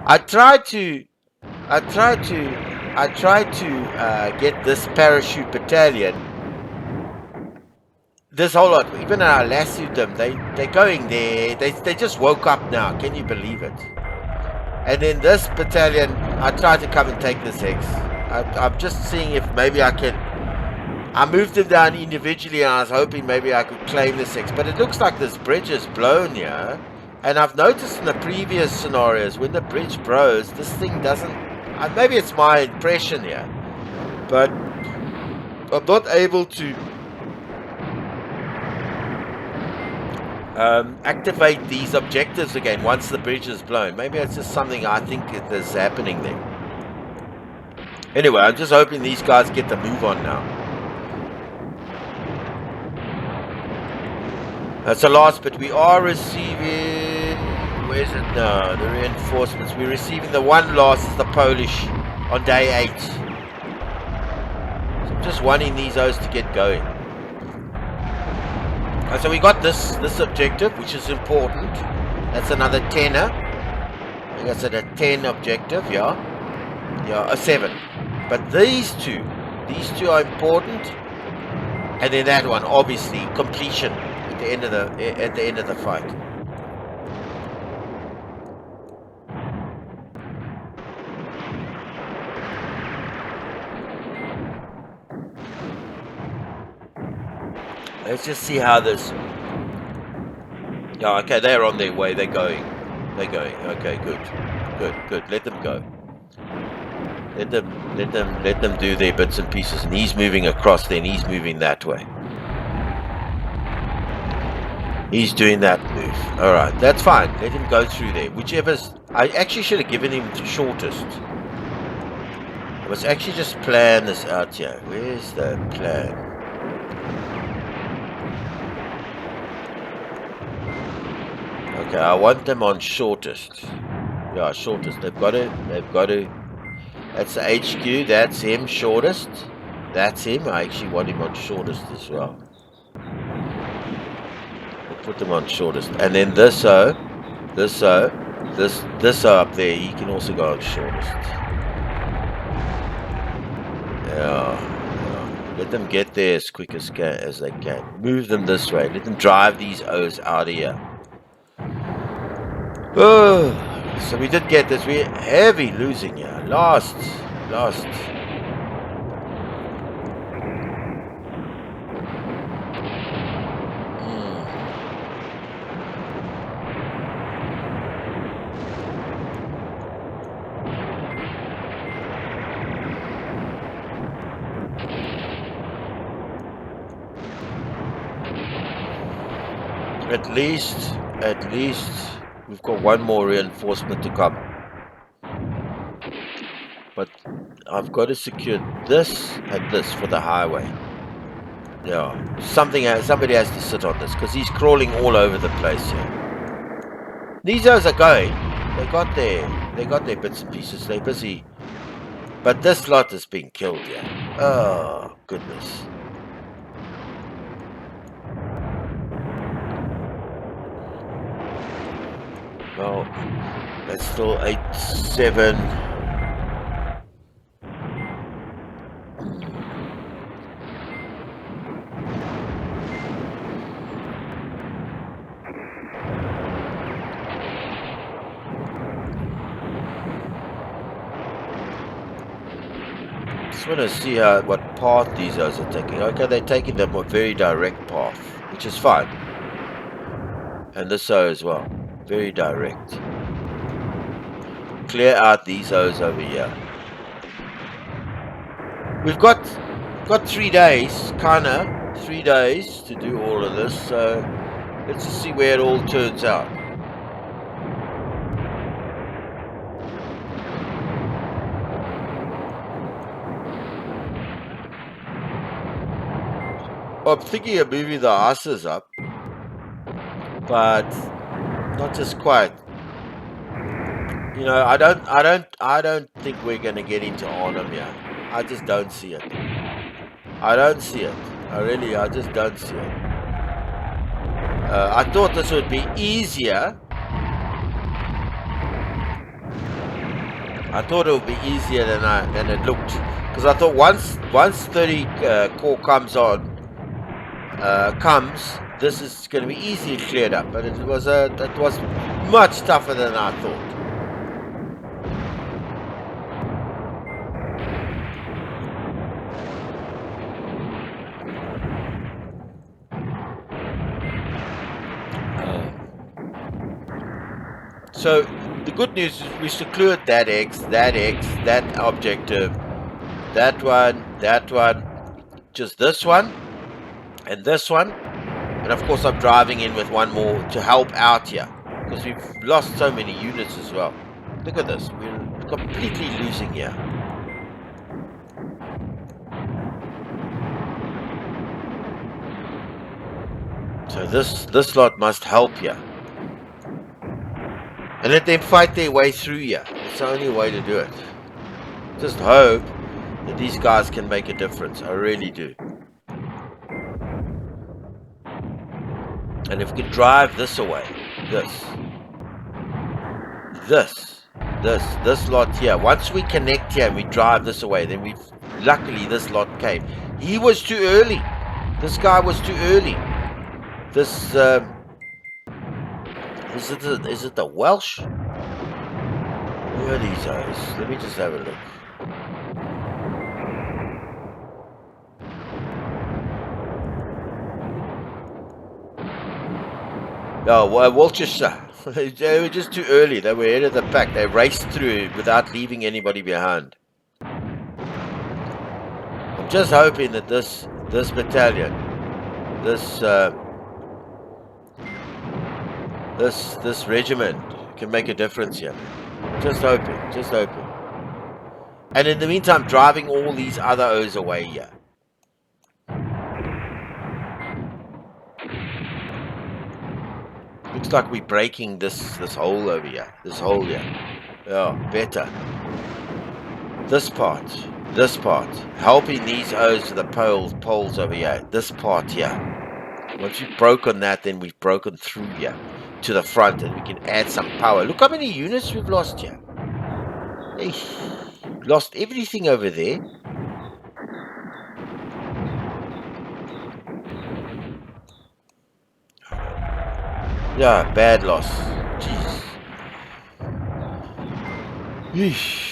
I tried to get this parachute battalion. This whole lot, even I lassoed them, they're going there. They just woke up now. Can you believe it? And then this battalion, I tried to come and take this X. I'm just seeing if maybe I can. I moved them down individually, and I was hoping maybe I could claim this X. But it looks like this bridge is blown here. And I've noticed in the previous scenarios, when the bridge blows, this thing doesn't... maybe it's my impression here. But I'm not able to activate these objectives again once the bridge is blown. Maybe it's just something I think is happening there. Anyway, I'm just hoping these guys get the move on now. That's the last bit. We are receiving... Where's it now? The reinforcements. We're receiving the one loss is the Polish on day 8. So I'm just wanting these O's to get going. So we got this objective, which is important. That's another 10er. I think that's a 10 objective, yeah. Yeah, a 7. But these two are important. And then that one, obviously, completion at the end of the fight. Let's just see how this... Yeah, okay, they're on their way. They're going. Okay, good. Let them go. Let them do their bits and pieces. And he's moving across there, and he's moving that way. He's doing that move. All right, that's fine. Let him go through there. Whichever's... I actually should have given him the shortest. I must actually just plan this out here. Where's the plan? Okay, I want them on shortest. Yeah, shortest. They've got to. That's the HQ. That's him. Shortest. That's him. I actually want him on shortest as well. We'll put them on shortest. And then this O up there, he can also go on shortest. Yeah. Let them get there as quick as they can. Move them this way. Let them drive these O's out of here. Oh, so we did get this. We're heavy losing here. Lost. At least we've got one more reinforcement to come. But I've got to secure this and this for the highway. Yeah, somebody has to sit on this because he's crawling all over the place here. These guys are going. They got their bits and pieces. They're busy. But this lot is being killed here. Oh goodness. Well, that's still 8-7. Just want to see what path these guys are taking. Okay, they're taking them a very direct path, which is fine. And this O as well. Very direct. Clear out these O's over here. We've got 3 days, kinda 3 days to do all of this. So let's just see where it all turns out. I'm thinking of moving the asses up, but not just quite. You know, I don't think we're going to get into Arnhem here. I just don't see it. I don't see it. I just don't see it. I thought this would be easier. I thought it would be easier than it looked, because I thought once 30 Corps comes, this is going to be easily cleared up. But it was much tougher than I thought. So the good news is we secured that objective, that one, just this one, and this one. And of course I'm driving in with one more to help out here, because we've lost so many units as well. Look at this, we're completely losing here. So this lot must help you. And let them fight their way through you. It's the only way to do it. Just hope that these guys can make a difference. I really do. And if we can drive this away, this lot here. Once we connect here and we drive this away, then luckily this lot came. He was too early. This guy was too early. This is it the Welsh? Who are these guys? Let me just have a look. Oh, well, Worcestershire. They were just too early. They were ahead of the pack. They raced through without leaving anybody behind. I'm just hoping that this battalion, this regiment can make a difference here. Just hoping. And in the meantime, driving all these other O's away here. Looks like we're breaking this hole over here. This hole here. Yeah, better. This part. Helping these O's to the poles over here. This part here. Once we've broken that, then we've broken through here to the front, and we can add some power. Look how many units we've lost here. Hey, lost everything over there. Yeah, bad loss. Jeez. Yeesh.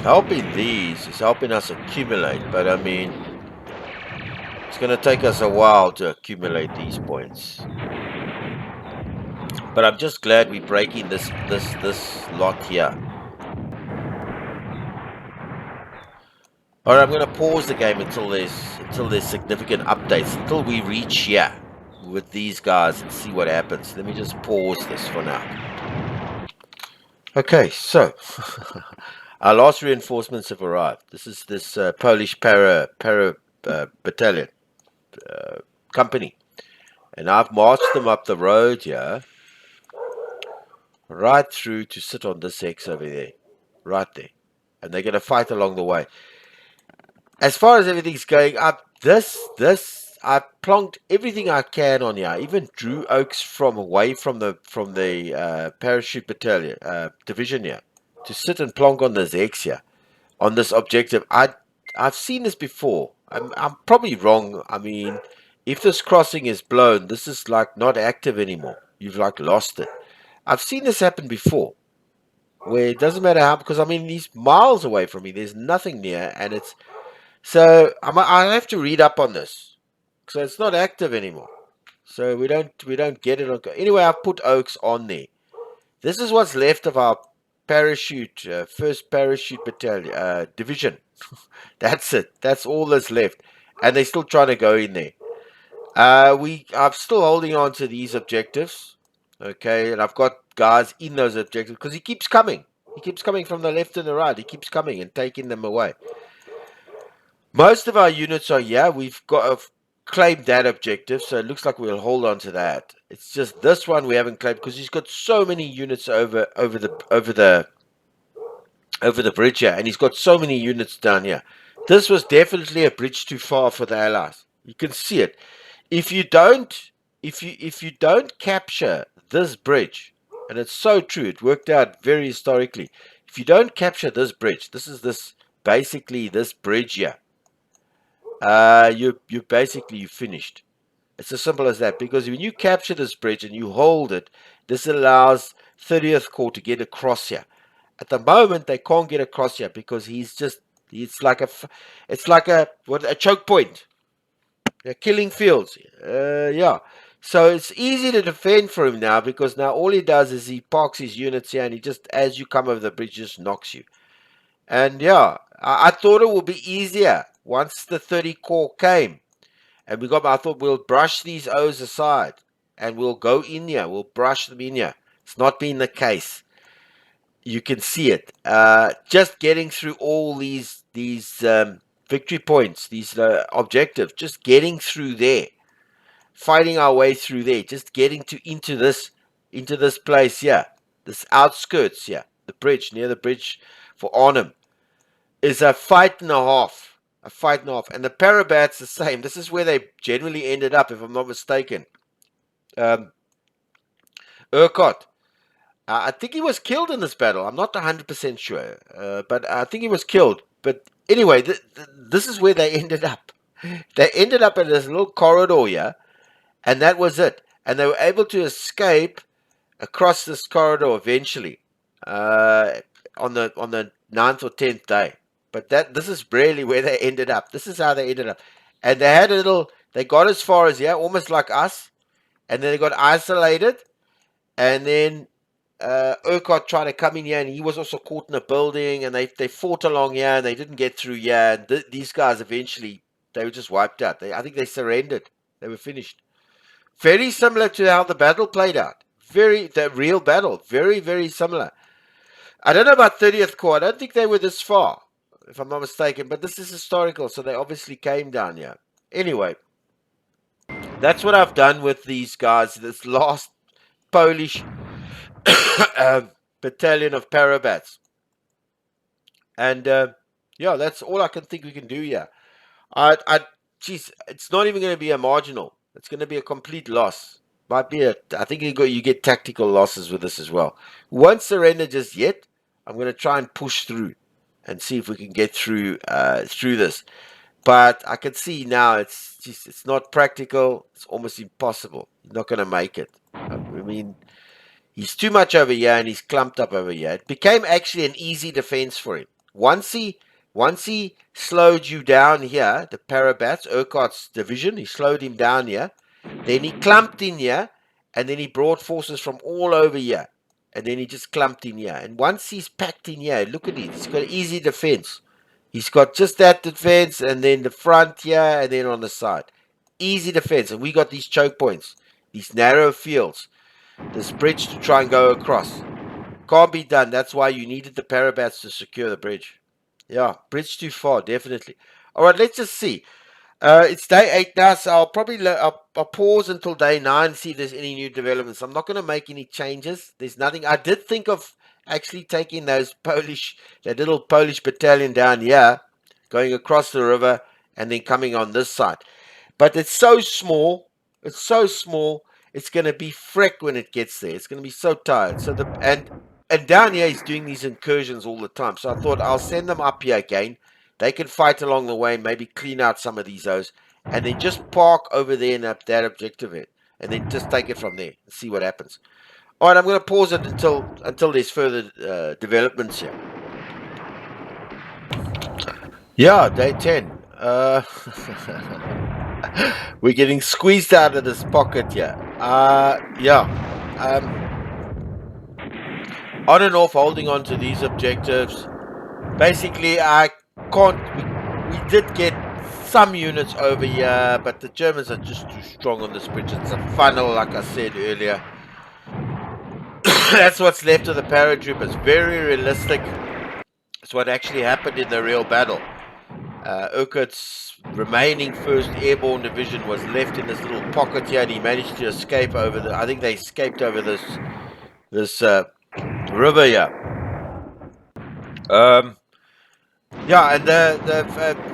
Helping these is helping us accumulate, but I mean, it's going to take us a while to accumulate these points. But I'm just glad we're breaking this lot here. Alright, I'm going to pause the game until there's significant updates, until we reach here with these guys and see what happens. Let me just pause this for now. Okay, so our last reinforcements have arrived. This is this Polish para battalion company, and I've marched them up the road here, right through to sit on this X over there, right there, and they're going to fight along the way. As far as everything's going up, I plonked everything I can on here. I even drew oaks from away from the parachute battalion division here to sit and plonk on this X here, on this objective. I've seen this before. I'm probably wrong. I mean, if this crossing is blown, this is like not active anymore. You've like lost it. I've seen this happen before, where it doesn't matter how, because I mean, he's miles away from me. There's nothing near, and it's so I have to read up on this. So it's not active anymore. So we don't get it on. Anyway, I've put oaks on there. This is what's left of our parachute, first parachute battalion division. That's it. That's all that's left, and they're still trying to go in there. I'm still holding on to these objectives. Okay, and I've got guys in those objectives because he keeps coming. He keeps coming from the left and the right. He keeps coming and taking them away. Most of our units are here. We've got claimed that objective, so it looks like we'll hold on to that. It's just this one we haven't claimed because he's got so many units over the bridge here, and he's got so many units down here. This was definitely a bridge too far for the Allies. You can see it. If you don't capture this bridge, and it's so true, it worked out very historically. If you don't capture this bridge, basically this bridge here, you're finished. It's as simple as that, because when you capture this bridge and you hold it, this allows 30th Corps to get across here. At the moment, they can't get across here because it's like a choke point. They're killing fields. Yeah. So it's easy to defend for him now, because now all he does is he parks his units here, and he just, as you come over the bridge, just knocks you. And yeah, I thought it would be easier once the 30 Corps came And I thought we'll brush these O's aside and we'll go in here. We'll brush them in here. It's not been the case. You can see it. Just getting through all these victory points, these objectives, just getting through there, fighting our way through there, just getting into this place here, this outskirts here, the bridge, near the bridge for Arnhem, is a fight and a half. A fight and a half. And the Parabats the same. This is where they generally ended up, if I'm not mistaken. Urquhart. I think he was killed in this battle. I'm not 100% sure, but I think he was killed. But anyway, this is where they ended up. They ended up in this little corridor here, and that was it. And they were able to escape across this corridor eventually on the 9th or 10th day. But this is really where they ended up. This is how they ended up. And they had they got as far as here, almost like us, and then they got isolated, and then Urquhart tried to come in here, and he was also caught in a building, and they fought along here, and they didn't get through here. And these guys eventually, they were just wiped out. I think they surrendered. They were finished. Very similar to how the battle played out. The real battle. Very, very similar. I don't know about 30th Corps. I don't think they were this far, if I'm not mistaken. But this is historical, so they obviously came down here. Anyway, that's what I've done with these guys. This last Polish battalion of Parabats. And yeah, that's all I can think we can do here. Geez, it's not even going to be a marginal. It's going to be a complete loss. Might be I think you get tactical losses with this as well. Won't surrender just yet. I'm going to try and push through and see if we can get through this. But I can see now it's not practical. It's almost impossible. He's not going to make it. I mean, he's too much over here and he's clumped up over here. It became actually an easy defense for him. Once he slowed you down here, the Parabats, Urquhart's division, he slowed him down here. Then he clumped in here, and then he brought forces from all over here. And then he just clumped in here. And once he's packed in here, look at it. He's got easy defense. He's got just that defense, and then the front here, and then on the side. Easy defense. And we got these choke points, these narrow fields, this bridge to try and go across. Can't be done. That's why you needed the Parabats to secure the bridge. Yeah, bridge too far, definitely. All right, let's just see. It's day 8 now, so I'll probably I'll pause until day 9 and see if there's any new developments. I'm not going to make any changes. There's nothing. I did think of actually taking that little Polish battalion down here, going across the river, and then coming on this side. But it's so small. It's so small. It's going to be freck when it gets there. It's going to be so tired. So and down here he's doing these incursions all the time. So I thought I'll send them up here again. They can fight along the way, maybe clean out some of these O's, and then just park over there in that objective end, and then just take it from there and see what happens. All right, I'm going to pause it until there's further developments here. Yeah, day 10. We're getting squeezed out of this pocket here. On and off, holding on to these objectives. Basically, we did get some units over here, but the Germans are just too strong on this bridge. It's a funnel, like I said earlier. That's what's left of the paratroopers. Very realistic. It's what actually happened in the real battle. Urquhart's remaining 1st Airborne Division was left in this little pocket here, and he managed to escape over I think they escaped over this river here. Yeah, and the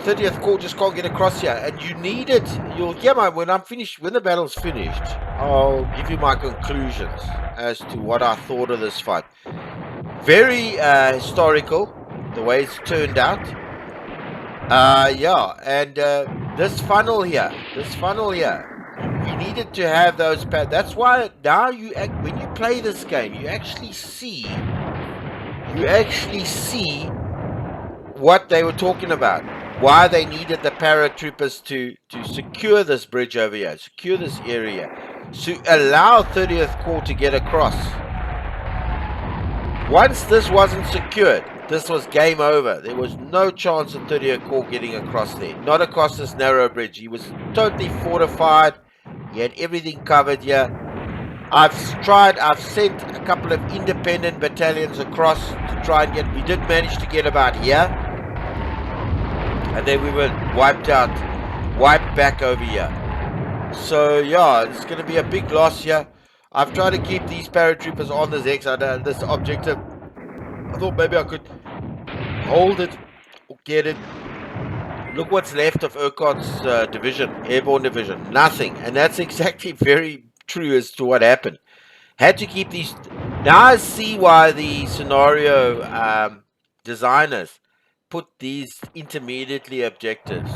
30th Corps just can't get across here, and you need it. You'll hear when the battle's finished, I'll give you my conclusions as to what I thought of this fight. Very historical, the way it's turned out. Yeah, and this funnel here, we needed to have those. That's why now when you play this game, you actually see what they were talking about, why they needed the paratroopers to secure this bridge over here, secure this area, to allow 30th Corps to get across. Once this wasn't secured, this was game over. There was no chance of 30th Corps getting across there. Not across this narrow bridge. He was totally fortified. He had everything covered here. I've sent a couple of independent battalions across to try and we did manage to get about here. And then we were wiped back over here. So yeah, it's going to be a big loss here. I've tried to keep these paratroopers on this this objective. I thought maybe I could hold it or get it. Look what's left of Urquhart's division, airborne division. Nothing. And that's exactly very true as to what happened. Had to keep these. Now I see why the scenario designers put these intermediately objectives,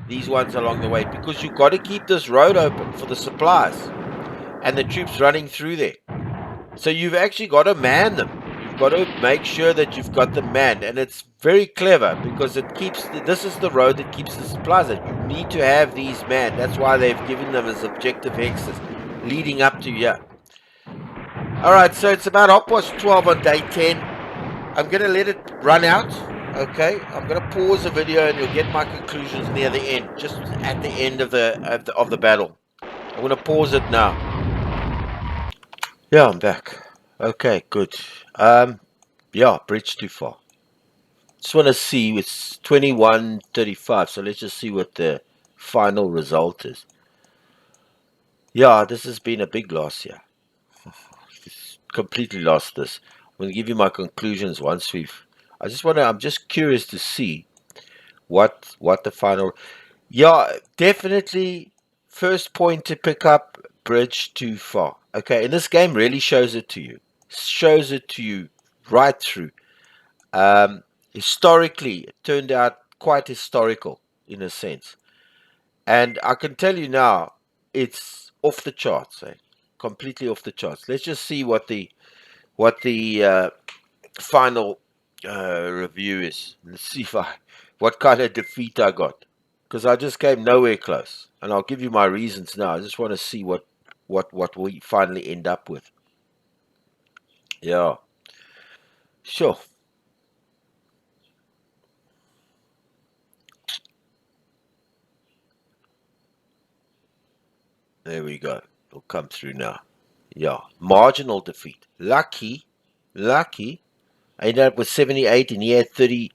these ones along the way, because you've got to keep this road open for the supplies and the troops running through there. So you've actually got to man them. You've got to make sure that you've got them manned, and it's very clever because it keeps. This is the road that keeps the supplies. That you need to have these manned. That's why they've given them as objective hexes leading up to here. Alright, so it's about 12 on day 10. I'm going to let it run out. Okay, I'm going to pause the video and you'll get my conclusions near the end, just at the end of the battle. I'm going to pause it now. Yeah, I'm back. Okay, good. Yeah, bridge too far. Just want to see, it's 21:35, so let's just see what the final result is. Yeah, this has been a big loss here. Completely lost this. I'm going to give you my conclusions once I'm just curious to see what the final. Yeah, definitely first point to pick up, bridge too far. Okay, and this game really shows it to you. Shows it to you right through. Historically, it turned out quite historical in a sense. And I can tell you now, it's off the charts, completely off the charts. Let's just see what the final review is. Let's see what kind of defeat I got, because I just came nowhere close. And I'll give you my reasons now. I just want to see what we finally end up with. Yeah, sure. There we go. It'll come through now. Yeah, marginal defeat. Lucky. I ended up with 78 and he had 30.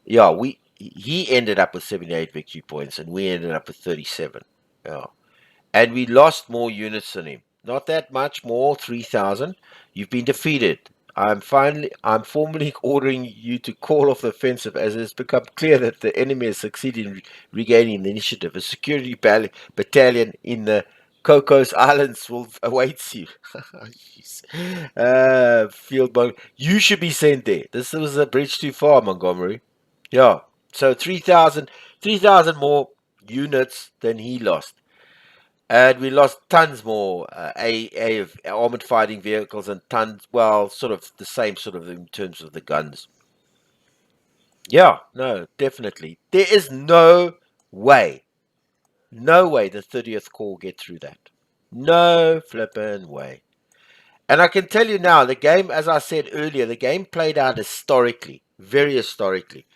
Yeah, he ended up with 78 victory points and we ended up with 37. Yeah. And we lost more units than him. Not that much more, 3,000. You've been defeated. I'm formally ordering you to call off the offensive as it has become clear that the enemy has succeeded in regaining the initiative. A security battalion in the Cocos Islands will awaits you. Field you should be sent there. This was a bridge too far, Montgomery. Yeah. So 3,000 more units than he lost. And we lost tons more armored fighting vehicles and tons, well, sort of the same sort of in terms of the guns. Yeah, no, definitely. There is no way the 30th Corps get through that. No flippin' way. And I can tell you now, the game, as I said earlier, the game played out historically, very historically.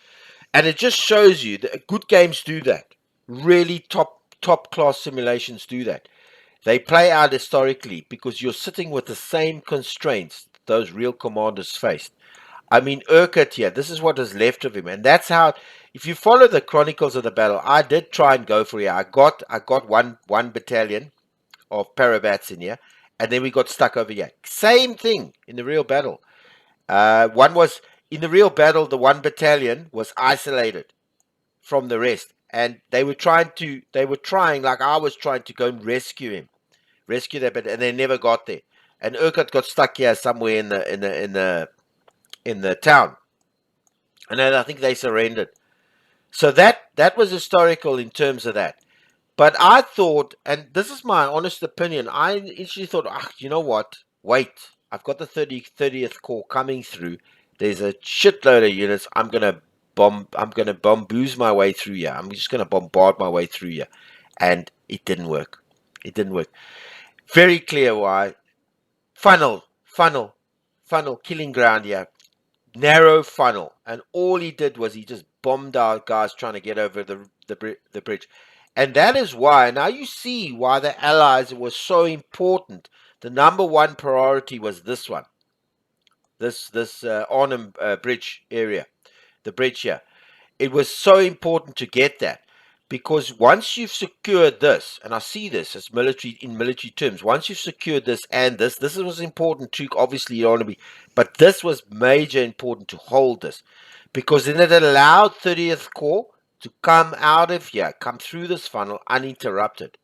And it just shows you that good games do that. Really top class simulations do that. They play out historically because you're sitting with the same constraints those real commanders faced. I mean, Urquhart here, this is what is left of him. And that's how, if you follow the chronicles of the battle, I did try and go for it. I got one battalion of parabats in here, and then we got stuck over here. Same thing in the real battle. In the real battle, the one battalion was isolated from the rest. And they were trying, like I was trying to go and rescue that, but and they never got there. And Urquhart got stuck here somewhere in the town, and then I think they surrendered. So that was historical in terms of that. But I thought, and this is my honest opinion, I initially thought, you know what? Wait, I've got the 30th Corps coming through. There's a shitload of units. I'm gonna bamboozle my way through here. I'm just gonna bombard my way through here, and it didn't work. Very clear why. Funnel, killing ground here. narrow funnel, and all he did was he just bombed our guys trying to get over the bridge. And that is why, now you see why the Allies was so important. The number one priority was this one, this Arnhem bridge area, the bridge here. It was so important to get that, because once you've secured this, and I see this as military in military terms, once you've secured this and this was important too. Obviously, you don't want to be, but this was major important to hold this, because then it allowed 30th Corps to come out of here, come through this funnel uninterrupted.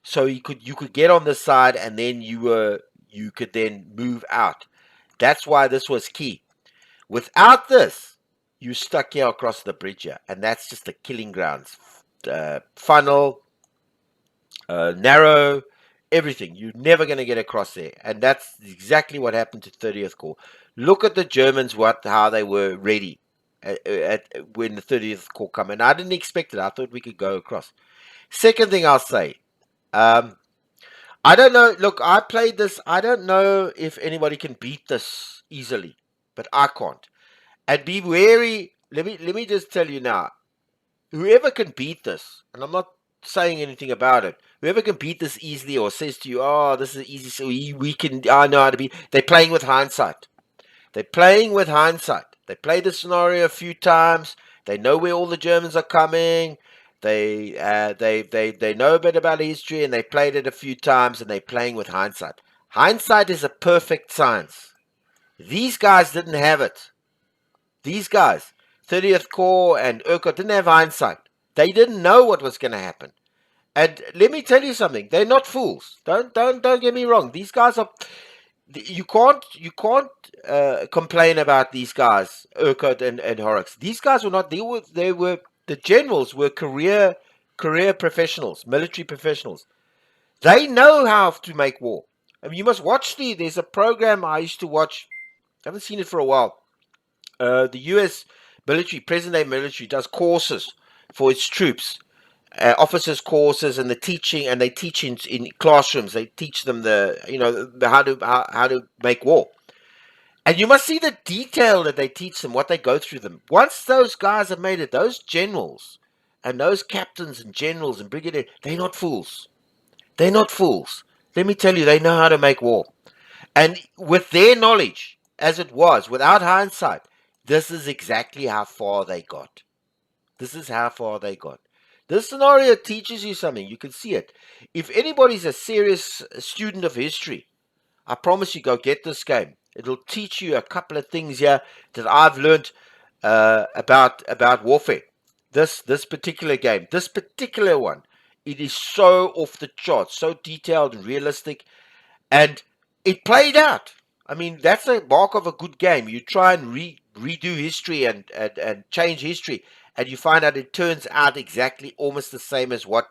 So you could get on the side, and then you could then move out. That's why this was key. Without this, you stuck here across the bridge here, and that's just the killing grounds. Funnel, narrow, everything. You're never going to get across there, and that's exactly what happened to 30th Corps. Look at the Germans, how they were ready when the 30th Corps come, and I didn't expect it. I thought we could go across. Second thing I'll say, I don't know. Look, I played this. I don't know if anybody can beat this easily, but I can't. And be wary. Let me just tell you now. Whoever can beat this, and I'm not saying anything about it. Whoever can beat this easily, or says to you, "Oh, this is easy, so we can." I know how to beat. They're playing with hindsight. They're playing with hindsight. They played the scenario a few times. They know where all the Germans are coming. They know a bit about history, and they played it a few times, and they're playing with hindsight. Hindsight is a perfect science. These guys didn't have it. These guys, 30th Corps and Urquhart, didn't have hindsight. They didn't know what was going to happen. And let me tell you something. They're not fools. Don't get me wrong. These guys are. You can't complain about these guys, Urquhart and Horrocks. These guys were not. They were the generals were career professionals, military professionals. They know how to make war. I mean, you must watch there's a program I used to watch. I haven't seen it for a while. The U.S. military, present-day military, does courses for its troops, officers' courses, and they teach in classrooms. They teach them how to make war. And you must see the detail that they teach them, what they go through them. Once those guys have made it, those generals and those captains and generals and brigadiers, they're not fools. They're not fools. Let me tell you, they know how to make war. And with their knowledge, as it was, without hindsight, this is exactly how far they got. This is how far they got. This scenario teaches you something. You can see it. If anybody's a serious student of history, I promise you, go get this game. It'll teach you a couple of things here that I've learned about warfare. This particular game, this particular one, it is so off the charts, so detailed and realistic, and it played out. I mean, that's a mark of a good game. You try and redo history and change history, and you find out it turns out exactly almost the same as what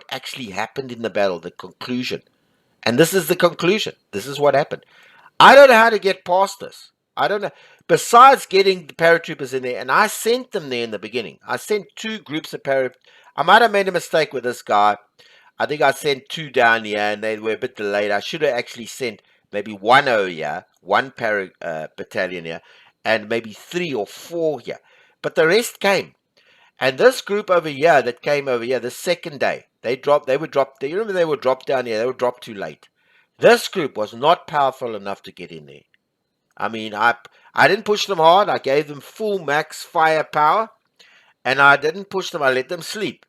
actually happened in the battle, the conclusion. And this is the conclusion. This is what happened. I don't know how to get past this. I don't know. Besides getting the paratroopers in there, and I sent them there in the beginning. I sent 2 groups of paratroopers. I might have made a mistake with this guy. I think I sent 2 down here, and they were a bit delayed. I should have actually sent maybe 1 over here, 1 battalion here, and maybe 3 or 4 here. But the rest came. And this group over here that came over here the second day, they were dropped. You remember they were dropped down here. They were dropped too late. This group was not powerful enough to get in there. I mean, I didn't push them hard. I gave them full max firepower, and I didn't push them. I let them sleep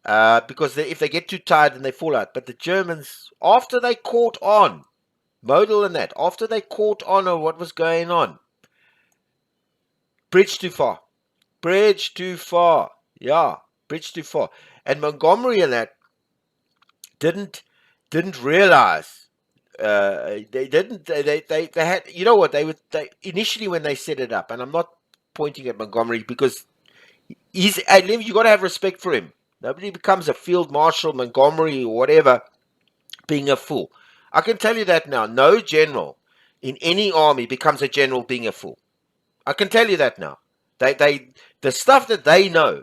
because if they get too tired, then they fall out. But the Germans, after they caught on, Model and that, after they caught on what was going on, bridge too far. Bridge too far. Yeah, bridge too far. And Montgomery and that didn't realize. They had, you know what, they initially when they set it up, and I'm not pointing at Montgomery because you got to have respect for him. Nobody becomes a field marshal, Montgomery or whatever, being a fool. I can tell you that now. No general in any army becomes a general being a fool. I can tell you that now. The stuff that they know,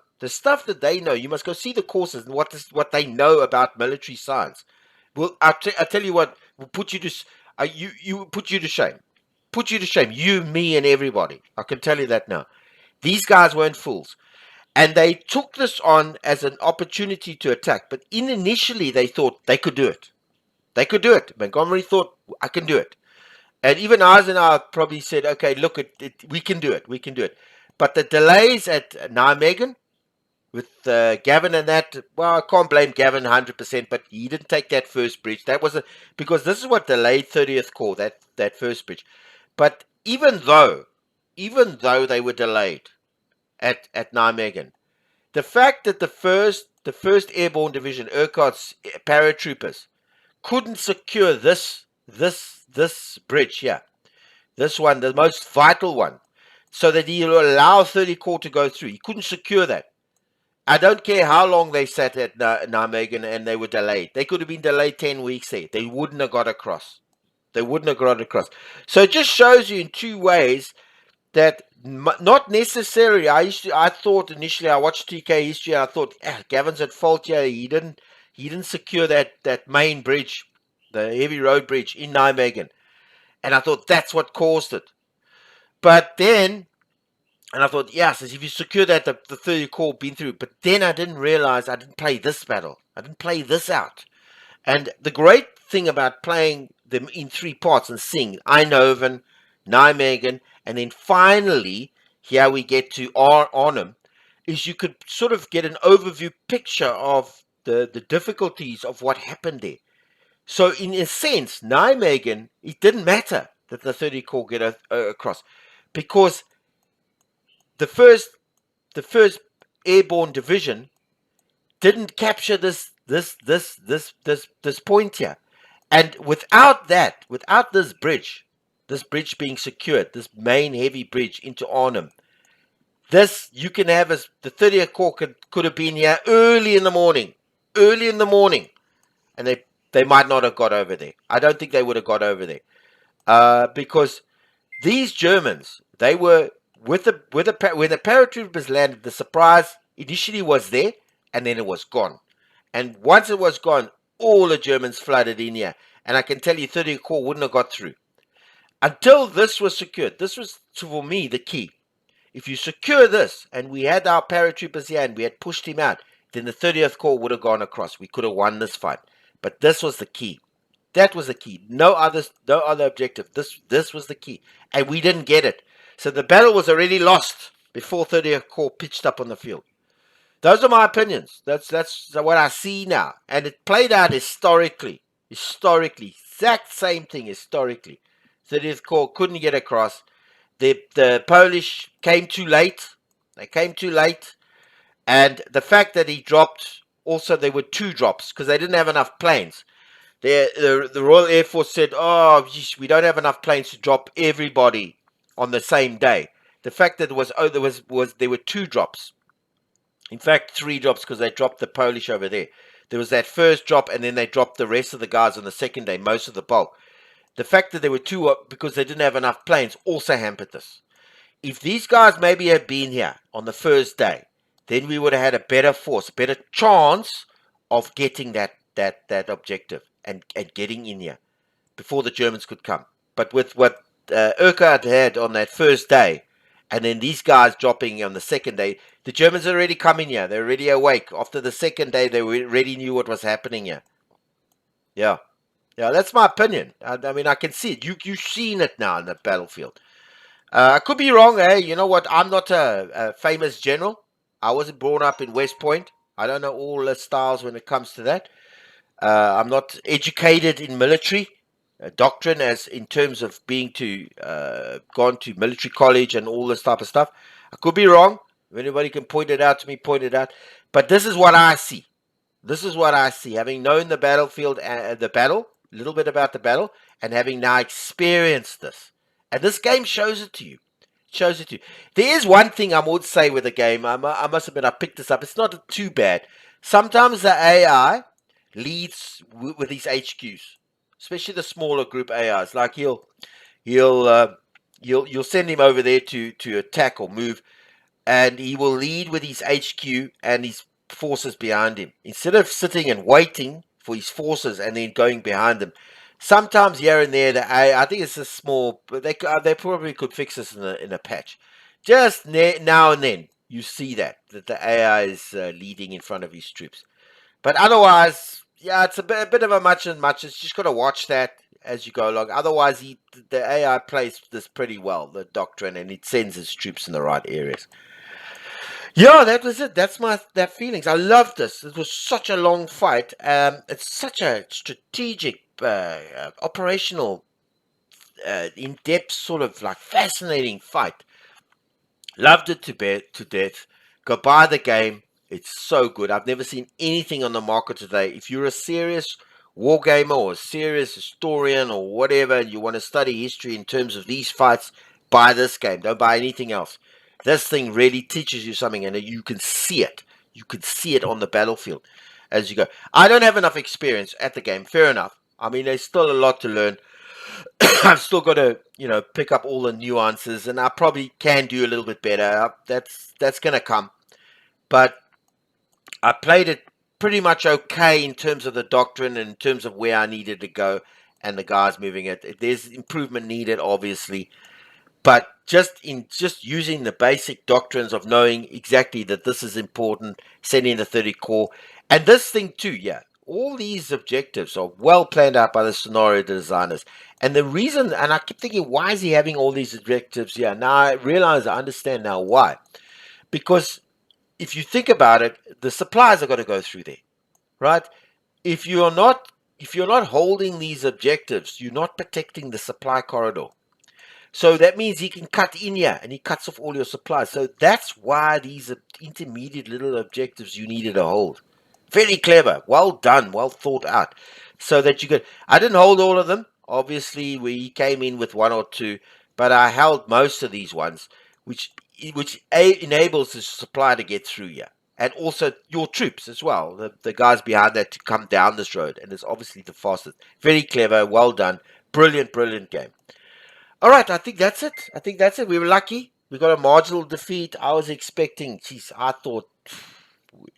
you must go see the courses and what they know about military science. Well, I tell you what will put you to put you to shame. put you to shame. You, me, and everybody. I can tell you that now. These guys weren't fools. And they took this on as an opportunity to attack. But initially, they thought they could do it. They could do it. Montgomery thought, I can do it. And even Eisenhower probably said, okay, look, we can do it. We can do it. But the delays at Nijmegen, with Gavin and that, well, I can't blame Gavin 100%, but he didn't take that first bridge. That was because this is what delayed 30th Corps, that first bridge. But even though they were delayed at Nijmegen, the fact that the first Airborne Division, Urquhart's paratroopers, couldn't secure this bridge here, this one, the most vital one, so that he'll allow 30 Corps to go through. He couldn't secure that. I don't care how long they sat at Nijmegen and they were delayed. They could have been delayed 10 weeks there. They wouldn't have got across. They wouldn't have got across. So it just shows you in two ways that not necessarily. I thought initially, I watched TK history and I thought, Gavin's at fault here. He didn't secure that main bridge, the heavy road bridge in Nijmegen. And I thought that's what caused it. But then, and I thought, yes, if you secure that, the 30 Corps been through. But then I didn't realize I didn't play this battle. I didn't play this out. And the great thing about playing them in three parts and seeing Eindhoven, Nijmegen, and then finally, here we get to Arnhem, is you could sort of get an overview picture of the difficulties of what happened there. So in a sense, Nijmegen, it didn't matter that the 30 Corps get across, because the first Airborne Division didn't capture this point here, and without this bridge being secured, this main heavy bridge into Arnhem, this you can have as the 30th Corps could have been here early in the morning, and they might not have got over there. I don't think they would have got over there, because these Germans, they were when the paratroopers landed, the surprise initially was there, and then it was gone. And once it was gone, all the Germans flooded in here. And I can tell you, 30th Corps wouldn't have got through until this was secured. This was, for me, the key. If you secure this, and we had our paratroopers here, and we had pushed him out, then the 30th Corps would have gone across. We could have won this fight. But this was the key. That was the key. No other objective. This was the key. And we didn't get it. So the battle was already lost before 30th Corps pitched up on the field. Those are my opinions. That's what I see now. And it played out historically. Exact same thing historically. 30th Corps couldn't get across. The Polish came too late. They came too late. And the fact that he dropped, also there were two drops because they didn't have enough planes. The Royal Air Force said, oh, geez, we don't have enough planes to drop everybody on the same day. The fact that there were two drops. In fact, three drops, because they dropped the Polish over there. There was that first drop, and then they dropped the rest of the guys on the second day, most of the bulk. The fact that there were two, because they didn't have enough planes, also hampered this. If these guys maybe had been here on the first day, then we would have had a better force, better chance of getting that objective and getting in here before the Germans could come. But with what Urquhart had on that first day, and then these guys dropping on the second day, the Germans are already coming here. They're already awake. After the second day, they already knew what was happening here. Yeah, that's my opinion. I mean, I can see it. You've seen it now on the battlefield. I could be wrong. Hey, you know what? I'm not a famous general. I wasn't born up in West Point. I don't know all the styles when it comes to that. I'm not educated in military doctrine, as in terms of being gone to military college and all this type of stuff. I could be wrong. If anybody can point it out to me, point it out. But this is what I see. Having known the battlefield, a little bit about the battle, and having now experienced this. And this game shows it to you. There is one thing I would say with the game. I must admit, I picked this up. It's not too bad. Sometimes the AI leads with these HQs, especially the smaller group AIs. Like you'll send him over there to attack or move, and he will lead with his HQ and his forces behind him, instead of sitting and waiting for his forces and then going behind them. Sometimes here and there, I think it's a small, but they probably could fix this in a patch. Just now and then, you see that the AI is leading in front of his troops. But otherwise, yeah, it's a bit of a much and much. It's just got to watch that as you go along. Otherwise, the AI plays this pretty well, the doctrine, and it sends its troops in the right areas. Yeah, that was it. That's that feelings. I loved this. It was such a long fight. It's such a strategic, operational, in-depth, sort of like fascinating fight. Loved it to death. Go buy the game. It's so good. I've never seen anything on the market today. If you're a serious wargamer or a serious historian or whatever, and you want to study history in terms of these fights, buy this game. Don't buy anything else. This thing really teaches you something, and you can see it. You can see it on the battlefield as you go. I don't have enough experience at the game. Fair enough. I mean, there's still a lot to learn. I've still got to, pick up all the nuances, and I probably can do a little bit better. That's going to come. But I played it pretty much okay in terms of the doctrine and in terms of where I needed to go and the guys moving it. There's improvement needed, obviously. But just using the basic doctrines of knowing exactly that this is important, sending the 30 Corps, and this thing too, yeah. All these objectives are well planned out by the scenario designers. And the reason, and I keep thinking, why is he having all these objectives? Yeah, now I understand now why. Because if you think about it, the supplies are going to go through there, right? If you're not holding these objectives, you're not protecting the supply corridor. So that means he can cut in here and he cuts off all your supplies. So that's why these intermediate little objectives you needed to hold. Very clever. Well done. Well thought out. So that you could. I didn't hold all of them. Obviously, we came in with one or two, but I held most of these ones, which enables the supply to get through here. And also your troops as well, the guys behind that to come down this road. And it's obviously the fastest. Very clever. Well done. Brilliant, brilliant game. All right, I think that's it. We were lucky. We got a marginal defeat. I was expecting, I thought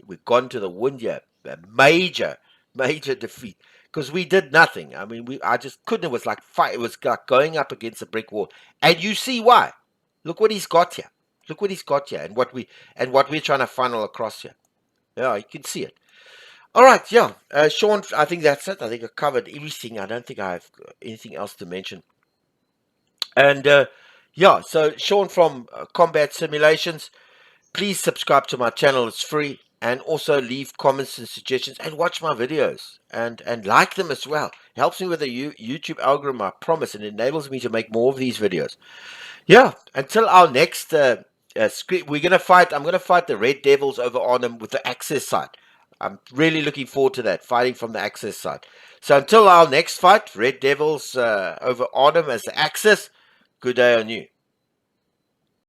we'd gone to the wind here. A major, major defeat. Because we did nothing. I mean, I just couldn't. It was like fight. It was like going up against a brick wall. And you see why. Look what he's got here. Look what he's got here, and what we're trying to funnel across here. Yeah, you can see it. All right, yeah. Sean, I think that's it. I think I covered everything. I don't think I have anything else to mention. And yeah, so Sean from Combat Simulations, please subscribe to my channel. It's free. And also leave comments and suggestions and watch my videos and like them as well. It helps me with the YouTube algorithm, I promise, and enables me to make more of these videos. Yeah, until our next script, I'm going to fight the Red Devils over Arnhem with the access side. I'm really looking forward to that, fighting from the access side. So until our next fight, Red Devils over Arnhem as the access, good day on you.